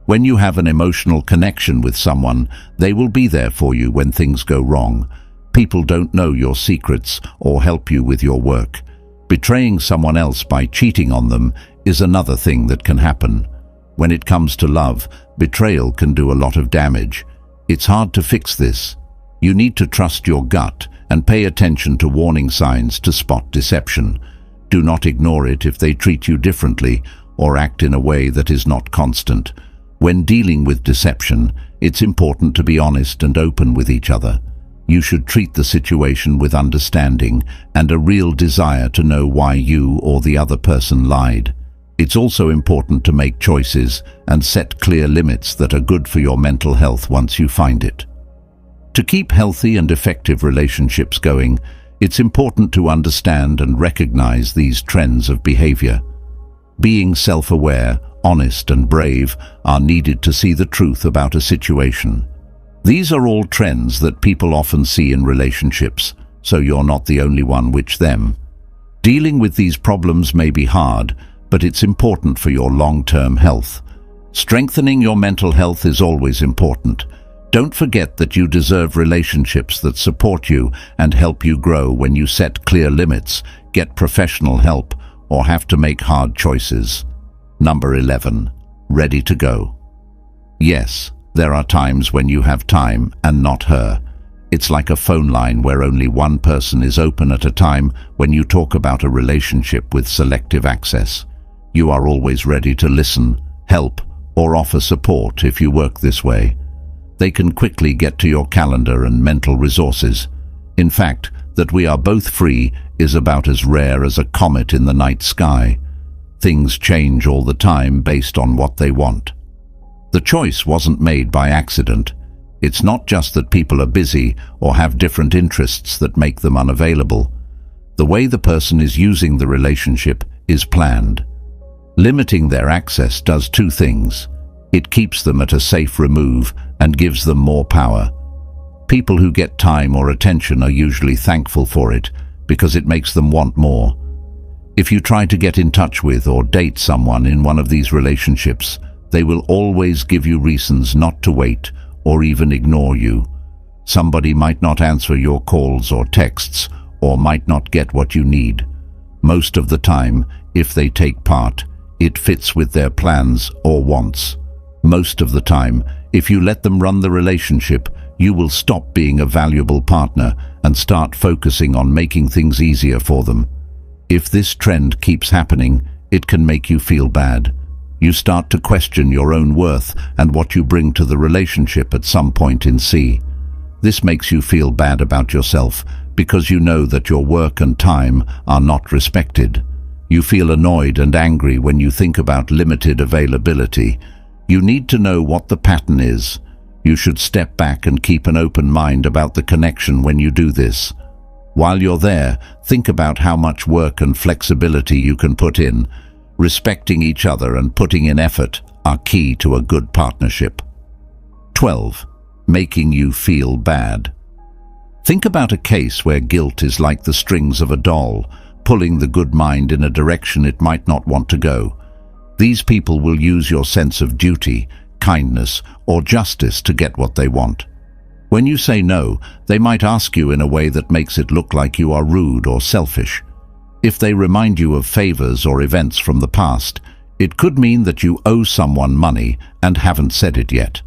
When you have an emotional connection with someone, they will be there for you when things go wrong. People don't know your secrets or help you with your work. Betraying someone else by cheating on them is another thing that can happen. When it comes to love, betrayal can do a lot of damage. It's hard to fix this. You need to trust your gut and pay attention to warning signs to spot deception. Do not ignore it if they treat you differently or act in a way that is not constant. When dealing with deception, it's important to be honest and open with each other. You should treat the situation with understanding and a real desire to know why you or the other person lied. It's also important to make choices and set clear limits that are good for your mental health once you find it. To keep healthy and effective relationships going, it's important to understand and recognize these trends of behavior. Being self-aware, honest and brave are needed to see the truth about a situation. These are all trends that people often see in relationships, so you're not the only one with them. Dealing with these problems may be hard, but it's important for your long-term health. Strengthening your mental health is always important. Don't forget that you deserve relationships that support you and help you grow when you set clear limits, get professional help, or have to make hard choices. Number 11. Ready to go. Yes, there are times when you have time and not her. It's like a phone line where only one person is open at a time when you talk about a relationship with selective access. You are always ready to listen, help, or offer support if you work this way. They can quickly get to your calendar and mental resources. In fact, that we are both free is about as rare as a comet in the night sky. Things change all the time based on what they want. The choice wasn't made by accident. It's not just that people are busy or have different interests that make them unavailable. The way the person is using the relationship is planned. Limiting their access does two things. It keeps them at a safe remove and gives them more power. People who get time or attention are usually thankful for it because it makes them want more. If you try to get in touch with or date someone in one of these relationships, they will always give you reasons not to wait or even ignore you. Somebody might not answer your calls or texts or might not get what you need. Most of the time, if they take part, it fits with their plans or wants. Most of the time, if you let them run the relationship, you will stop being a valuable partner and start focusing on making things easier for them. If this trend keeps happening, it can make you feel bad. You start to question your own worth and what you bring to the relationship at some point in C. This makes you feel bad about yourself because you know that your work and time are not respected. You feel annoyed and angry when you think about limited availability. You need to know what the pattern is. You should step back and keep an open mind about the connection when you do this. While you're there, think about how much work and flexibility you can put in. Respecting each other and putting in effort are key to a good partnership. 12. Making you feel bad. Think about a case where guilt is like the strings of a doll, pulling the good mind in a direction it might not want to go. These people will use your sense of duty, kindness, or justice to get what they want. When you say no, they might ask you in a way that makes it look like you are rude or selfish. If they remind you of favors or events from the past, it could mean that you owe someone money and haven't said it yet.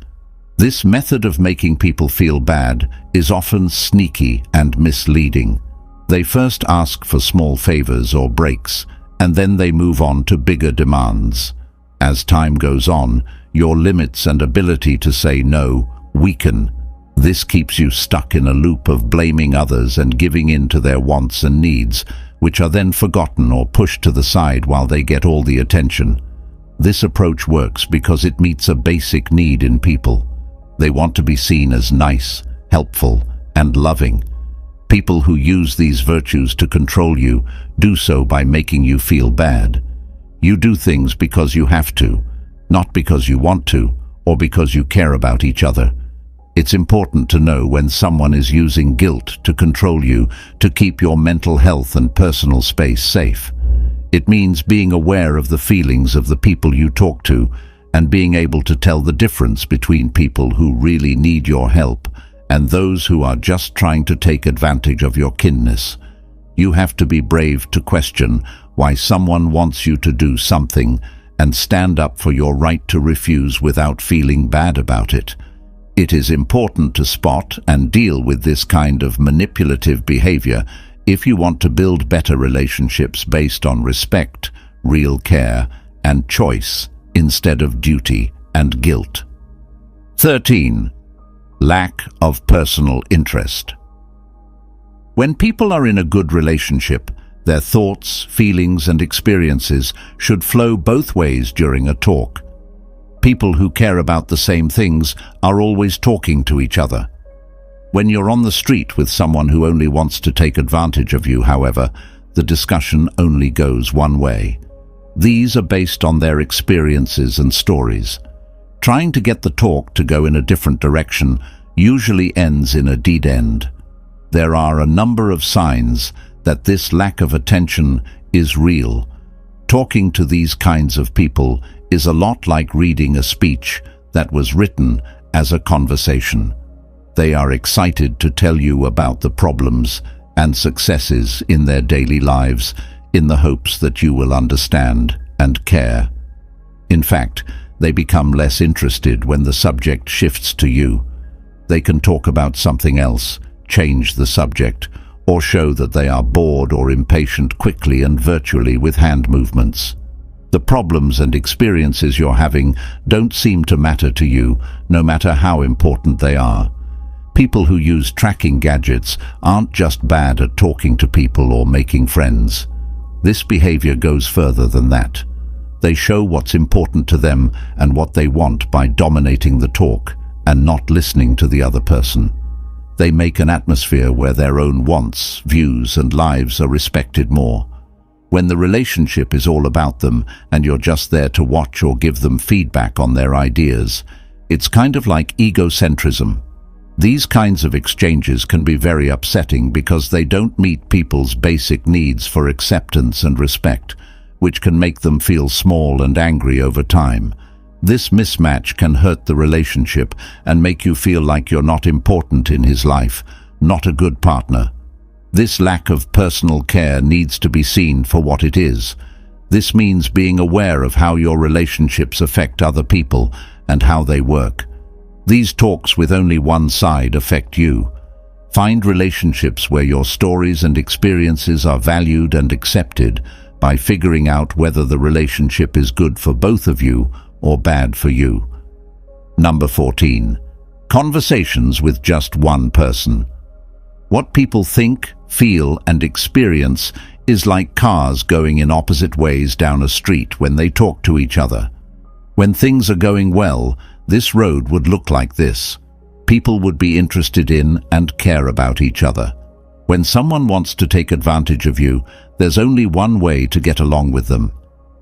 This method of making people feel bad is often sneaky and misleading. They first ask for small favors or breaks, and then they move on to bigger demands. As time goes on, your limits and ability to say no weaken. This keeps you stuck in a loop of blaming others and giving in to their wants and needs, which are then forgotten or pushed to the side while they get all the attention. This approach works because it meets a basic need in people. They want to be seen as nice, helpful, and loving. People who use these virtues to control you do so by making you feel bad. You do things because you have to, not because you want to, or because you care about each other. It's important to know when someone is using guilt to control you to keep your mental health and personal space safe. It means being aware of the feelings of the people you talk to and being able to tell the difference between people who really need your help and those who are just trying to take advantage of your kindness. You have to be brave to question why someone wants you to do something and stand up for your right to refuse without feeling bad about it. It is important to spot and deal with this kind of manipulative behavior if you want to build better relationships based on respect, real care, and choice instead of duty and guilt. 13. Lack of personal interest. When people are in a good relationship, their thoughts, feelings, and experiences should flow both ways during a talk. People who care about the same things are always talking to each other. When you're on the street with someone who only wants to take advantage of you, however, the discussion only goes one way. These are based on their experiences and stories. Trying to get the talk to go in a different direction usually ends in a dead end. There are a number of signs that this lack of attention is real. Talking to these kinds of people is a lot like reading a speech that was written as a conversation. They are excited to tell you about the problems and successes in their daily lives in the hopes that you will understand and care. In fact, they become less interested when the subject shifts to you. They can talk about something else, change the subject, or show that they are bored or impatient quickly and virtually with hand movements. The problems and experiences you're having don't seem to matter to you, no matter how important they are. People who use tracking gadgets aren't just bad at talking to people or making friends. This behavior goes further than that. They show what's important to them and what they want by dominating the talk and not listening to the other person. They make an atmosphere where their own wants, views, and lives are respected more. When the relationship is all about them and you're just there to watch or give them feedback on their ideas, it's kind of like egocentrism. These kinds of exchanges can be very upsetting because they don't meet people's basic needs for acceptance and respect, which can make them feel small and angry over time. This mismatch can hurt the relationship and make you feel like you're not important in his life, not a good partner. This lack of personal care needs to be seen for what it is. This means being aware of how your relationships affect other people and how they work. These talks with only one side affect you. Find relationships where your stories and experiences are valued and accepted by figuring out whether the relationship is good for both of you or bad for you. Number 14. Conversations with just one person. What people think, feel, and experience is like cars going in opposite ways down a street when they talk to each other. When things are going well, this road would look like this. People would be interested in and care about each other. When someone wants to take advantage of you, there's only one way to get along with them.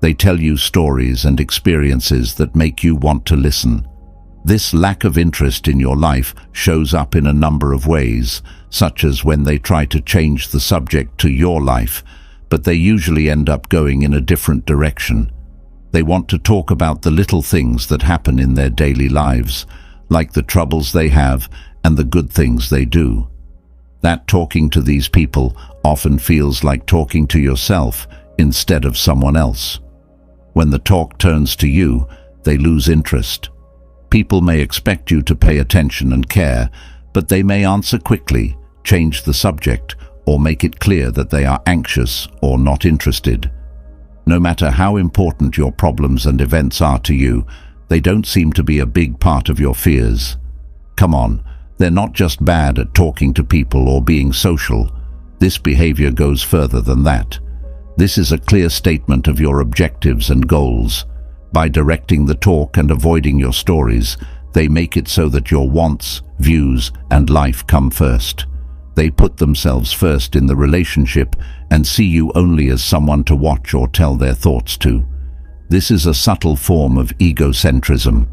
They tell you stories and experiences that make you want to listen. This lack of interest in your life shows up in a number of ways, such as when they try to change the subject to your life, but they usually end up going in a different direction. They want to talk about the little things that happen in their daily lives, like the troubles they have and the good things they do. That talking to these people often feels like talking to yourself instead of someone else. When the talk turns to you, they lose interest. People may expect you to pay attention and care, but they may answer quickly, change the subject, or make it clear that they are anxious or not interested. No matter how important your problems and events are to you, they don't seem to be a big part of your fears. Come on, they're not just bad at talking to people or being social. This behavior goes further than that. This is a clear statement of your objectives and goals. By directing the talk and avoiding your stories, they make it so that your wants, views, and life come first. They put themselves first in the relationship and see you only as someone to watch or tell their thoughts to. This is a subtle form of egocentrism.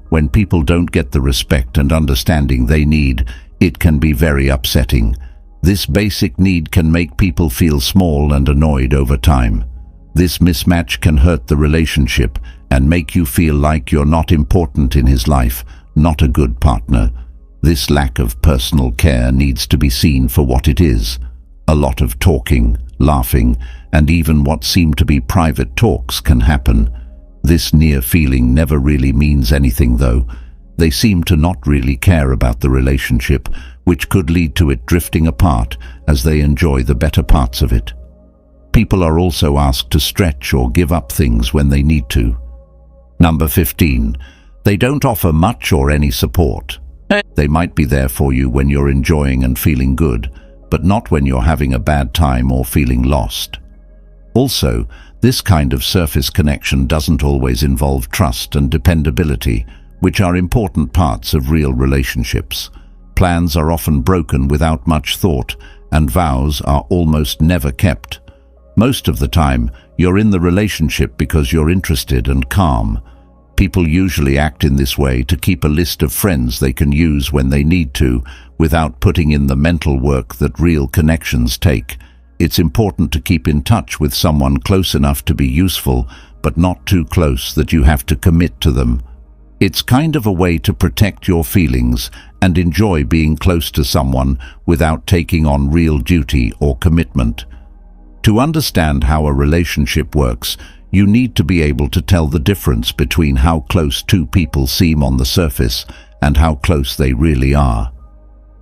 When people don't get the respect and understanding they need, it can be very upsetting. This basic need can make people feel small and annoyed over time. This mismatch can hurt the relationship and make you feel like you're not important in his life, not a good partner. This lack of personal care needs to be seen for what it is. A lot of talking, laughing, and even what seem to be private talks can happen. This near feeling never really means anything though. They seem to not really care about the relationship, which could lead to it drifting apart as they enjoy the better parts of it. People are also asked to stretch or give up things when they need to. Number 15. They don't offer much or any support. They might be there for you when you're enjoying and feeling good, but not when you're having a bad time or feeling lost. Also, this kind of surface connection doesn't always involve trust and dependability, which are important parts of real relationships. Plans are often broken without much thought, and vows are almost never kept. Most of the time, you're in the relationship because you're interested and calm. People usually act in this way to keep a list of friends they can use when they need to, without putting in the mental work that real connections take. It's important to keep in touch with someone close enough to be useful, but not too close that you have to commit to them. It's kind of a way to protect your feelings and enjoy being close to someone without taking on real duty or commitment. To understand how a relationship works, you need to be able to tell the difference between how close two people seem on the surface and how close they really are.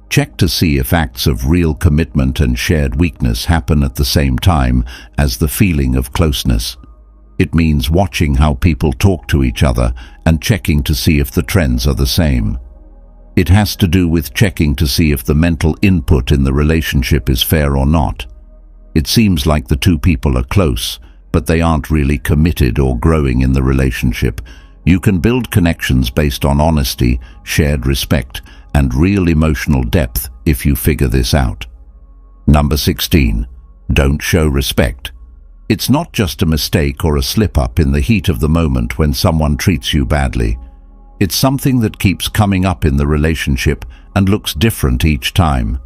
Check to see if acts of real commitment and shared weakness happen at the same time as the feeling of closeness. It means watching how people talk to each other and checking to see if the trends are the same. It has to do with checking to see if the mental input in the relationship is fair or not. It seems like the two people are close, but they aren't really committed or growing in the relationship. You can build connections based on honesty, shared respect, and real emotional depth if you figure this out. Number 16. Don't show respect. It's not just a mistake or a slip-up in the heat of the moment when someone treats you badly. It's something that keeps coming up in the relationship and looks different each time.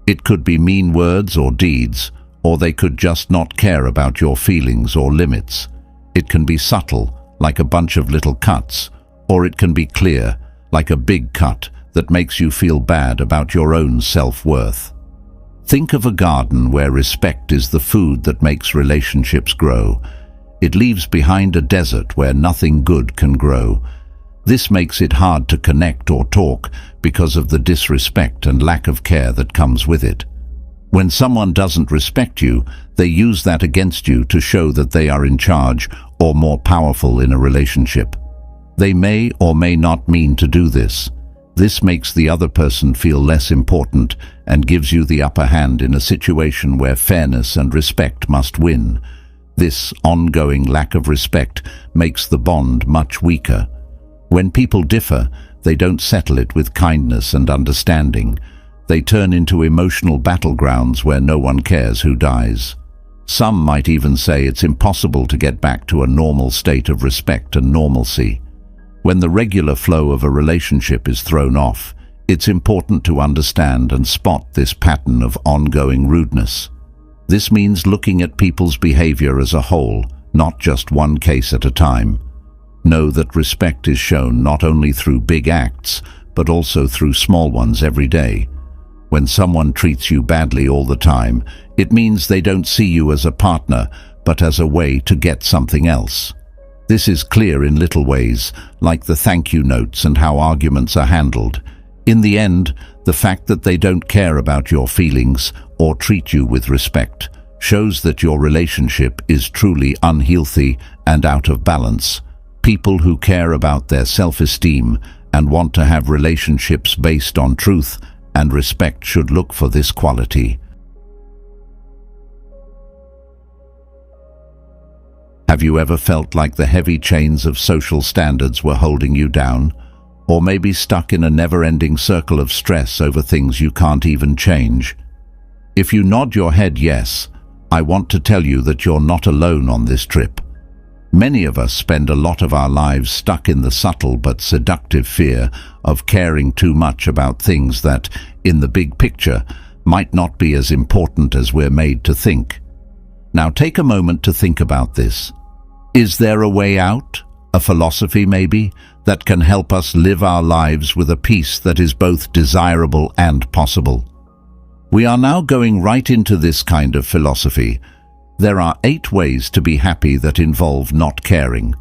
It could be mean words or deeds, or they could just not care about your feelings or limits. It can be subtle, like a bunch of little cuts, or it can be clear, like a big cut that makes you feel bad about your own self-worth. Think of a garden where respect is the food that makes relationships grow. It leaves behind a desert where nothing good can grow. This makes it hard to connect or talk because of the disrespect and lack of care that comes with it. When someone doesn't respect you, they use that against you to show that they are in charge or more powerful in a relationship. They may or may not mean to do this. This makes the other person feel less important and gives you the upper hand in a situation where fairness and respect must win. This ongoing lack of respect makes the bond much weaker. When people differ, they don't settle it with kindness and understanding. They turn into emotional battlegrounds where no one cares who dies. Some might even say it's impossible to get back to a normal state of respect and normalcy. When the regular flow of a relationship is thrown off, it's important to understand and spot this pattern of ongoing rudeness. This means looking at people's behavior as a whole, not just one case at a time. Know that respect is shown not only through big acts, but also through small ones every day. When someone treats you badly all the time, it means they don't see you as a partner, but as a way to get something else. This is clear in little ways, like the thank you notes and how arguments are handled. In the end, the fact that they don't care about your feelings or treat you with respect shows that your relationship is truly unhealthy and out of balance. People who care about their self-esteem and want to have relationships based on truth and respect should look for this quality. Have you ever felt like the heavy chains of social standards were holding you down? Or maybe stuck in a never-ending circle of stress over things you can't even change? If you nod your head yes, I want to tell you that you're not alone on this trip. Many of us spend a lot of our lives stuck in the subtle but seductive fear of caring too much about things that, in the big picture, might not be as important as we're made to think. Now take a moment to think about this. Is there a way out, a philosophy maybe, that can help us live our lives with a peace that is both desirable and possible? We are now going right into this kind of philosophy. There are 8 ways to be happy that involve not caring.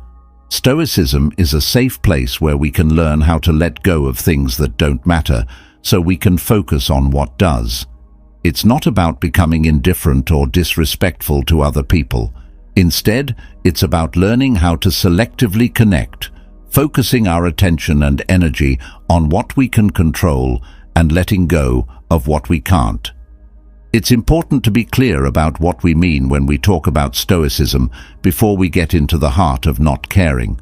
Stoicism is a safe place where we can learn how to let go of things that don't matter, so we can focus on what does. It's not about becoming indifferent or disrespectful to other people. Instead, it's about learning how to selectively connect, focusing our attention and energy on what we can control and letting go of what we can't. It's important to be clear about what we mean when we talk about Stoicism before we get into the heart of not caring.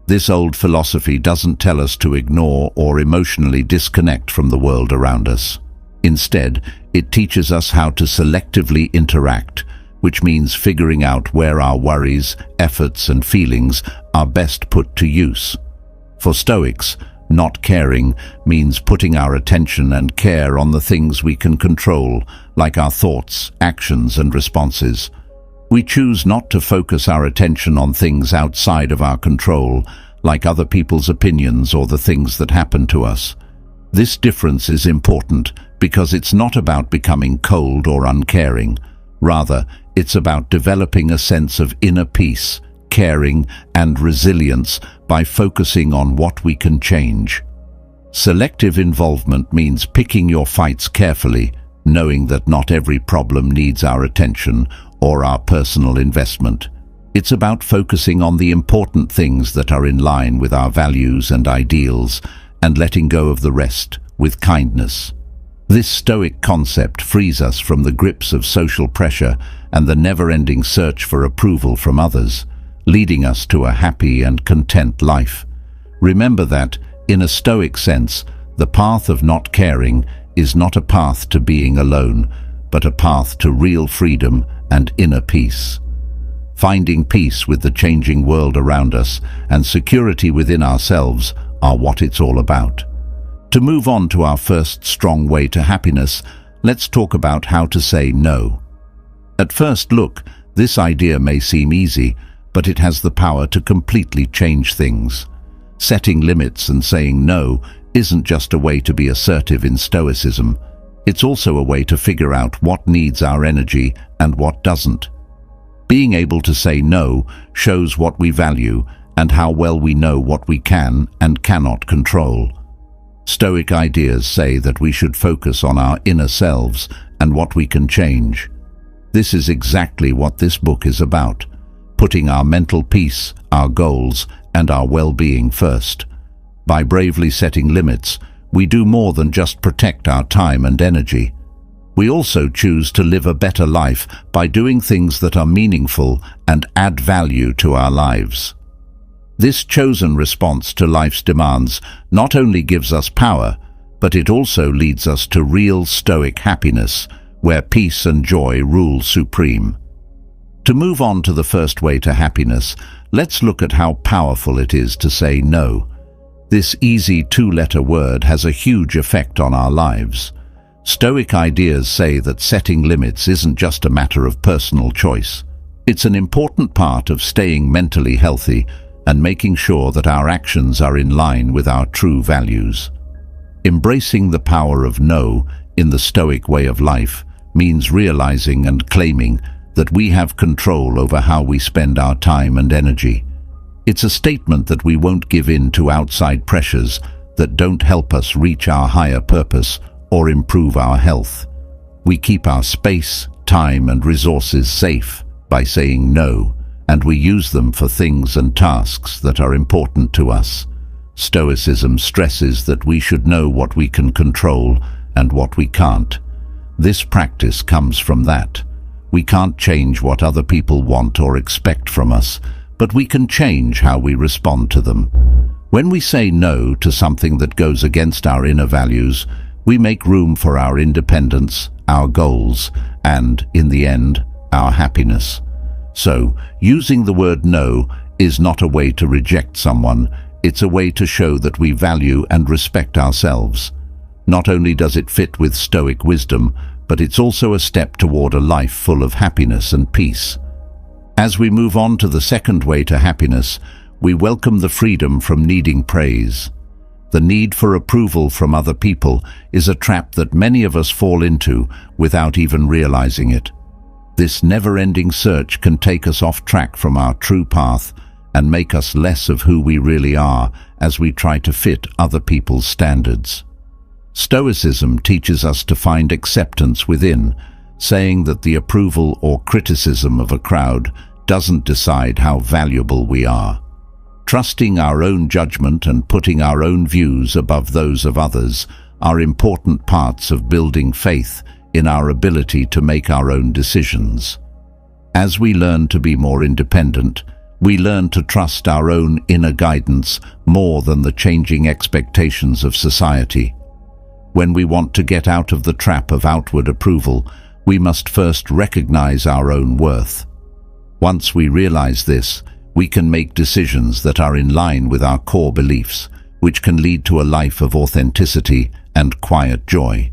This old philosophy doesn't tell us to ignore or emotionally disconnect from the world around us. Instead, it teaches us how to selectively interact, which means figuring out where our worries, efforts, and feelings are best put to use. For Stoics, not caring means putting our attention and care on the things we can control, like our thoughts, actions, and responses. We choose not to focus our attention on things outside of our control, like other people's opinions or the things that happen to us. This difference is important because it's not about becoming cold or uncaring. Rather, it's about developing a sense of inner peace, caring, and resilience by focusing on what we can change. Selective involvement means picking your fights carefully, knowing that not every problem needs our attention or our personal investment. It's about focusing on the important things that are in line with our values and ideals and letting go of the rest with kindness. This Stoic concept frees us from the grips of social pressure and the never-ending search for approval from others, leading us to a happy and content life. Remember that, in a Stoic sense, the path of not caring is not a path to being alone, but a path to real freedom and inner peace. Finding peace with the changing world around us and security within ourselves are what it's all about. To move on to our first strong way to happiness, let's talk about how to say no. At first look, this idea may seem easy, but it has the power to completely change things. Setting limits and saying no isn't just a way to be assertive in Stoicism. It's also a way to figure out what needs our energy and what doesn't. Being able to say no shows what we value and how well we know what we can and cannot control. Stoic ideas say that we should focus on our inner selves and what we can change. This is exactly what this book is about, putting our mental peace, our goals, and our well-being first. By bravely setting limits, we do more than just protect our time and energy. We also choose to live a better life by doing things that are meaningful and add value to our lives. This chosen response to life's demands not only gives us power, but it also leads us to real Stoic happiness, where peace and joy rule supreme. To move on to the first way to happiness, let's look at how powerful it is to say no. This easy 2-letter word has a huge effect on our lives. Stoic ideas say that setting limits isn't just a matter of personal choice. It's an important part of staying mentally healthy and making sure that our actions are in line with our true values. Embracing the power of no in the Stoic way of life means realizing and claiming that we have control over how we spend our time and energy. It's a statement that we won't give in to outside pressures that don't help us reach our higher purpose or improve our health. We keep our space, time, and resources safe by saying no, and we use them for things and tasks that are important to us. Stoicism stresses that we should know what we can control and what we can't. This practice comes from that. We can't change what other people want or expect from us, but we can change how we respond to them. When we say no to something that goes against our inner values, we make room for our independence, our goals, and, in the end, our happiness. So, using the word no is not a way to reject someone, it's a way to show that we value and respect ourselves. Not only does it fit with Stoic wisdom, but it's also a step toward a life full of happiness and peace. As we move on to the second way to happiness, we welcome the freedom from needing praise. The need for approval from other people is a trap that many of us fall into without even realizing it. This never-ending search can take us off track from our true path and make us less of who we really are as we try to fit other people's standards. Stoicism teaches us to find acceptance within, saying that the approval or criticism of a crowd doesn't decide how valuable we are. Trusting our own judgment and putting our own views above those of others are important parts of building faith in our ability to make our own decisions. As we learn to be more independent, we learn to trust our own inner guidance more than the changing expectations of society. When we want to get out of the trap of outward approval, we must first recognize our own worth. Once we realize this, we can make decisions that are in line with our core beliefs, which can lead to a life of authenticity and quiet joy.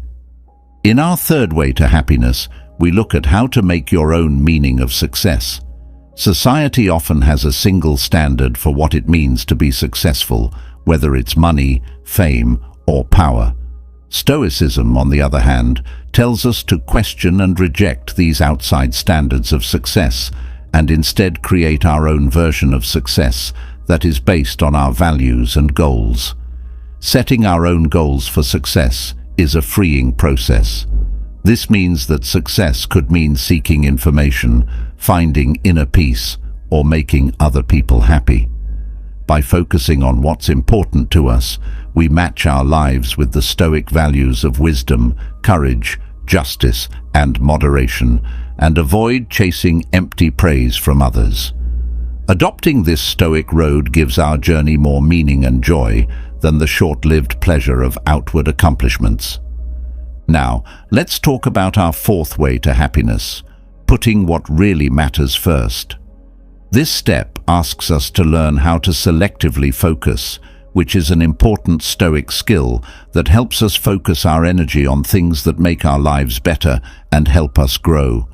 In our third way to happiness, we look at how to make your own meaning of success. Society often has a single standard for what it means to be successful, whether it's money, fame, or power. Stoicism, on the other hand, tells us to question and reject these outside standards of success and instead create our own version of success that is based on our values and goals. Setting our own goals for success is a freeing process. This means that success could mean seeking information, finding inner peace, or making other people happy. By focusing on what's important to us, we match our lives with the Stoic values of wisdom, courage, justice, and moderation, and avoid chasing empty praise from others. Adopting this Stoic road gives our journey more meaning and joy than the short-lived pleasure of outward accomplishments. Now, let's talk about our fourth way to happiness, putting what really matters first. This step asks us to learn how to selectively focus, which is an important Stoic skill that helps us focus our energy on things that make our lives better and help us grow.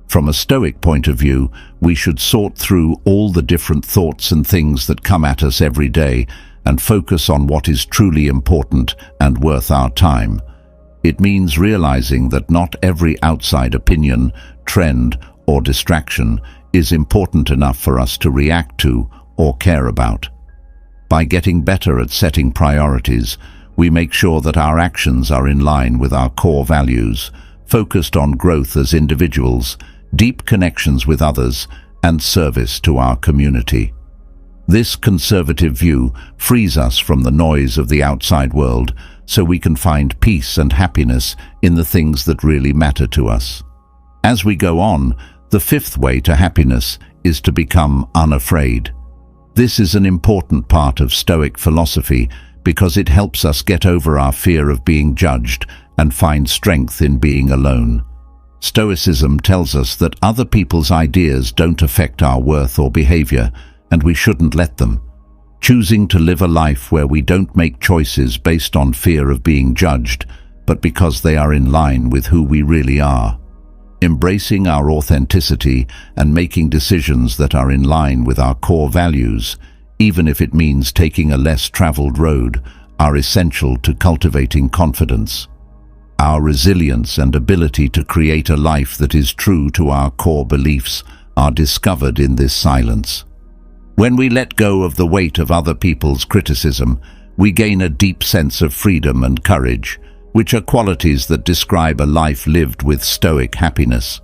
From a Stoic point of view, we should sort through all the different thoughts and things that come at us every day and focus on what is truly important and worth our time. It means realizing that not every outside opinion, trend, or distraction is important enough for us to react to or care about. By getting better at setting priorities, we make sure that our actions are in line with our core values, focused on growth as individuals, deep connections with others, and service to our community. This conservative view frees us from the noise of the outside world so we can find peace and happiness in the things that really matter to us. As we go on, the fifth way to happiness is to become unafraid. This is an important part of Stoic philosophy because it helps us get over our fear of being judged and find strength in being alone. Stoicism tells us that other people's ideas don't affect our worth or behavior, and we shouldn't let them. Choosing to live a life where we don't make choices based on fear of being judged, but because they are in line with who we really are. Embracing our authenticity and making decisions that are in line with our core values, even if it means taking a less traveled road, are essential to cultivating confidence. Our resilience and ability to create a life that is true to our core beliefs are discovered in this silence. When we let go of the weight of other people's criticism, we gain a deep sense of freedom and courage, which are qualities that describe a life lived with Stoic happiness.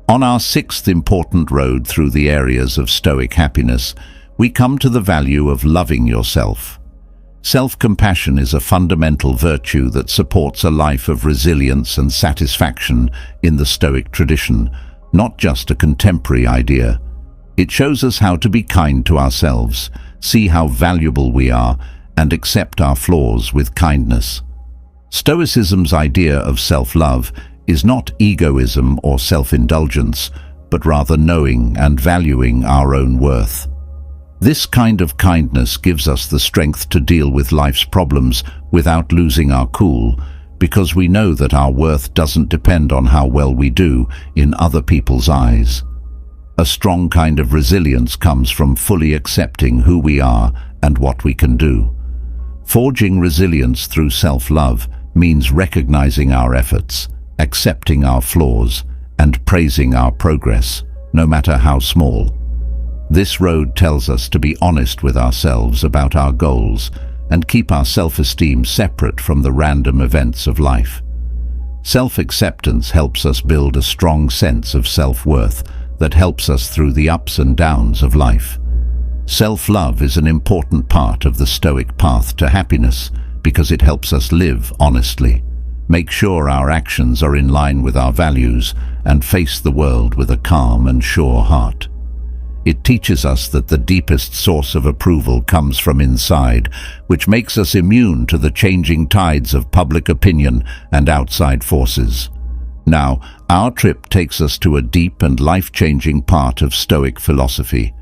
On our sixth important road through the areas of Stoic happiness, we come to the value of loving yourself. Self-compassion is a fundamental virtue that supports a life of resilience and satisfaction in the Stoic tradition, not just a contemporary idea. It shows us how to be kind to ourselves, see how valuable we are, and accept our flaws with kindness. Stoicism's idea of self-love is not egoism or self-indulgence, but rather knowing and valuing our own worth. This kind of kindness gives us the strength to deal with life's problems without losing our cool, because we know that our worth doesn't depend on how well we do in other people's eyes. A strong kind of resilience comes from fully accepting who we are and what we can do. Forging resilience through self-love means recognizing our efforts, accepting our flaws, and praising our progress, no matter how small. This road tells us to be honest with ourselves about our goals and keep our self-esteem separate from the random events of life. Self-acceptance helps us build a strong sense of self-worth that helps us through the ups and downs of life. Self-love is an important part of the Stoic path to happiness because it helps us live honestly, make sure our actions are in line with our values, and face the world with a calm and sure heart. It teaches us that the deepest source of approval comes from inside, which makes us immune to the changing tides of public opinion and outside forces. Now, our trip takes us to a deep and life-changing part of Stoic philosophy,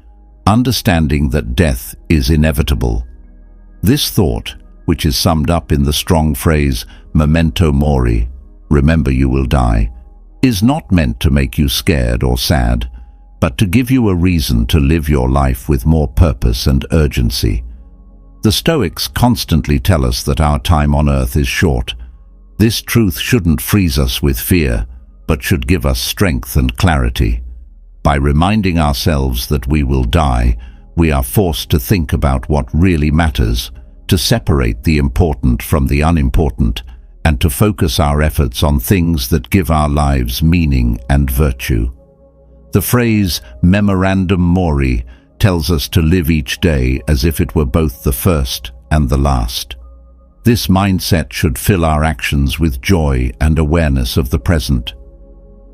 understanding that death is inevitable. This thought, which is summed up in the strong phrase, memento mori, remember you will die, is not meant to make you scared or sad, but to give you a reason to live your life with more purpose and urgency. The Stoics constantly tell us that our time on earth is short. This truth shouldn't freeze us with fear, but should give us strength and clarity. By reminding ourselves that we will die, we are forced to think about what really matters, to separate the important from the unimportant, and to focus our efforts on things that give our lives meaning and virtue. The phrase memorandum mori tells us to live each day as if it were both the first and the last. This mindset should fill our actions with joy and awareness of the present.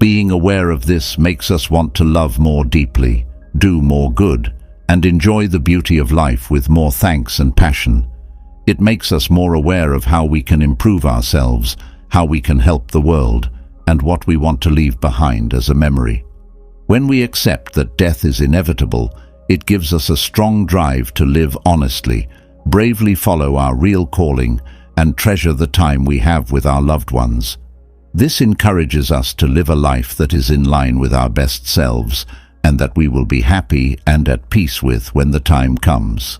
Being aware of this makes us want to love more deeply, do more good, and enjoy the beauty of life with more thanks and passion. It makes us more aware of how we can improve ourselves, how we can help the world, and what we want to leave behind as a memory. When we accept that death is inevitable, it gives us a strong drive to live honestly, bravely follow our real calling, and treasure the time we have with our loved ones. This encourages us to live a life that is in line with our best selves, and that we will be happy and at peace with when the time comes.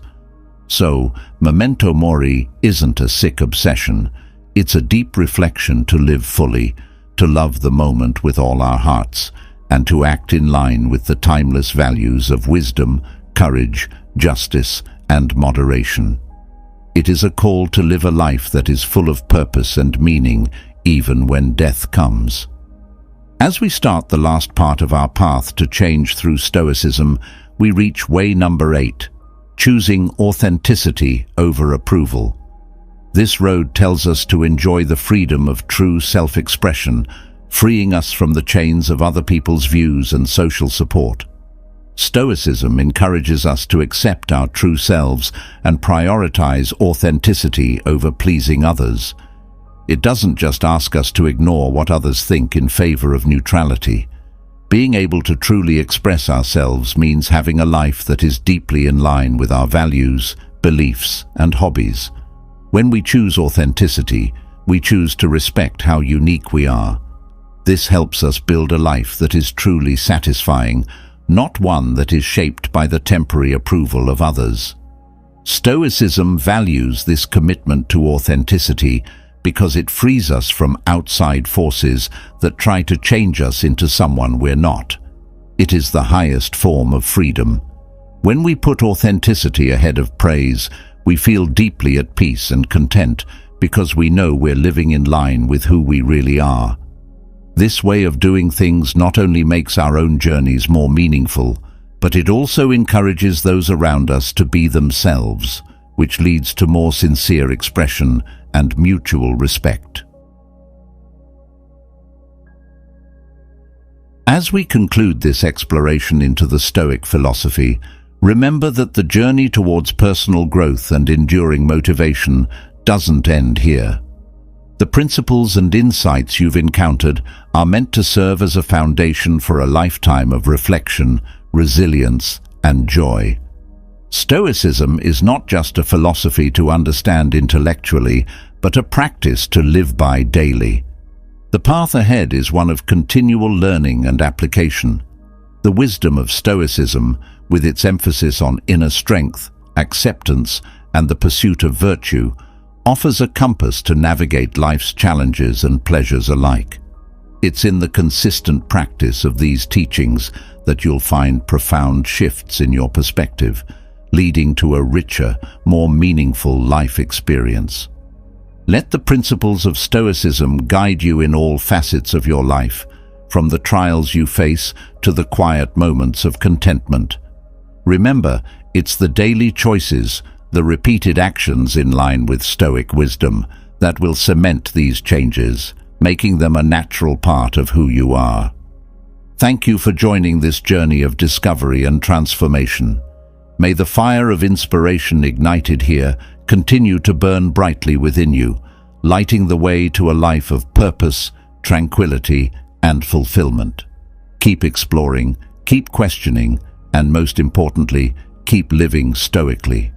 So, memento mori isn't a sick obsession. It's a deep reflection to live fully, to love the moment with all our hearts, and to act in line with the timeless values of wisdom, courage, justice, and moderation. It is a call to live a life that is full of purpose and meaning, even when death comes. As we start the last part of our path to change through Stoicism, we reach way number 8, choosing authenticity over approval. This road tells us to enjoy the freedom of true self-expression, freeing us from the chains of other people's views and social support. Stoicism encourages us to accept our true selves and prioritize authenticity over pleasing others. It doesn't just ask us to ignore what others think in favor of neutrality. Being able to truly express ourselves means having a life that is deeply in line with our values, beliefs, and hobbies. When we choose authenticity, we choose to respect how unique we are. This helps us build a life that is truly satisfying, not one that is shaped by the temporary approval of others. Stoicism values this commitment to authenticity because it frees us from outside forces that try to change us into someone we're not. It is the highest form of freedom. When we put authenticity ahead of praise, we feel deeply at peace and content because we know we're living in line with who we really are. This way of doing things not only makes our own journeys more meaningful, but it also encourages those around us to be themselves, which leads to more sincere expression and mutual respect. As we conclude this exploration into the Stoic philosophy, remember that the journey towards personal growth and enduring motivation doesn't end here. The principles and insights you've encountered are meant to serve as a foundation for a lifetime of reflection, resilience, and joy. Stoicism is not just a philosophy to understand intellectually, but a practice to live by daily. The path ahead is one of continual learning and application. The wisdom of Stoicism, with its emphasis on inner strength, acceptance, and the pursuit of virtue, offers a compass to navigate life's challenges and pleasures alike. It's in the consistent practice of these teachings that you'll find profound shifts in your perspective, leading to a richer, more meaningful life experience. Let the principles of Stoicism guide you in all facets of your life, from the trials you face to the quiet moments of contentment. Remember, it's the daily choices, the repeated actions in line with Stoic wisdom, that will cement these changes, making them a natural part of who you are. Thank you for joining this journey of discovery and transformation. May the fire of inspiration ignited here continue to burn brightly within you, lighting the way to a life of purpose, tranquility, and fulfillment. Keep exploring, keep questioning, and most importantly, keep living stoically.